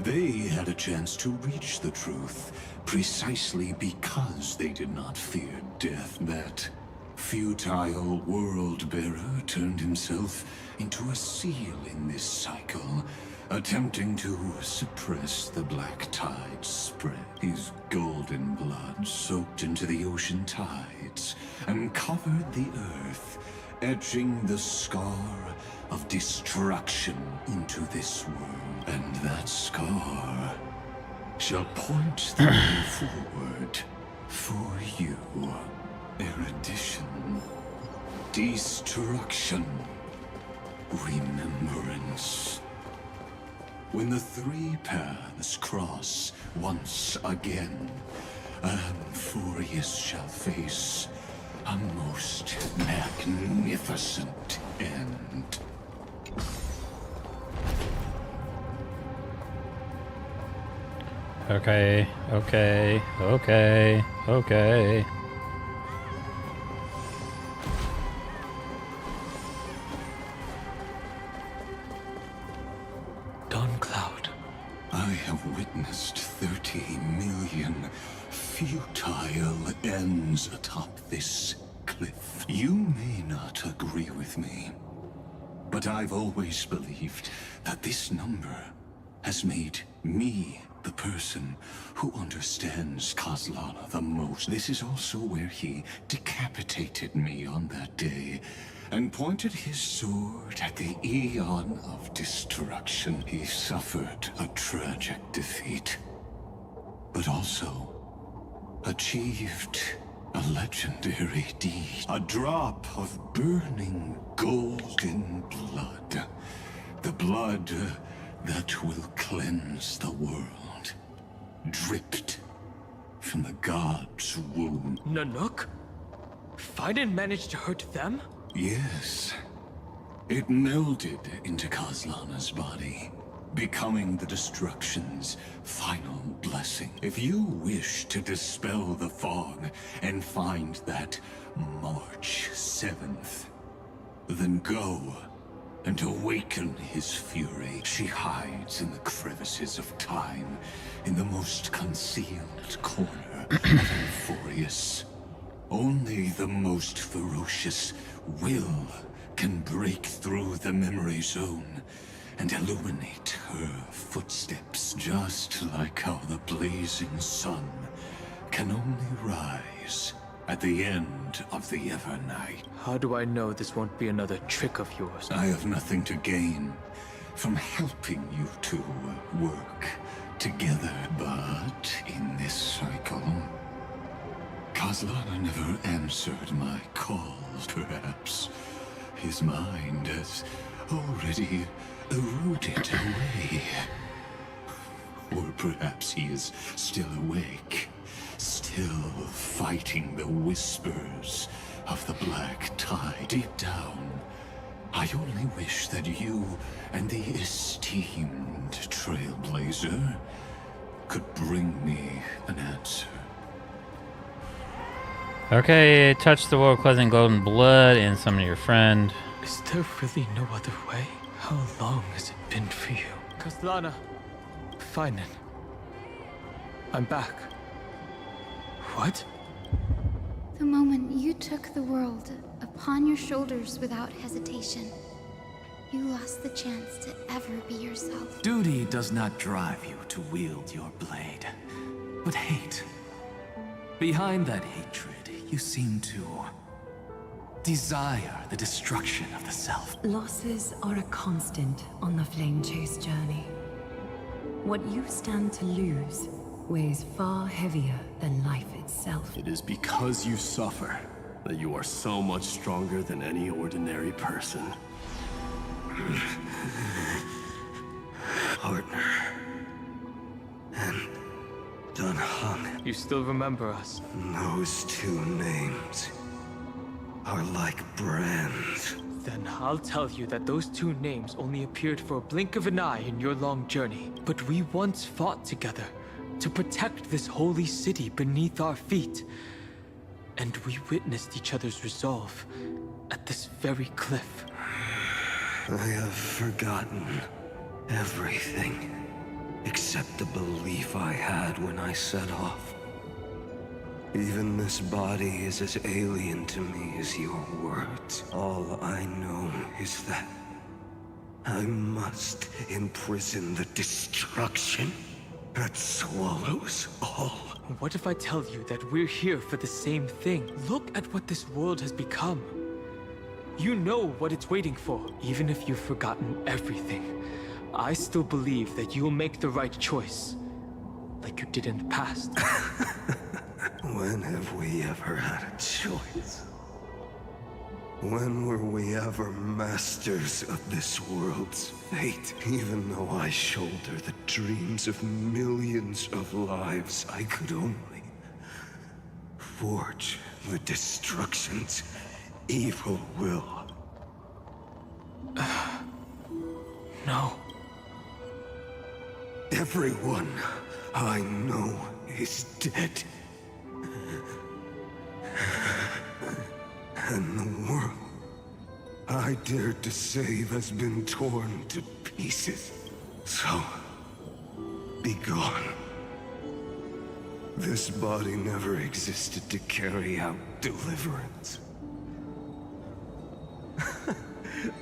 They had a chance to reach the truth precisely because they did not fear death. That futile world-bearer turned himself into a seal in this cycle, attempting to suppress the Black Tide spread. His golden blood soaked into the ocean tides and covered the earth, etching the scar of destruction into this world. And that scar shall point the way forward for you. Erudition, destruction, remembrance. When the three paths cross once again, Amphorius shall face a most magnificent end. Okay. Dawn Cloud. I have witnessed 30 million futile ends atop this cliff. You may not agree with me, but I've always believed that this number has made me the person who understands Kozlana the most. This is also where he decapitated me on that day and pointed his sword at the Eon of Destruction. He suffered a tragic defeat, but also achieved a legendary deed. A drop of burning golden blood. The blood that will cleanse the world. Dripped from the god's womb. Nanook? Fiden managed to hurt them? Yes. It melded into Kozlana's body, becoming the destruction's final blessing. If you wish to dispel the fog and find that March 7th, then go and awaken his fury. She hides in the crevices of time, in the most concealed corner of Amphorius. Only the most ferocious will can break through the memory zone and illuminate her footsteps, just like how the blazing sun can only rise at the end of the EVERNIGHT. How do I know this won't be another trick of yours? I have nothing to gain from helping you two work together, but in this cycle, Kozlana never answered my calls. Perhaps his mind has already eroded away. Or perhaps he is still awake, still fighting the whispers of the black tide. Deep down, I only wish that you and the esteemed Trailblazer could bring me an answer. Okay, touch the world cleansing golden blood and summon your friend. Is there really no other way? How long has it been for you? Kozlana, Finen. I'm back. What? The moment you took the world upon your shoulders without hesitation, you lost the chance to ever be yourself. Duty does not drive you to wield your blade, but hate. Behind that hatred, you seem to desire the destruction of the self. Losses are a constant on the Flame Chase journey. What you stand to lose weighs far heavier than life itself. It is because you suffer that you are so much stronger than any ordinary person. Partner. And Dan Heng. You still remember us? Those two names are like brands. Then I'll tell you that those two names only appeared for a blink of an eye in your long journey. But we once fought together to protect this holy city beneath our feet. And we witnessed each other's resolve at this very cliff. I have forgotten everything except the belief I had when I set off. Even this body is as alien to me as your words. All I know is that I must imprison the destruction that swallows all. What if I tell you that we're here for the same thing? Look at what this world has become. You know what it's waiting for. Even if you've forgotten everything, I still believe that you'll make the right choice, like you did in the past. When have we ever had a choice? When were we ever masters of this world's fate? Even though I shoulder the dreams of millions of lives, I could only forge the destruction's evil will. No. Everyone I know is dead. And the world I dared to save has been torn to pieces. So, be gone. This body never existed to carry out deliverance.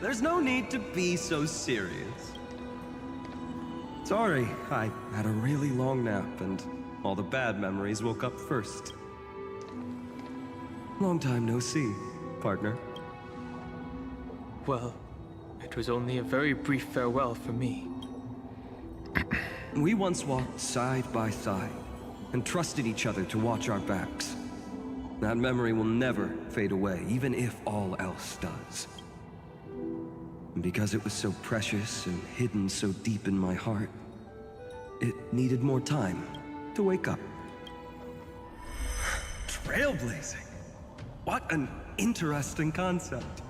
There's no need to be so serious. Sorry, I had a really long nap and all the bad memories woke up first. Long time no see, partner. Well, it was only a very brief farewell for me. We once walked side by side and trusted each other to watch our backs. That memory will never fade away, even if all else does. And because it was so precious and hidden so deep in my heart, it needed more time to wake up. Trailblazing? What an interesting concept.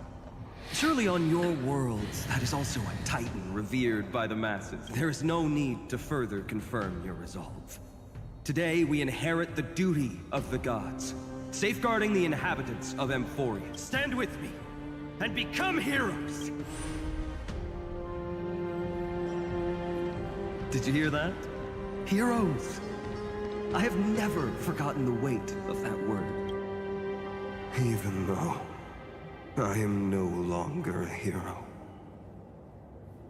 Surely on your worlds, that is also a titan revered by the masses. There is no need to further confirm your resolve. Today, we inherit the duty of the gods, safeguarding the inhabitants of Emphoria. Stand with me, and become heroes! Did you hear that? Heroes! I have never forgotten the weight of that word. Even though I am no longer a hero.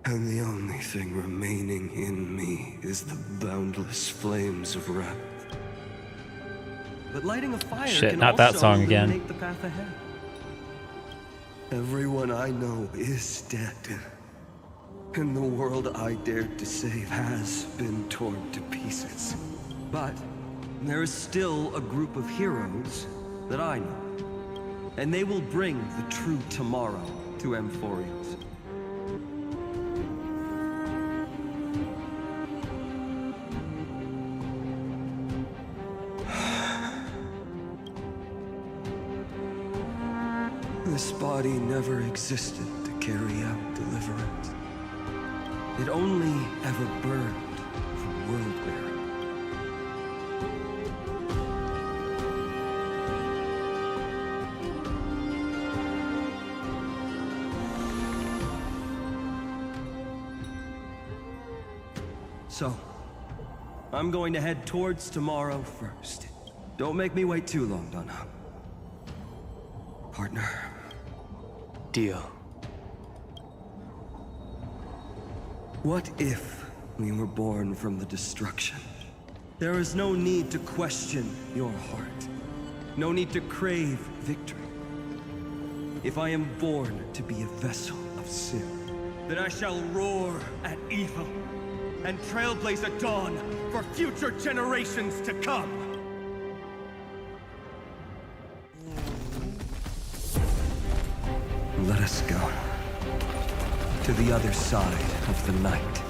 And the only thing remaining in me is the boundless flames of wrath. But lighting a fire Shit, can not also that song again. illuminate the path ahead. Everyone I know is dead. And the world I dared to save has been torn to pieces. But there is still a group of heroes that I know. And they will bring the true tomorrow to Emphorians. This body never existed to carry out deliverance. It only ever burned for world-bearing. So, I'm going to head towards tomorrow first. Don't make me wait too long, Donna. Partner. Deal. What if we were born from the destruction? There is no need to question your heart. No need to crave victory. If I am born to be a vessel of sin, then I shall roar at evil and trailblaze a dawn for future generations to come. Let us go. To the other side of the night.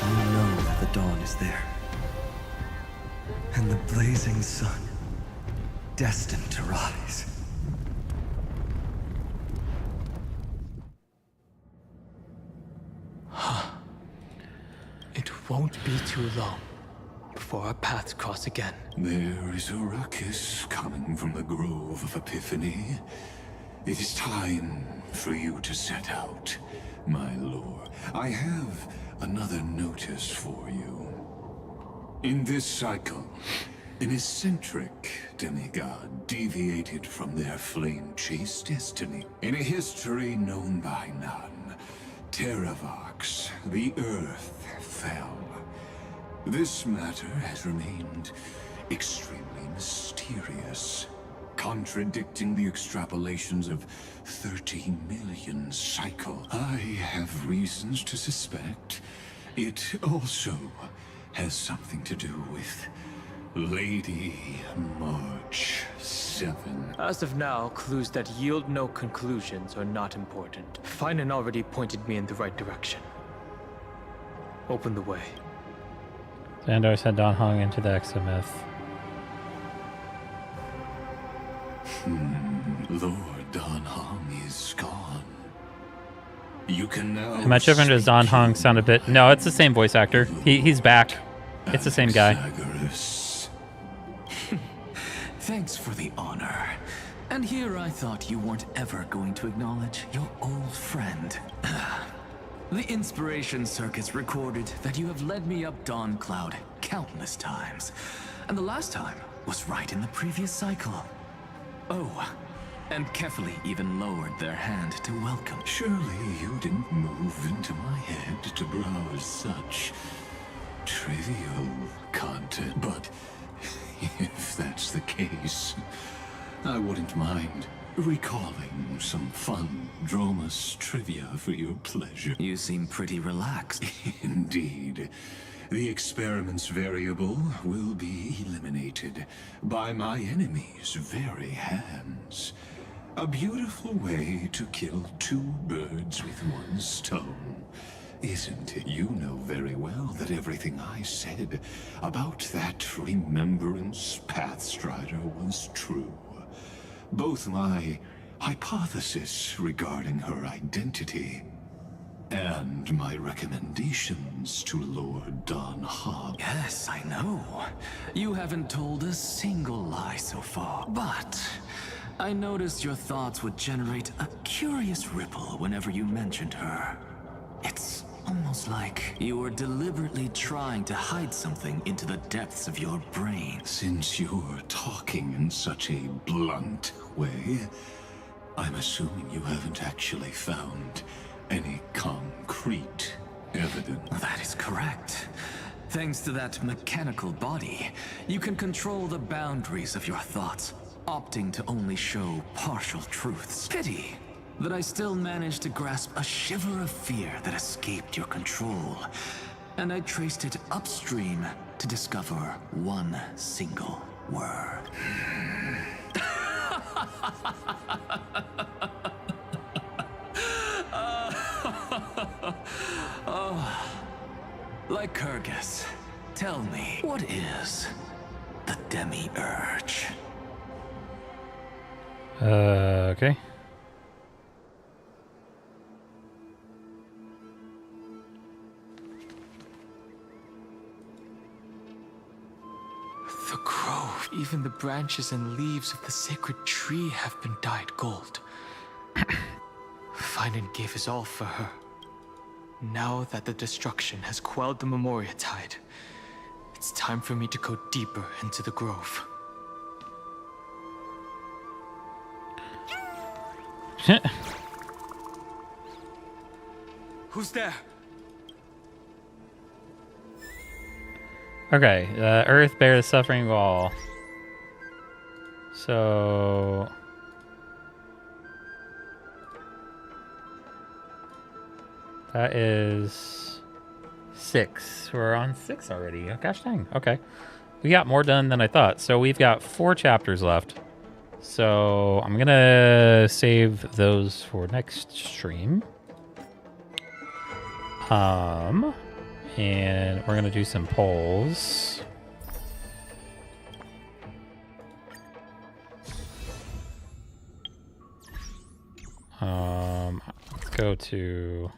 You know that the dawn is there. And the blazing sun, destined to rise. It won't be too long before our paths cross again. There is a ruckus coming from the Grove of Epiphany. It is time for you to set out, my lord. I have another notice for you. In this cycle, an eccentric demigod deviated from their flame-chased destiny. In a history known by none, Terravox, the Earth, fell. This matter has remained extremely mysterious. contradicting the extrapolations of 13 million cycle. I have reasons to suspect it also has something to do with Lady March 7. As of now, clues that yield no conclusions are not important. Finan already pointed me in the right direction. Open the way. Xandar sent Dan Hong into the exomyth. Lord Dan Hong is gone. You can now. How much different does Dan Hong sound a bit? No, it's the same voice actor. He's back. It's the same guy. Thanks for the honor. And here I thought you weren't ever going to acknowledge your old friend. The Inspiration Circuits recorded that you have led me up Dawn Cloud countless times. And the last time was right in the previous cycle. Oh, and Kefali even lowered their hand to welcome. Surely you didn't move into my head to browse such trivial content. But if that's the case, I wouldn't mind recalling some fun Dromus trivia for your pleasure. You seem pretty relaxed. Indeed. The experiment's variable will be eliminated by my enemy's very hands. A beautiful way to kill two birds with one stone, isn't it? You know very well that everything I said about that Remembrance Pathstrider was true. Both my hypothesis regarding her identity and my recommendations to Lord Dan Hong. Yes, I know. You haven't told a single lie so far. But I noticed your thoughts would generate a curious ripple whenever you mentioned her. It's almost like you were deliberately trying to hide something into the depths of your brain. Since you're talking in such a blunt way, I'm assuming you haven't actually found any concrete evidence. That is correct. Thanks to that mechanical body, you can control the boundaries of your thoughts, opting to only show partial truths. Pity that I still managed to grasp a shiver of fear that escaped your control, and I traced it upstream to discover one single word. Oh, like Kyrgyz, tell me, what is the Demi-Urge? Okay. The grove, even the branches and leaves of the sacred tree have been dyed gold. Finan gave his all for her. Now that the destruction has quelled the Memoria Tide, it's time for me to go deeper into the grove. Who's there? Okay, Earth bears suffering wall. So that is 6. We're on 6 already. Oh, gosh dang. Okay. We got more done than I thought. So we've got 4 chapters left. So I'm going to save those for next stream. And we're going to do some polls. Let's go to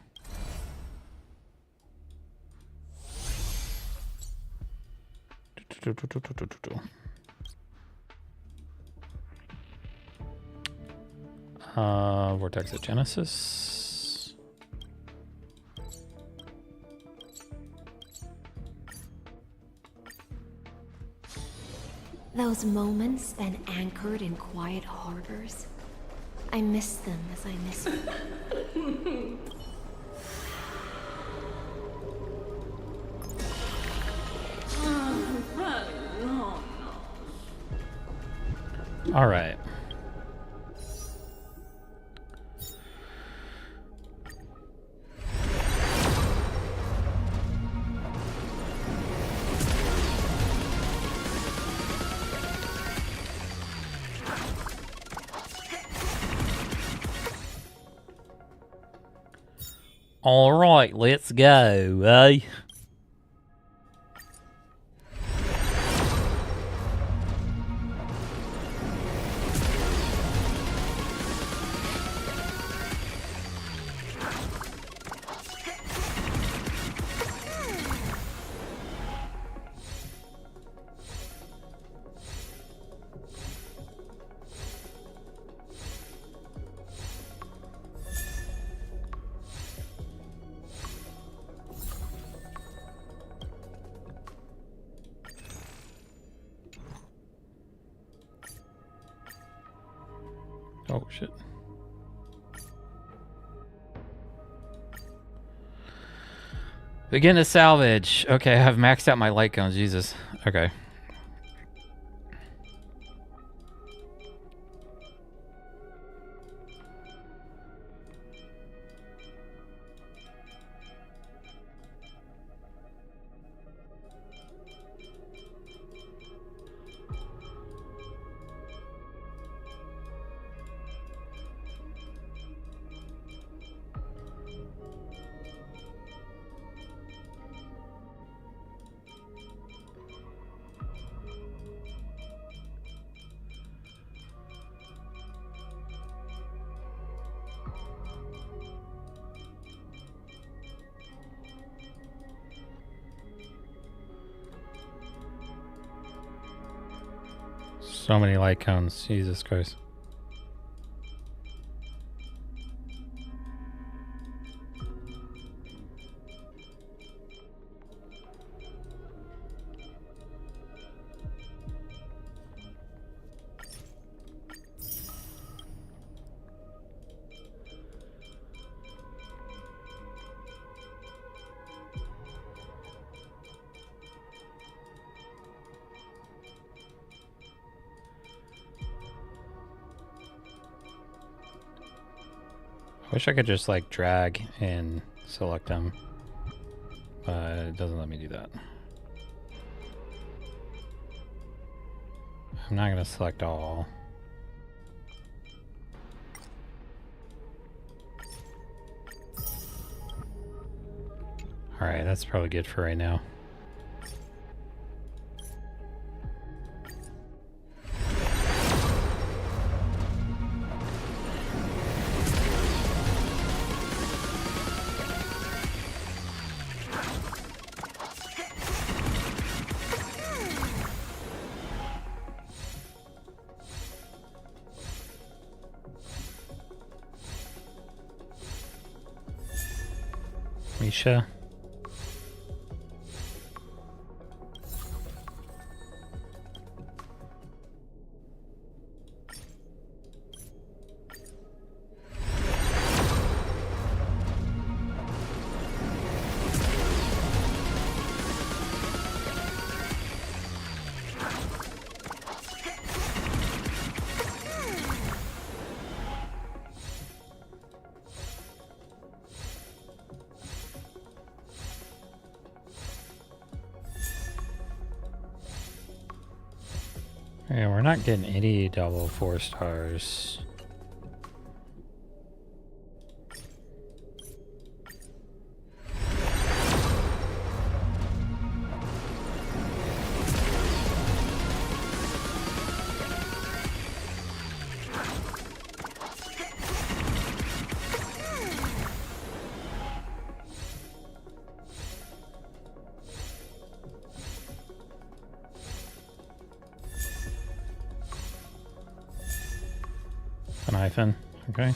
Vortex of Genesis. Those moments spent anchored in quiet harbors, I miss them as I miss you. All right. All right, let's go, eh? Oh, shit. Begin to salvage. Okay, I have maxed out my light guns. Jesus. Okay. So many light cones. Jesus Christ. I wish I could just like drag and select them, but it doesn't let me do that. I'm not gonna select all. Alright, that's probably good for right now. Misha. Yeah, we're not getting any double 4 stars. An hyphen, okay.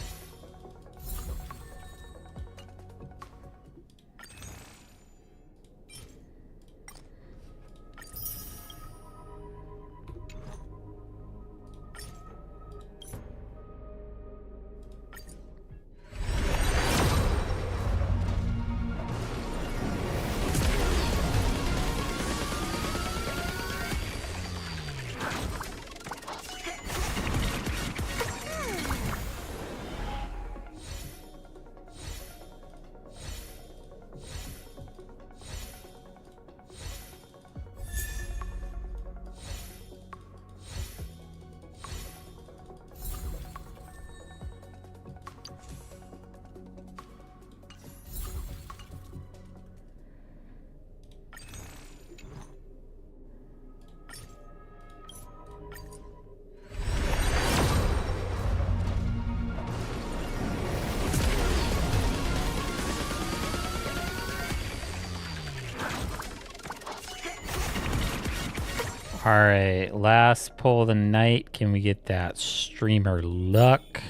All right, last pull of the night. Can we get that streamer luck?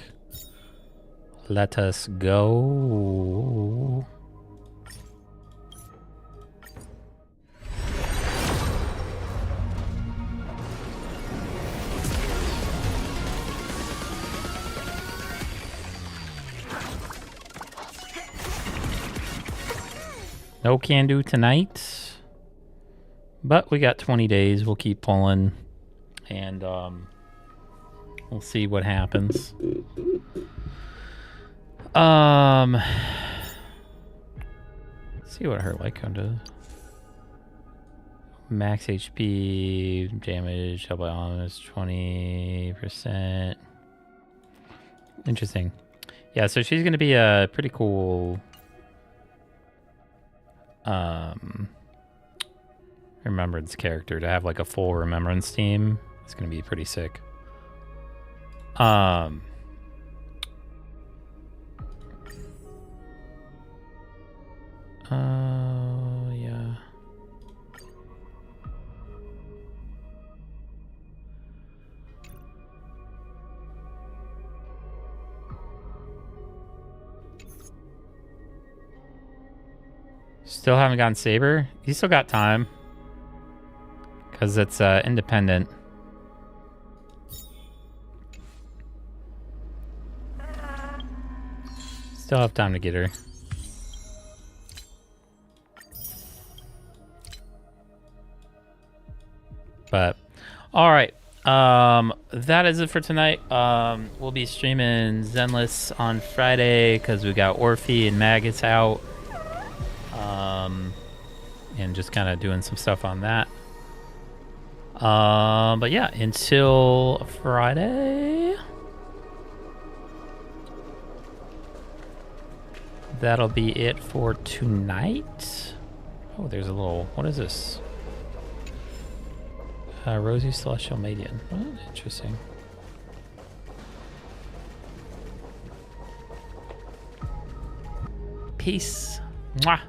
Let us go. No can do tonight, but we got 20 days. We'll keep pulling, and we'll see what happens. See what her light cone does. Max HP, damage, double almost 20%. Interesting. Yeah, so she's gonna be a pretty cool remembrance character to have, like a full remembrance team. It's gonna be pretty sick. Yeah. Still haven't gotten Saber. You still got time. Because it's independent. Still have time to get her. But, alright. That is it for tonight. We'll be streaming Zenless on Friday because we got Orphe and Maggots out. And just kind of doing some stuff on that. But yeah, until Friday, that'll be it for tonight. Oh, there's a little, what is this? Rosy Celestial Median. Oh, interesting. Peace. Mwah.